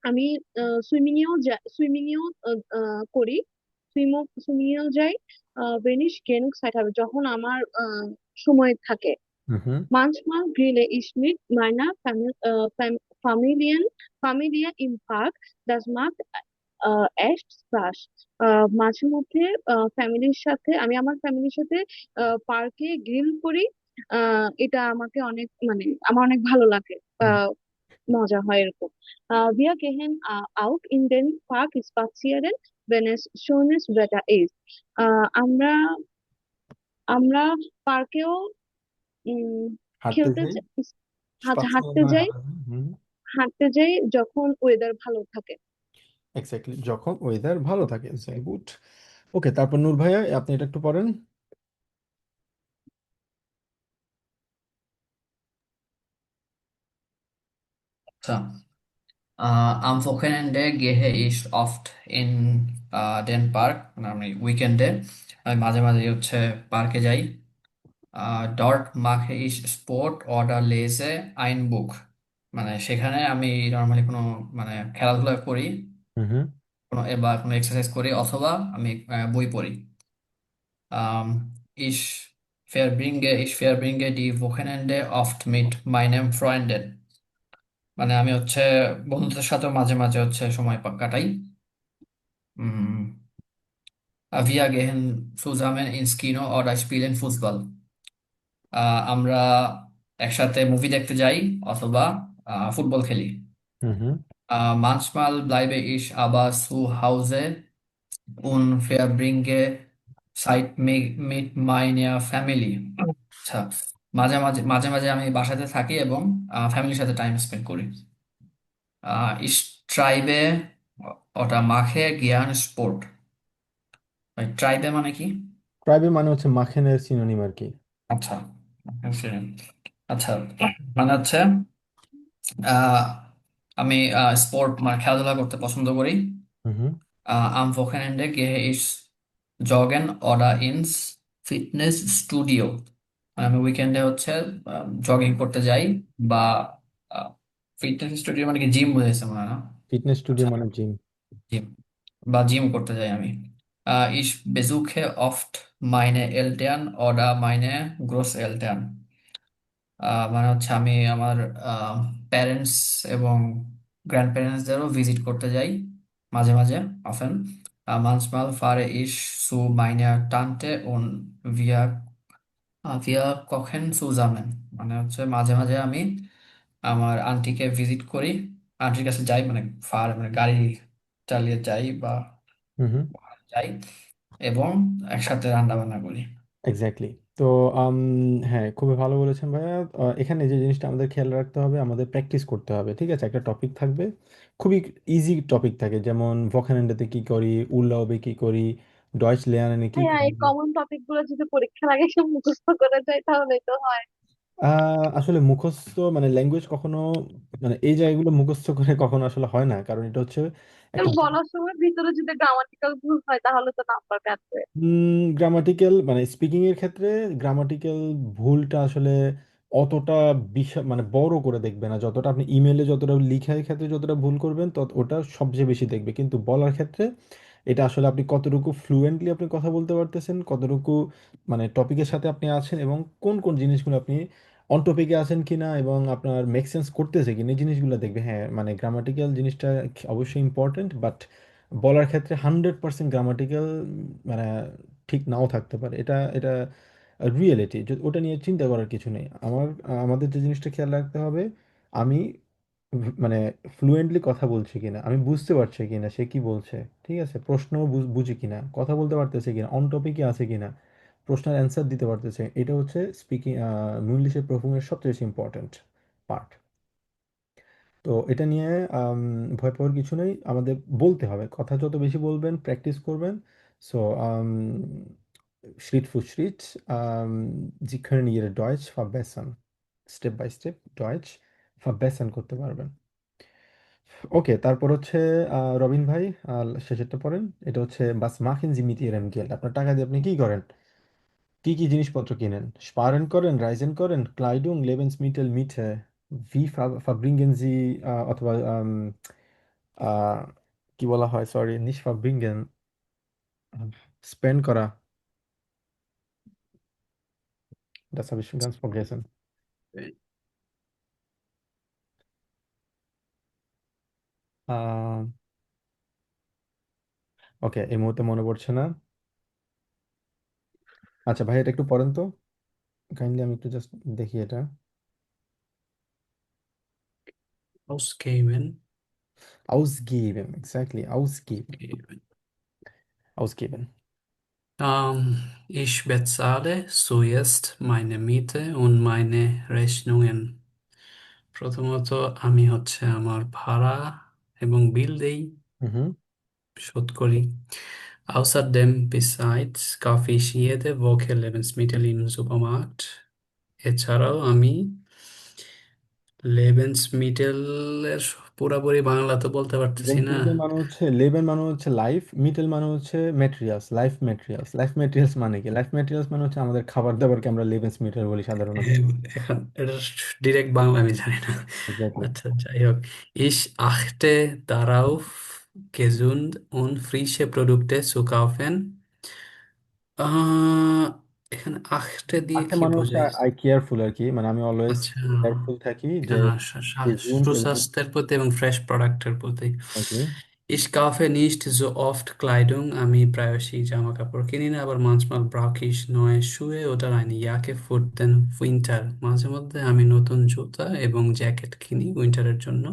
আমি সুইমিংয়েও করি, সুইমিংয়েও যাই। wenn ich genug Zeit habe, যখন আমার সময় থাকে। হুম। Manchmal grille ich mit meiner Familie im Park. Das macht echt Spaß. মাঝে মধ্যে আমার ফ্যামিলির সাথে পার্কে গ্রিল করি। এটা আমাকে অনেক আমার অনেক ভালো লাগে। আহ, মজা হয় এরকম। Wir gehen out in den Park spazieren, wenn es schönes Wetter ist. আমরা আমরা পার্কেও উম হাঁটতে খেলতে যাই, যা- আচ্ছা, স্পাচিয়ে মানে হাঁটা যায়। হুম। হাঁটতে যাই যখন ওয়েদার ভালো থাকে। এক্স্যাক্টলি, যখন ওয়েদার ভালো থাকে। Very good. ওকে, তারপর নূর ভাইয়া আপনি এটা একটু পড়েন। আচ্ছা, am Wochenende gehe ich oft in den Park, মানে আমি উইকেন্ডে আমি মাঝে মাঝে হচ্ছে পার্কে যাই। dort mache ich Sport oder lese ein Buch, মানে সেখানে আমি নর্মালি কোনো খেলাধুলা করি, হুম। কোনো এক্সারসাইজ করি, অথবা আমি বই পড়ি। ich verbringe die Wochenende oft mit meinen Freunden, মানে আমি হচ্ছে বন্ধুদের সাথেও মাঝে মাঝে হচ্ছে সময় কাটাই। উম, wir gehen zusammen ins Kino oder spielen Fußball, আমরা একসাথে মুভি দেখতে যাই অথবা ফুটবল খেলি। হুম। manchmal bleibe ich aber zu Hause und verbringe Zeit mit meiner Family. আচ্ছা, মাঝে মাঝে আমি বাসাতে থাকি এবং ফ্যামিলির সাথে টাইম স্পেন্ড করি। Ich treibe oder mache gern Sport. ট্রাইবে মানে কি? ট্রাইবে মানে হচ্ছে মাখেনের সিনোনিম আর কি। আচ্ছা, আচ্ছা, মানে হচ্ছে আহ, আমি স্পোর্ট মানে খেলাধুলা করতে পছন্দ করি। হুম। Am Wochenende gehe ich joggen oder ins Fitnessstudio. আমি উইকেন্ডে হচ্ছে জগিং করতে যাই, বা ফিটনেস স্টুডিও মানে কি জিম বুঝেছে মনে হয় না? ফিটনেস স্টুডিও আচ্ছা, মানে জিম। জিম বা জিম করতে যাই আমি। Ich besuche oft meine Eltern oder meine Großeltern. মানে হচ্ছে আমি আমার প্যারেন্টস এবং গ্র্যান্ড প্যারেন্টসদেরও ভিজিট করতে যাই মাঝে মাঝে, often. manchmal fahre ich zu meiner Tante und wir kochen zusammen, মানে হচ্ছে মাঝে মাঝে আমি আমার আন্টিকে ভিজিট করি, আন্টির কাছে যাই, মানে গাড়ি চালিয়ে যাই বা হুম। যাই এবং একসাথে রান্না বান্না করি। এক্স্যাক্টলি। তো আম, হ্যাঁ, খুবই ভালো বলেছেন ভাইয়া। এখানে যে জিনিসটা আমাদের খেয়াল রাখতে হবে, আমাদের প্র্যাকটিস করতে হবে। ঠিক আছে, একটা টপিক থাকবে, খুবই ইজি টপিক থাকে, যেমন ভোকানেন্ডাতে কি করি, উরলাউবে কি করি, ডয়েচ লেয়ার্নে কি হ্যাঁ, করি। এই কমন টপিক গুলো যদি পরীক্ষার আগে সব মুখস্থ করে যায় তাহলে তো হয়। আসলে মুখস্থ মানে ল্যাঙ্গুয়েজ কখনো, মানে এই জায়গাগুলো মুখস্থ করে কখনো আসলে হয় না, কারণ এটা হচ্ছে একটা কারণ বলার সময় ভিতরে যদি গ্রামাটিক্যাল ভুল হয় তাহলে তো নাম্বার কাটবে। গ্রামাটিক্যাল মানে স্পিকিং এর ক্ষেত্রে গ্রামাটিক্যাল ভুলটা আসলে অতটা বিশাল মানে বড় করে দেখবে না, যতটা আপনি ইমেলে যতটা লিখার ক্ষেত্রে যতটা ভুল করবেন তত ওটা সবচেয়ে বেশি দেখবে। কিন্তু বলার ক্ষেত্রে এটা আসলে আপনি কতটুকু ফ্লুয়েন্টলি আপনি কথা বলতে পারতেছেন, কতটুকু মানে টপিকের সাথে আপনি আছেন, এবং কোন কোন জিনিসগুলো আপনি অন টপিকে আছেন কিনা এবং আপনার মেক সেন্স করতেছে কিনা, এই জিনিসগুলো দেখবে। হ্যাঁ, মানে গ্রামাটিক্যাল জিনিসটা অবশ্যই ইম্পর্টেন্ট, বাট বলার ক্ষেত্রে 100% গ্রামাটিক্যাল মানে ঠিক নাও থাকতে পারে। এটা এটা রিয়েলিটি, ওটা নিয়ে চিন্তা করার কিছু নেই। আমাদের যে জিনিসটা খেয়াল রাখতে হবে, আমি মানে ফ্লুয়েন্টলি কথা বলছি কিনা, আমি বুঝতে পারছি কিনা সে কি বলছে, ঠিক আছে, প্রশ্ন বুঝি কিনা, কথা বলতে পারতেছে কিনা, অন টপিকে আছে কিনা, প্রশ্নের অ্যান্সার দিতে পারতেছে, এটা হচ্ছে স্পিকিং মুনলিশের প্রফুংয়ের সবচেয়ে বেশি ইম্পর্ট্যান্ট পার্ট। তো এটা নিয়ে ভয় পাওয়ার কিছু নেই, আমাদের বলতে হবে, কথা যত বেশি বলবেন, প্র্যাকটিস করবেন। So Schritt für Schritt, Sie können Ihre Deutsch verbessern. Step by step Deutsch verbessern করতে পারবেন। ওকে, তারপর হচ্ছে রবিন ভাই, শেষেরটা পড়েন। এটা হচ্ছে Was machen Sie mit Ihrem Geld? আপনার টাকা দিয়ে আপনি কি করেন? কি কি জিনিসপত্র কিনেন? স্পারেন করেন, রাইজেন করেন, ক্লাইডুং, লেবেন্সমিটেল, মিঠে, ভি ফাব্রিঙ্গেন জি, অথবা আহ, কি বলা হয়, সরি, নিশ ফাব্রিঙ্গেন, স্পেন্ড করা, das habe ich schon ganz vergessen. ওকে, এই মুহূর্তে মনে পড়ছে না। আচ্ছা ভাই, এটা একটু পড়েন তো কাইন্ডলি, আমি একটু জাস্ট দেখি এটা। Ausgeben. Ausgeben, exactly, ausgeben, Geben. ausgeben. Ich bezahle zuerst meine Miete und meine Rechnungen. প্রথমত আমি হচ্ছে আমার ভাড়া এবং বিল দেই, Mhm. শোধ করি। Außerdem besides kaufe ich jede Woche Lebensmittel im Supermarkt. এছাড়াও আমি লেবেন্সমিটেলের পুরোপুরি বাংলা তো বলতে পারতেছি না। লেবেন্সমিটেল মানে হচ্ছে, লেবেন মানে হচ্ছে লাইফ, মিটেল মানে হচ্ছে materials, life materials. Life materials মানে কি? লাইফ ম্যাটেরিয়ালস মানে হচ্ছে আমাদের খাবার দাবারকে আমরা লেবেন্স মিটেল বলি সাধারণত। হ্যাঁ, এখন এটা ডিরেক্ট বাংলা আমি জানি না। এক্স্যাক্টলি। আচ্ছা, যাই হোক। Ich achte darauf, gesund und frische Produkte zu kaufen. আহ, এখানে আখটে দিয়ে আরেকটা কি মানে হচ্ছে বোঝায়? আই কেয়ারফুল আর কি, মানে আমি অলওয়েজ আচ্ছা, কেয়ারফুল থাকি যে জুন এবং সুস্বাস্থ্যের প্রতি এবং ফ্রেশ প্রোডাক্টের প্রতি। exactly. Ich kaufe nicht so oft Kleidung. আমি প্রায়শই জামা কাপড় কিনি না, আবার manchmal brauche ich neue Schuhe oder eine Jacke für den Winter. মাঝে মধ্যে আমি নতুন জুতা এবং জ্যাকেট কিনি উইন্টারের জন্য।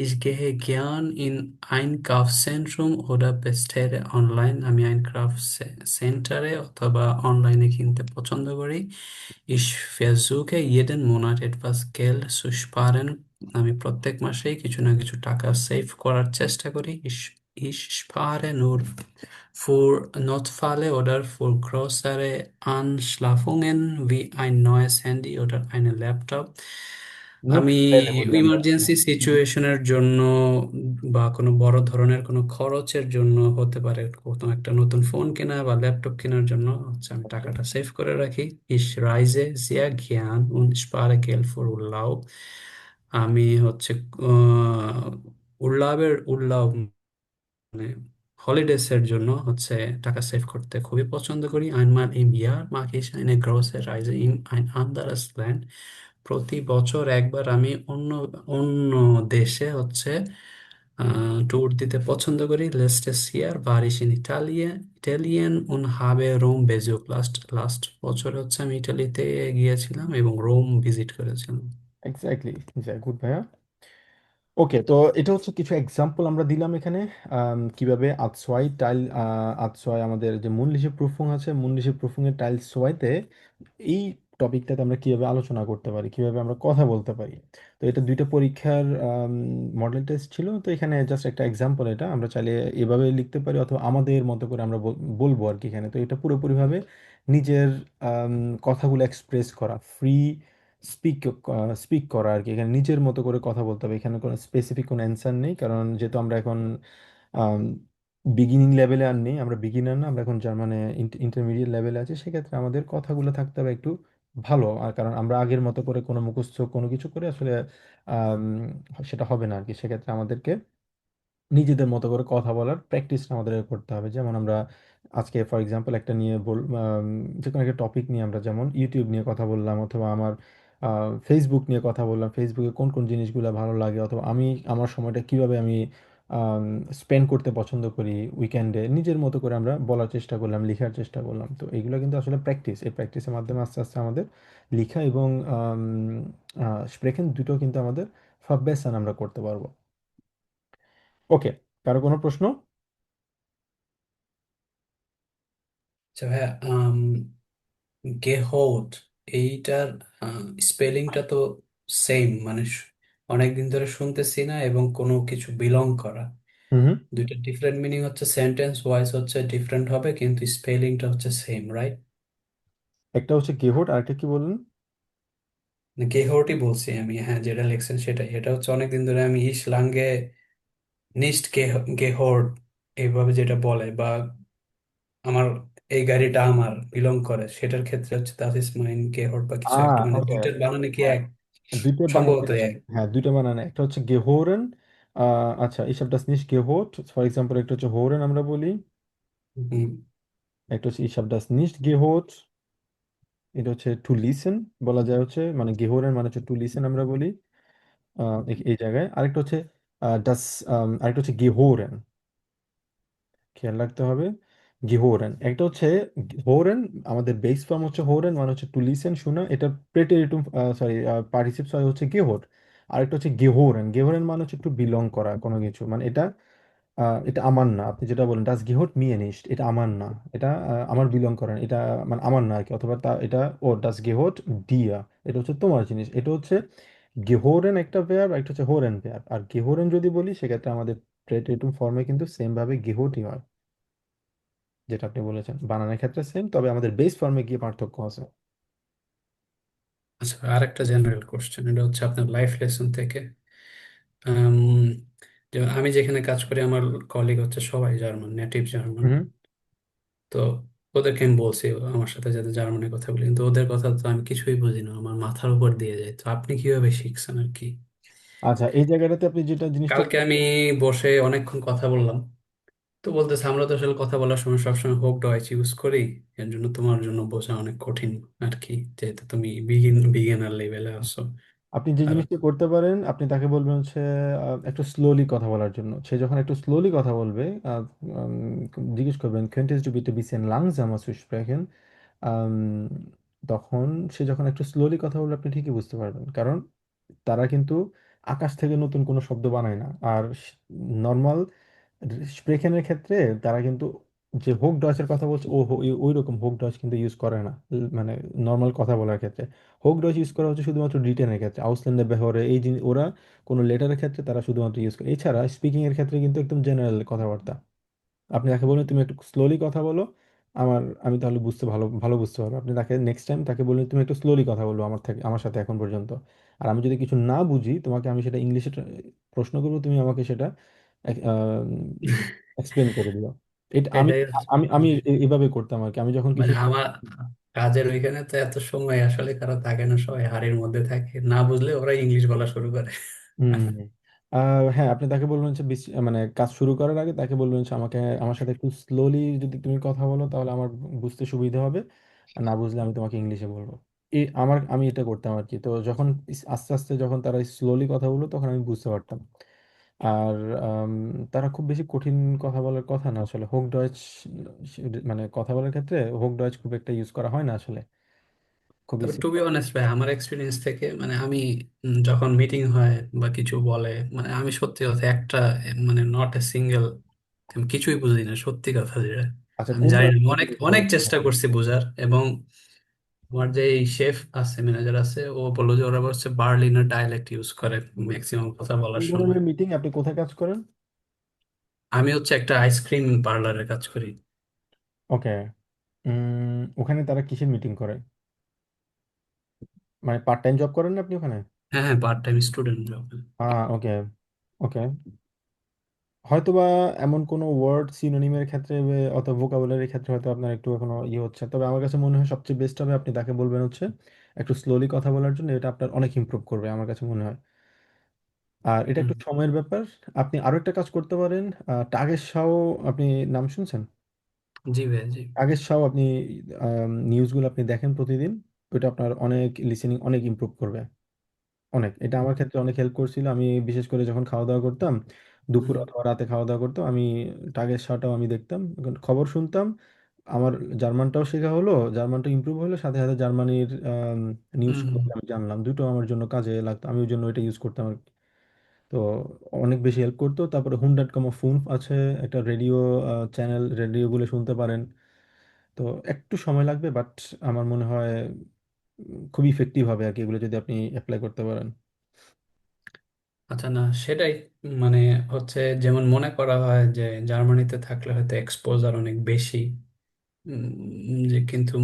Ich gehe gern in Einkaufszentrum oder bestelle online. আমি সেন্টারে অথবা অনলাইনে কিনতে পছন্দ করি। Ich versuche jeden Monat etwas Geld zu sparen. আমি প্রত্যেক মাসেই কিছু না কিছু টাকা সেভ করার চেষ্টা করি। Ich spare nur für Notfälle oder für größere Anschaffungen wie ein neues Handy oder einen Laptop. আমি নোটফ্যালে বলি আমরা। ইমার্জেন্সি সিচুয়েশনের জন্য বা কোনো বড় ধরনের কোনো খরচের জন্য, হতে পারে কোনো একটা নতুন ফোন কেনা বা ল্যাপটপ কেনার জন্য, হচ্ছে আমি টাকাটা সেভ করে রাখি। Ich reise sehr gern und spare Geld für Urlaub. আমি হচ্ছে উল্লাভ মানে হলিডেজ এর জন্য হচ্ছে টাকা সেভ করতে খুবই পছন্দ করি। Einmal im Jahr mache ich eine große Reise in ein anderes Land. প্রতি বছর একবার আমি অন্য অন্য দেশে হচ্ছে ট্যুর দিতে পছন্দ করি। Letztes Jahr war ich in Italien und habe Rom besucht. Last বছর হচ্ছে আমি ইটালিতে গিয়েছিলাম এবং রোম ভিজিট করেছিলাম। এক্স্যাক্টলি, গুড ভাইয়া। ওকে, তো এটা হচ্ছে কিছু এক্সাম্পল আমরা দিলাম এখানে, কিভাবে আতসোয়াই টাইল, আতসোয়াই আমাদের যে মুনলিশি প্রুফুং আছে, মুনলিশি প্রুফুং এর টাইল সোয়াইতে এই টপিকটাতে আমরা কিভাবে আলোচনা করতে পারি, কিভাবে আমরা কথা বলতে পারি। তো এটা দুইটা পরীক্ষার মডেল টেস্ট ছিল, তো এখানে জাস্ট একটা এক্সাম্পল, এটা আমরা চাইলে এভাবে লিখতে পারি অথবা আমাদের মতো করে আমরা বলবো আর কি এখানে। তো এটা পুরোপুরিভাবে নিজের কথাগুলো এক্সপ্রেস করা, ফ্রি স্পিক স্পিক করা আর কি। এখানে নিজের মতো করে কথা বলতে হবে, এখানে কোনো স্পেসিফিক কোনো অ্যান্সার নেই, কারণ যেহেতু আমরা এখন বিগিনিং লেভেলে আর নেই, আমরা বিগিনার না, আমরা এখন জার্মানে ইন্টারমিডিয়েট লেভেলে আছি, সেক্ষেত্রে আমাদের কথাগুলো থাকতে হবে একটু ভালো। আর কারণ আমরা আগের মতো করে কোনো মুখস্থ কোনো কিছু করে আসলে আম, সেটা হবে না আর কি। সেক্ষেত্রে আমাদেরকে নিজেদের মতো করে কথা বলার প্র্যাকটিসটা আমাদের করতে হবে। যেমন আমরা আজকে ফর এক্সাম্পল একটা নিয়ে যে কোনো একটা টপিক নিয়ে আমরা যেমন ইউটিউব নিয়ে কথা বললাম, অথবা আমার ফেসবুক নিয়ে কথা বললাম, ফেসবুকে কোন কোন জিনিসগুলো ভালো লাগে, অথবা আমি আমার সময়টা কিভাবে আমি স্পেন্ড করতে পছন্দ করি উইকেন্ডে, নিজের মতো করে আমরা বলার চেষ্টা করলাম, লেখার চেষ্টা করলাম। তো এইগুলো কিন্তু আসলে প্র্যাকটিস, এই প্র্যাকটিসের মাধ্যমে আস্তে আস্তে আমাদের লেখা এবং স্প্রেকেন দুটো কিন্তু আমাদের ফাব্বেসান আমরা করতে পারবো। ওকে, কারো কোনো প্রশ্ন? আচ্ছা ভাইয়া, গেহোট, এইটার স্পেলিংটা তো সেম, মানে অনেকদিন ধরে শুনতেছি না, এবং কোনো কিছু বিলং করা, হুম। দুইটা ডিফারেন্ট মিনিং হচ্ছে, সেন্টেন্স ওয়াইজ হচ্ছে ডিফারেন্ট হবে, কিন্তু স্পেলিংটা হচ্ছে সেম, রাইট? একটা হচ্ছে গেহোট, আরেকটা কি বললেন? গেহোটই বলছি আমি, হ্যাঁ, যেটা লিখছেন সেটাই। এটা হচ্ছে অনেকদিন ধরে আমি ইসলাঙ্গে নিস্ট গেহোর্ড এইভাবে যেটা বলে, বা আমার এই গাড়িটা আমার বিলং করে, সেটার ক্ষেত্রে হচ্ছে দাস ইজ মাইন গেহোর্ড বা কিছু একটা, মানে ওকে। দুইটার বানানে কি এক? দুইটা বানানে সম্ভবত এক। এক। হ্যাঁ, দুইটা বানানে, একটা হচ্ছে গেহোরেন। আচ্ছা, ich habe das nicht gehört, for example একটা হচ্ছে হোরেন আমরা বলি, হুম। একটা হচ্ছে ich habe das nicht gehört, এটা হচ্ছে টু লিসেন বলা যায়, হচ্ছে মানে গেহোরেন মানে হচ্ছে টু লিসেন আমরা বলি এই জায়গায়। আরেকটা হচ্ছে das, আরেকটা হচ্ছে গেহোরেন, খেয়াল রাখতে হবে। গিহোরেন একটা হচ্ছে হোরেন, আমাদের বেস ফর্ম হচ্ছে হোরেন মানে হচ্ছে টু লিসেন শোনা, এটা প্রেটেরিটুম, সরি, পার্টিসিপস হয় হচ্ছে গেহোর। আরেকটা হচ্ছে গেহোরেন, গেহোরেন মানে হচ্ছে একটু বিলং করা কোনো কিছু, মানে এটা এটা আমার না। আপনি যেটা বলেন ডাস গেহোট মিয়ে নিস্ট, এটা আমার না, এটা আমার বিলং করেন, এটা মানে আমার না আর কি, অথবা তা এটা ও ডাস গেহোট দিয়া, এটা হচ্ছে তোমার জিনিস। এটা হচ্ছে গেহোরেন একটা পেয়ার, একটা হচ্ছে হোরেন পেয়ার। আর গেহোরেন যদি বলি সেক্ষেত্রে আমাদের প্রেটেরিটুম ফর্মে কিন্তু সেম ভাবে গেহোটই হয়, যেটা আপনি বলেছেন বানানের ক্ষেত্রে সেম, তবে আমাদের বেস ফর্মে গিয়ে পার্থক্য আছে। আচ্ছা, আর একটা জেনারেল কোশ্চেন, এটা হচ্ছে আপনার লাইফ লেসন থেকে। আম, যেমন আমি যেখানে কাজ করি, আমার কলিগ হচ্ছে সবাই জার্মান, নেটিভ জার্মান। হুম। তো ওদেরকে আমি বলছি আমার সাথে যাতে জার্মানি কথা বলি, কিন্তু ওদের কথা তো আমি কিছুই বুঝি না, আমার মাথার উপর দিয়ে যায়। তো আপনি কিভাবে শিখছেন আর কি? আচ্ছা, এই জায়গাটাতে আপনি যেটা জিনিসটা কালকে আমি বসে অনেকক্ষণ কথা বললাম, তো বলতেছে আমরা তো আসলে কথা বলার সময় সবসময় হোক ডয়েচ ইউজ করি, এর জন্য তোমার জন্য বোঝা অনেক কঠিন আর কি, যেহেতু তুমি বিগিনার লেভেলে আছো। আপনি যে আর জিনিসটা করতে পারেন, আপনি তাকে বলবেন হচ্ছে একটু স্লোলি কথা বলার জন্য। সে যখন একটু স্লোলি কথা বলবে, জিজ্ঞেস করবেন könntest du bitte ein bisschen langsamer zu sprechen, আম, তখন সে যখন একটু স্লোলি কথা বলবে আপনি ঠিকই বুঝতে পারবেন, কারণ তারা কিন্তু আকাশ থেকে নতুন কোনো শব্দ বানায় না। আর নর্মাল স্প্রেখেনের ক্ষেত্রে তারা কিন্তু যে হোক ডয়েচের কথা বলছে ওই রকম হোক ডয়েচ কিন্তু ইউজ করে না। মানে নর্মাল কথা বলার ক্ষেত্রে হোক ডয়েচ ইউজ করা হচ্ছে শুধুমাত্র রিটেনের ক্ষেত্রে, আউসল্যান্ডে ব্যবহারে এই জিনিস ওরা কোনো লেটারের ক্ষেত্রে তারা শুধুমাত্র ইউজ করে। এছাড়া স্পিকিং এর ক্ষেত্রে কিন্তু একদম জেনারেল কথাবার্তা। আপনি তাকে বলুন তুমি একটু স্লোলি কথা বলো, আমি তাহলে বুঝতে ভালো ভালো বুঝতে পারবো। আপনি তাকে নেক্সট টাইম তাকে বলুন তুমি একটু স্লোলি কথা বলবো আমার সাথে এখন পর্যন্ত। আর আমি যদি কিছু না বুঝি তোমাকে, আমি সেটা ইংলিশে প্রশ্ন করবো, তুমি আমাকে সেটা এক্সপ্লেন করে দিও। এটা আমি এটাই হচ্ছে আমি আমি এভাবে করতাম আর কি, আমি যখন কিছু মানে আমার কাজের ওইখানে তো এত সময় আসলে কারো থাকে না, সবাই হাড়ির মধ্যে থাকে, না বুঝলে ওরা ইংলিশ বলা শুরু করে। হুম। হ্যাঁ, আপনি তাকে বলবেন হচ্ছে মানে কাজ শুরু করার আগে তাকে বলবেন হচ্ছে আমার সাথে একটু স্লোলি যদি তুমি কথা বলো তাহলে আমার বুঝতে সুবিধা হবে, আর না বুঝলে আমি তোমাকে ইংলিশে বলবো। আমি এটা করতাম আর কি। তো যখন আস্তে আস্তে যখন তারা স্লোলি কথা বললো তখন আমি বুঝতে পারতাম। আর আম, তারা খুব বেশি কঠিন কথা বলার কথা না আসলে, হোক ডয়েচ মানে কথা বলার ক্ষেত্রে হোক ডয়েচ খুব একটা ইউজ করা হয় না আসলে, খুবই তবে টু বি simple। অনেস্ট ভাই, আমার এক্সপিরিয়েন্স থেকে, মানে আমি যখন মিটিং হয় বা কিছু বলে, মানে আমি সত্যি কথা একটা, মানে নট এ সিঙ্গেল, আমি কিছুই বুঝি না, সত্যি কথা যেটা। আচ্ছা, আমি কোন জানি না, ব্যাপারে অনেক যদি অনেক বলেন? চেষ্টা করছি বোঝার, এবং আমার যে শেফ আছে, ম্যানেজার আছে, ও বললো যে ওরা হচ্ছে বার্লিনার ডায়ালেক্ট ইউজ করে ম্যাক্সিমাম কথা কোন বলার সময়। ধরনের মিটিং, আপনি কোথায় কাজ করেন? আমি হচ্ছে একটা আইসক্রিম পার্লারে কাজ করি। ওকে। ওখানে তারা কিসের মিটিং করে? মানে পার্ট টাইম জব করেন না আপনি ওখানে? হ্যাঁ, হ্যাঁ, পার্ট টাইম স্টুডেন্ট জব। ওকে। ওকে। হয়তোবা এমন কোনো ওয়ার্ড সিনোনিমের ক্ষেত্রে অথবা ভোকাবুলারির ক্ষেত্রে হয়তো আপনার একটু এখনো ইয়ে হচ্ছে, তবে আমার কাছে মনে হয় সবচেয়ে বেস্ট হবে আপনি তাকে বলবেন হচ্ছে একটু স্লোলি কথা বলার জন্য, এটা আপনার অনেক ইমপ্রুভ করবে আমার কাছে মনে হয়। আর এটা একটু সময়ের ব্যাপার। আপনি আরো একটা কাজ করতে পারেন, টাগের শাও, আপনি নাম শুনছেন? জি ভাই, জি। টাগের শাও আপনি নিউজগুলো আপনি দেখেন প্রতিদিন, ওটা আপনার অনেক লিসেনিং অনেক ইমপ্রুভ করবে, অনেক। এটা আমার ক্ষেত্রে অনেক হেল্প করছিল। আমি বিশেষ করে যখন খাওয়া দাওয়া করতাম, দুপুর হুম, অথবা রাতে খাওয়া দাওয়া করতাম, আমি টাগের শাওটাও আমি দেখতাম, এখন খবর শুনতাম। আমার জার্মানটাও শেখা হলো, জার্মানটা ইমপ্রুভ হলো, সাথে সাথে জার্মানির নিউজ হুম, আমি জানলাম, দুটো আমার জন্য কাজে লাগতো, আমি ওই জন্য এটা ইউজ করতাম আর কি। তো অনেক বেশি হেল্প করতো। তারপরে হুন ডট কম ফুন আছে, একটা রেডিও চ্যানেল, রেডিওগুলো শুনতে পারেন। তো একটু সময় লাগবে, বাট আমার মনে হয় খুব ইফেক্টিভ হবে আর কি, এগুলো যদি আপনি অ্যাপ্লাই করতে পারেন। আচ্ছা, না সেটাই, মানে হচ্ছে যেমন মনে করা হয় যে জার্মানিতে থাকলে হয়তো এক্সপোজার অনেক বেশি, যে কিন্তু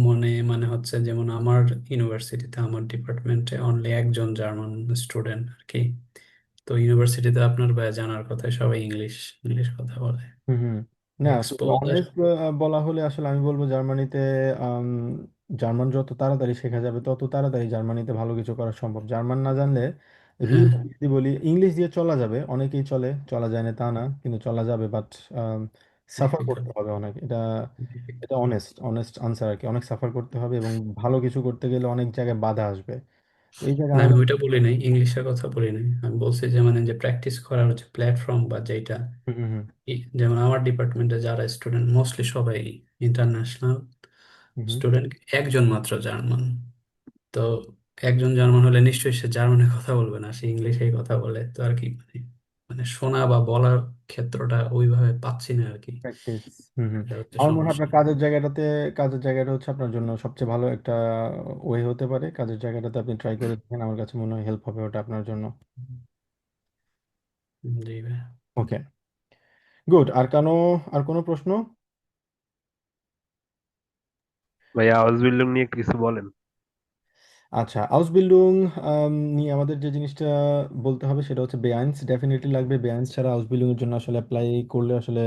মানে হচ্ছে যেমন আমার ইউনিভার্সিটিতে, আমার ডিপার্টমেন্টে অনলি একজন জার্মান স্টুডেন্ট আর কি। তো ইউনিভার্সিটিতে আপনার ভাই জানার কথা, সবাই ইংলিশ ইংলিশ কথা বলে। হুম হুম। না, to be এক্সপোজার, honest, বলা হলে আসলে আমি বলবো জার্মানিতে আম, জার্মান যত তাড়াতাড়ি শেখা যাবে তত তাড়াতাড়ি জার্মানিতে ভালো কিছু করা সম্ভব। জার্মান না জানলে হ্যাঁ, রিয়েলিস্টিক যদি বলি, ইংলিশ দিয়ে চলা যাবে, অনেকেই চলে, চলা যায় না তা না, কিন্তু চলা যাবে, বাট সাফার করতে ডিফিকাল্ট হবে অনেক। এটা এটা ডিফিকাল্ট। অনেস্ট অনেস্ট আনসার আর কি, অনেক সাফার করতে হবে এবং ভালো কিছু করতে গেলে অনেক জায়গায় বাধা আসবে। তো এই জায়গায় না, আমি আমাদের ওইটা বলি নাই, ইংলিশের কথা বলি নাই, আমি বলছি যে মানে যে প্র্যাকটিস করার হচ্ছে প্ল্যাটফর্ম বা যেটা, হুম হুম হুম যেমন আমার ডিপার্টমেন্টে যারা স্টুডেন্ট মোস্টলি সবাই ইন্টারন্যাশনাল হুম হুম। স্টুডেন্ট, একজন মাত্র জার্মান। তো একজন জার্মান হলে নিশ্চয়ই সে জার্মানে কথা বলবে না, সে ইংলিশেই কথা বলে, তো আর কি মানে মানে শোনা বা বলার ক্ষেত্রটা ওইভাবে পাচ্ছি না আর কি। প্র্যাকটিস। হুম হুম। এটা হচ্ছে আমার মনে হয় সমস্যা। আপনার কাজের জায়গাটা হচ্ছে আপনার জন্য সবচেয়ে ভালো একটা ওয়ে হতে পারে। কাজের জায়গাটাতে আপনি ট্রাই করে দেখেন, আমার কাছে মনে হয় হেল্প হবে ওটা আপনার জন্য। জি ভাই। ওকে, গুড। আর কোনো প্রশ্ন? ভাইয়া আউসবিল্ডিং নিয়ে কিছু বলেন। আচ্ছা, আউসবিল্ডিং নিয়ে আমাদের যে জিনিসটা বলতে হবে সেটা হচ্ছে বেআইনস ডেফিনেটলি লাগবে। বেআইনস ছাড়া আউসবিল্ডিং এর জন্য আসলে অ্যাপ্লাই করলে আসলে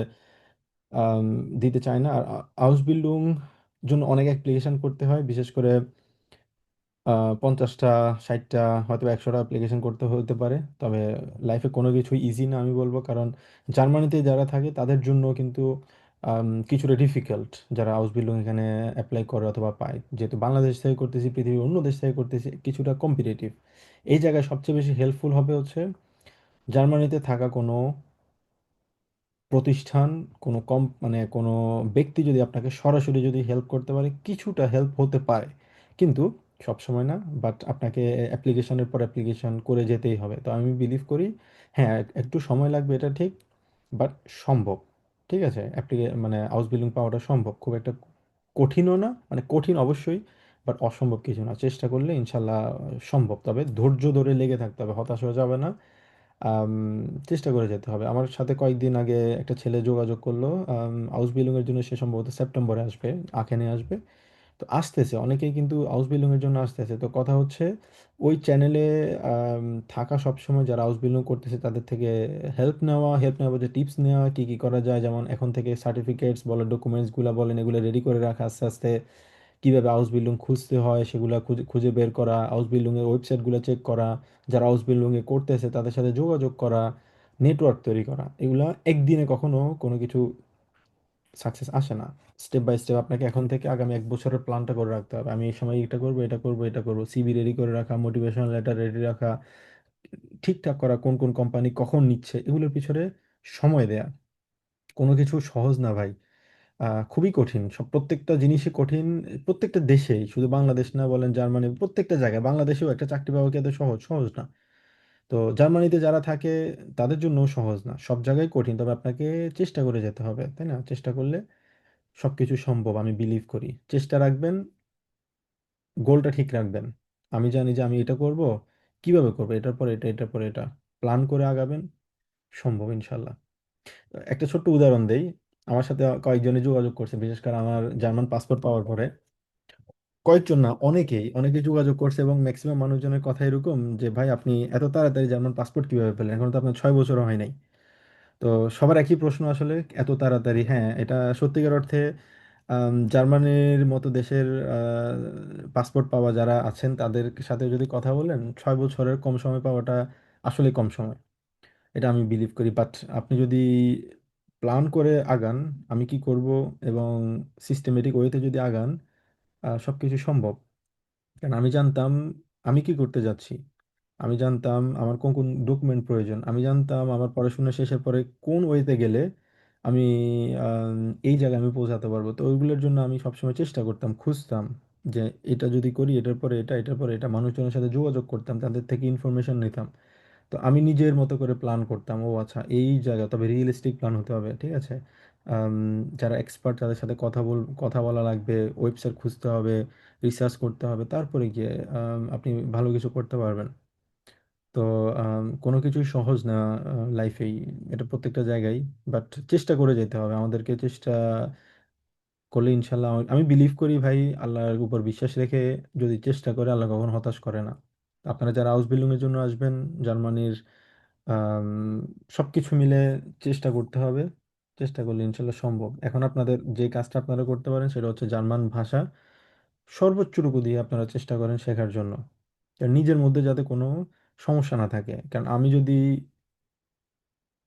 আম, দিতে চায় না। আর আউসবিল্ডিং জন্য অনেক অ্যাপ্লিকেশন করতে হয়, বিশেষ করে 50টা 60টা হয়তো 100টা অ্যাপ্লিকেশন করতে হতে পারে। তবে লাইফে কোনো কিছু ইজি না আমি বলবো, কারণ জার্মানিতে যারা থাকে তাদের জন্য কিন্তু কিছুটা ডিফিকাল্ট, যারা হাউস বিল্ডিং এখানে অ্যাপ্লাই করে অথবা পায়। যেহেতু বাংলাদেশ থেকে করতেছি, পৃথিবীর অন্য দেশ থেকে করতেছি, কিছুটা কম্পিটিটিভ। এই জায়গায় সবচেয়ে বেশি হেল্পফুল হবে হচ্ছে জার্মানিতে থাকা কোনো প্রতিষ্ঠান, কোনো মানে কোনো ব্যক্তি যদি আপনাকে সরাসরি যদি হেল্প করতে পারে, কিছুটা হেল্প হতে পারে, কিন্তু সব সময় না। বাট আপনাকে অ্যাপ্লিকেশনের পর অ্যাপ্লিকেশন করে যেতেই হবে। তো আমি বিলিভ করি, হ্যাঁ একটু সময় লাগবে এটা ঠিক, বাট সম্ভব। ঠিক আছে, মানে হাউস বিল্ডিং পাওয়াটা সম্ভব, খুব একটা কঠিনও না, মানে কঠিন অবশ্যই, বাট অসম্ভব কিছু না। চেষ্টা করলে ইনশাল্লাহ সম্ভব, তবে ধৈর্য ধরে লেগে থাকতে হবে, হতাশ হয়ে যাবে না। আম, চেষ্টা করে যেতে হবে। আমার সাথে কয়েকদিন আগে একটা ছেলে যোগাযোগ করলো হাউস বিল্ডিং এর জন্য, সে সম্ভবত সেপ্টেম্বরে আসবে, আখেনে আসবে। তো আসতেছে অনেকেই কিন্তু হাউস বিল্ডিং এর জন্য আসতেছে। তো কথা হচ্ছে ওই চ্যানেলে থাকা সবসময় যারা হাউস বিল্ডিং করতেছে তাদের থেকে হেল্প নেওয়া বলতে টিপস নেওয়া, কি কি করা যায়, যেমন এখন থেকে সার্টিফিকেটস বলে, ডকুমেন্টসগুলো বলেন, এগুলো রেডি করে রাখা, আস্তে আস্তে কিভাবে হাউস বিল্ডিং খুঁজতে হয় সেগুলো খুঁজে খুঁজে বের করা, হাউস বিল্ডিং এর ওয়েবসাইটগুলো চেক করা, যারা হাউস বিল্ডিং এ করতেছে তাদের সাথে যোগাযোগ করা, নেটওয়ার্ক তৈরি করা। এগুলা একদিনে কখনো কোনো কিছু সাকসেস আসে না। স্টেপ বাই স্টেপ আপনাকে এখন থেকে আগামী 1 বছরের প্ল্যানটা করে রাখতে হবে। আমি এই সময় এটা করবো, এটা করবো, এটা করবো, সিভি রেডি করে রাখা, মোটিভেশনাল লেটার রেডি রাখা, ঠিকঠাক করা, কোন কোন কোম্পানি কখন নিচ্ছে, এগুলোর পিছনে সময় দেয়া। কোনো কিছু সহজ না ভাই, খুবই কঠিন। প্রত্যেকটা জিনিসই কঠিন, প্রত্যেকটা দেশেই, শুধু বাংলাদেশ না বলেন, জার্মানি, প্রত্যেকটা জায়গায়। বাংলাদেশেও একটা চাকরি পাওয়া কি এত সহজ? সহজ না। তো জার্মানিতে যারা থাকে তাদের জন্য সহজ না, সব জায়গায় কঠিন, তবে আপনাকে চেষ্টা করে যেতে হবে, তাই না? চেষ্টা করলে সবকিছু সম্ভব আমি বিলিভ করি। চেষ্টা রাখবেন, গোলটা ঠিক রাখবেন। আমি জানি যে আমি এটা করব, কিভাবে করবো, এটার পর এটা, এটার পর এটা, প্ল্যান করে আগাবেন, সম্ভব ইনশাল্লাহ। একটা ছোট্ট উদাহরণ দেই। আমার সাথে কয়েকজনে যোগাযোগ করছে, বিশেষ করে আমার জার্মান পাসপোর্ট পাওয়ার পরে। কয়েকজন না, অনেকেই যোগাযোগ করছে, এবং ম্যাক্সিমাম মানুষজনের কথা এরকম যে ভাই আপনি এত তাড়াতাড়ি জার্মান পাসপোর্ট কিভাবে পেলেন, এখন তো আপনার 6 বছরও হয় নাই। তো সবার একই প্রশ্ন আসলে, এত তাড়াতাড়ি। হ্যাঁ, এটা সত্যিকার অর্থে জার্মানির মতো দেশের পাসপোর্ট পাওয়া যারা আছেন তাদের সাথে যদি কথা বলেন, 6 বছরের কম সময় পাওয়াটা আসলে কম সময়, এটা আমি বিলিভ করি। বাট আপনি যদি প্ল্যান করে আগান, আমি কি করব, এবং সিস্টেমেটিক ওয়েতে যদি আগান, সবকিছু সম্ভব। কারণ আমি জানতাম আমি কি করতে যাচ্ছি, আমি জানতাম আমার কোন কোন ডকুমেন্ট প্রয়োজন, আমি জানতাম আমার পড়াশোনা শেষের পরে কোন ওয়েতে গেলে আমি এই জায়গায় আমি পৌঁছাতে পারবো। তো ওইগুলোর জন্য আমি সবসময় চেষ্টা করতাম, খুঁজতাম যে এটা যদি করি, এটার পরে এটা, এটার পরে এটা, মানুষজনের সাথে যোগাযোগ করতাম, তাদের থেকে ইনফরমেশন নিতাম। তো আমি নিজের মতো করে প্ল্যান করতাম, ও আচ্ছা এই জায়গা, তবে রিয়েলিস্টিক প্ল্যান হতে হবে, ঠিক আছে? আম, যারা এক্সপার্ট তাদের সাথে কথা বলা লাগবে, ওয়েবসাইট খুঁজতে হবে, রিসার্চ করতে হবে, তারপরে গিয়ে আপনি ভালো কিছু করতে পারবেন। তো কোনো কিছুই সহজ না লাইফেই, এটা প্রত্যেকটা জায়গায়। বাট চেষ্টা করে যেতে হবে আমাদেরকে, চেষ্টা করলে ইনশাল্লাহ আমি বিলিভ করি ভাই, আল্লাহর উপর বিশ্বাস রেখে যদি চেষ্টা করে, আল্লাহ কখনো হতাশ করে না। আপনারা যারা হাউস বিল্ডিং এর জন্য আসবেন, জার্মানির আম, সবকিছু মিলে চেষ্টা করতে হবে। চেষ্টা করলে ইনশাল্লাহ সম্ভব। এখন আপনাদের যে কাজটা আপনারা করতে পারেন সেটা হচ্ছে জার্মান ভাষা সর্বোচ্চটুকু দিয়ে আপনারা চেষ্টা করেন শেখার জন্য, কারণ নিজের মধ্যে যাতে কোনো সমস্যা না থাকে। কারণ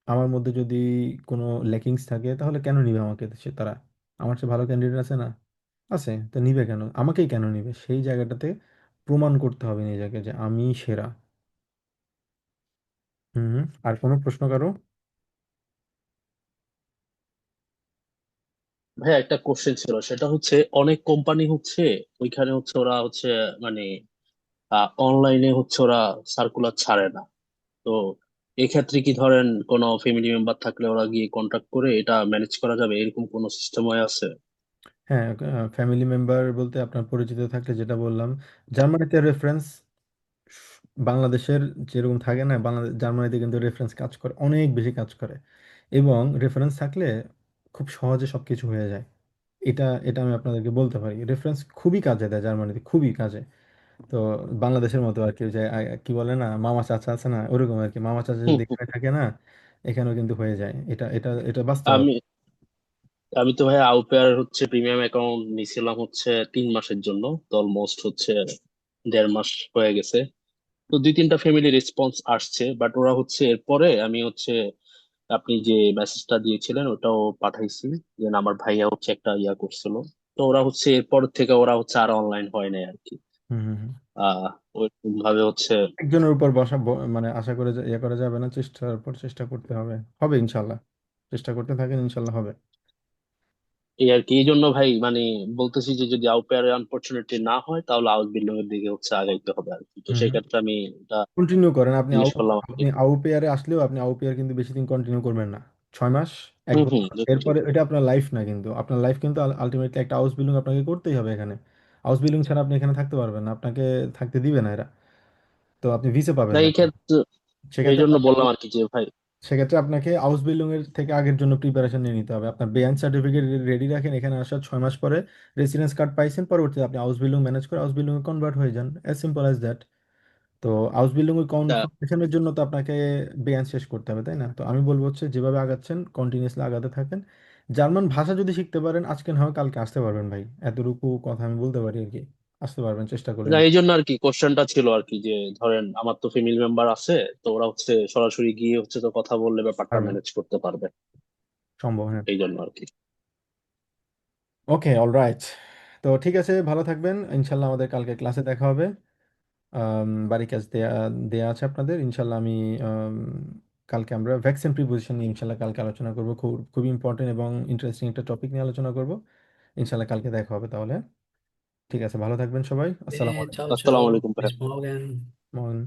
আমার মধ্যে যদি কোনো ল্যাকিংস থাকে, তাহলে কেন নিবে আমাকে তারা? আমার চেয়ে ভালো ক্যান্ডিডেট আছে না? আছে, তো নিবে কেন? আমাকেই কেন নিবে? সেই জায়গাটাতে প্রমাণ করতে হবে নিজেকে যে আমি সেরা। হুম হুম। আর কোনো প্রশ্ন কারো? ভাইয়া একটা কোশ্চেন ছিল, সেটা হচ্ছে অনেক কোম্পানি হচ্ছে ওইখানে হচ্ছে ওরা হচ্ছে মানে অনলাইনে হচ্ছে ওরা সার্কুলার ছাড়ে না। তো এক্ষেত্রে কি ধরেন কোনো ফ্যামিলি মেম্বার থাকলে ওরা গিয়ে কন্ট্যাক্ট করে এটা ম্যানেজ করা যাবে, এরকম কোনো সিস্টেম হয়ে আছে? হ্যাঁ, ফ্যামিলি মেম্বার বলতে আপনার পরিচিত থাকলে, যেটা বললাম, জার্মানিতে রেফারেন্স বাংলাদেশের যেরকম থাকে না, বাংলাদেশ জার্মানিতে কিন্তু রেফারেন্স কাজ করে, অনেক বেশি কাজ করে। এবং রেফারেন্স থাকলে খুব সহজে সবকিছু হয়ে যায়। এটা এটা আমি আপনাদেরকে বলতে পারি, রেফারেন্স খুবই কাজে দেয় জার্মানিতে, খুবই কাজে। তো বাংলাদেশের মতো আর কি, যে কি বলে না, মামা চাচা আছে না, ওরকম আর কি, মামা চাচা যদি এখানে থাকে না, এখানেও কিন্তু হয়ে যায়। এটা এটা এটা বাস্তব। আমি আমি তো ভাই আউপেয়ার হচ্ছে প্রিমিয়াম অ্যাকাউন্ট নিছিলাম হচ্ছে 3 মাসের জন্য। তো অলমোস্ট হচ্ছে 1.5 মাস হয়ে গেছে। তো 2-3টা ফ্যামিলি রেসপন্স আসছে, বাট ওরা হচ্ছে এরপরে আমি হচ্ছে আপনি যে মেসেজটা দিয়েছিলেন ওটাও পাঠাইছি, যে আমার ভাইয়া হচ্ছে একটা ইয়া করছিল। তো ওরা হচ্ছে এরপর থেকে ওরা হচ্ছে আর অনলাইন হয় নাই আর কি। হুম হুম হুম। আহ ওইরকম ভাবে হচ্ছে একজনের উপর মানে আশা করে ইয়ে করা যাবে না, চেষ্টার পর চেষ্টা করতে হবে, হবে ইনশাল্লাহ। চেষ্টা করতে থাকেন, ইনশাল্লাহ হবে। এই আর কি। এই জন্য ভাই মানে বলতেছি যে যদি আউপেয়ারে আনফরচুনেটলি না হয় তাহলে আউট বিল্ডিং এর দিকে হচ্ছে আগাইতে হবে আর কি। তো হুম হুম। সেক্ষেত্রে আমি এটা কন্টিনিউ করেন আপনি জিজ্ঞেস করলাম আর কি। আপনি আউ পেয়ারে আসলেও আপনি আউ পেয়ার কিন্তু বেশি দিন কন্টিনিউ করবেন না। 6 মাস, এক হুম হুম, বছর বুঝছি। এরপরে এটা আপনার লাইফ না, কিন্তু আপনার লাইফ কিন্তু আলটিমেটলি একটা হাউস বিল্ডিং আপনাকে করতেই হবে এখানে। হাউস বিল্ডিং ছাড়া আপনি এখানে থাকতে পারবেন না, আপনাকে থাকতে দিবে না এরা। তো আপনি ভিসা না পাবেন না এই এখানে। ক্ষেত্রে এই সেক্ষেত্রে জন্য আপনাকে বললাম আর কি যে ভাই। সেক্ষেত্রে আপনাকে হাউস বিল্ডিং এর থেকে আগের জন্য প্রিপারেশন নিয়ে নিতে হবে। আপনার বেআইন সার্টিফিকেট রেডি রাখেন, এখানে আসার 6 মাস পরে রেসিডেন্স কার্ড পাইছেন, পরবর্তীতে আপনি হাউস বিল্ডিং ম্যানেজ করে হাউস বিল্ডিং এ কনভার্ট হয়ে যান, অ্যাজ সিম্পল অ্যাজ দ্যাট। তো হাউস বিল্ডিং এর তা কনফার্মেশনের জন্য তো আপনাকে বেয়ান শেষ করতে হবে, তাই না? তো আমি বলবো হচ্ছে যেভাবে আগাচ্ছেন কন্টিনিউয়াসলি আগাতে থাকেন। জার্মান ভাষা যদি শিখতে পারেন, আজকে না হয় কালকে আসতে পারবেন ভাই, এতটুকু কথা আমি বলতে পারি আর কি। আসতে পারবেন, চেষ্টা না করলেন। এই জন্য আর কি কোশ্চেনটা ছিল আর কি, যে ধরেন আমার তো ফ্যামিলি মেম্বার আছে, তো ওরা হচ্ছে সরাসরি গিয়ে হচ্ছে তো কথা বললে ব্যাপারটা পারবেন, ম্যানেজ করতে পারবে। সম্ভব, হ্যাঁ। এই জন্য আর কি। ওকে, অলরাইট। তো ঠিক আছে, ভালো থাকবেন, ইনশাল্লাহ আমাদের কালকে ক্লাসে দেখা হবে। বাড়ি কাজ দেয়া দেয়া আছে আপনাদের, ইনশাল্লাহ আমি আম, কালকে আমরা ভ্যাকসিন প্রিপোজিশন নিয়ে ইনশাল্লাহ কালকে আলোচনা করবো, খুবই ইম্পর্টেন্ট এবং ইন্টারেস্টিং একটা টপিক নিয়ে আলোচনা করবো। ইনশাল্লাহ কালকে দেখা হবে তাহলে। ঠিক আছে, ভালো থাকবেন সবাই, আসসালামু আলাইকুম। Ciao, আসসালামু ciao. আলাইকুম ভাই। Bis morgen. Morgen.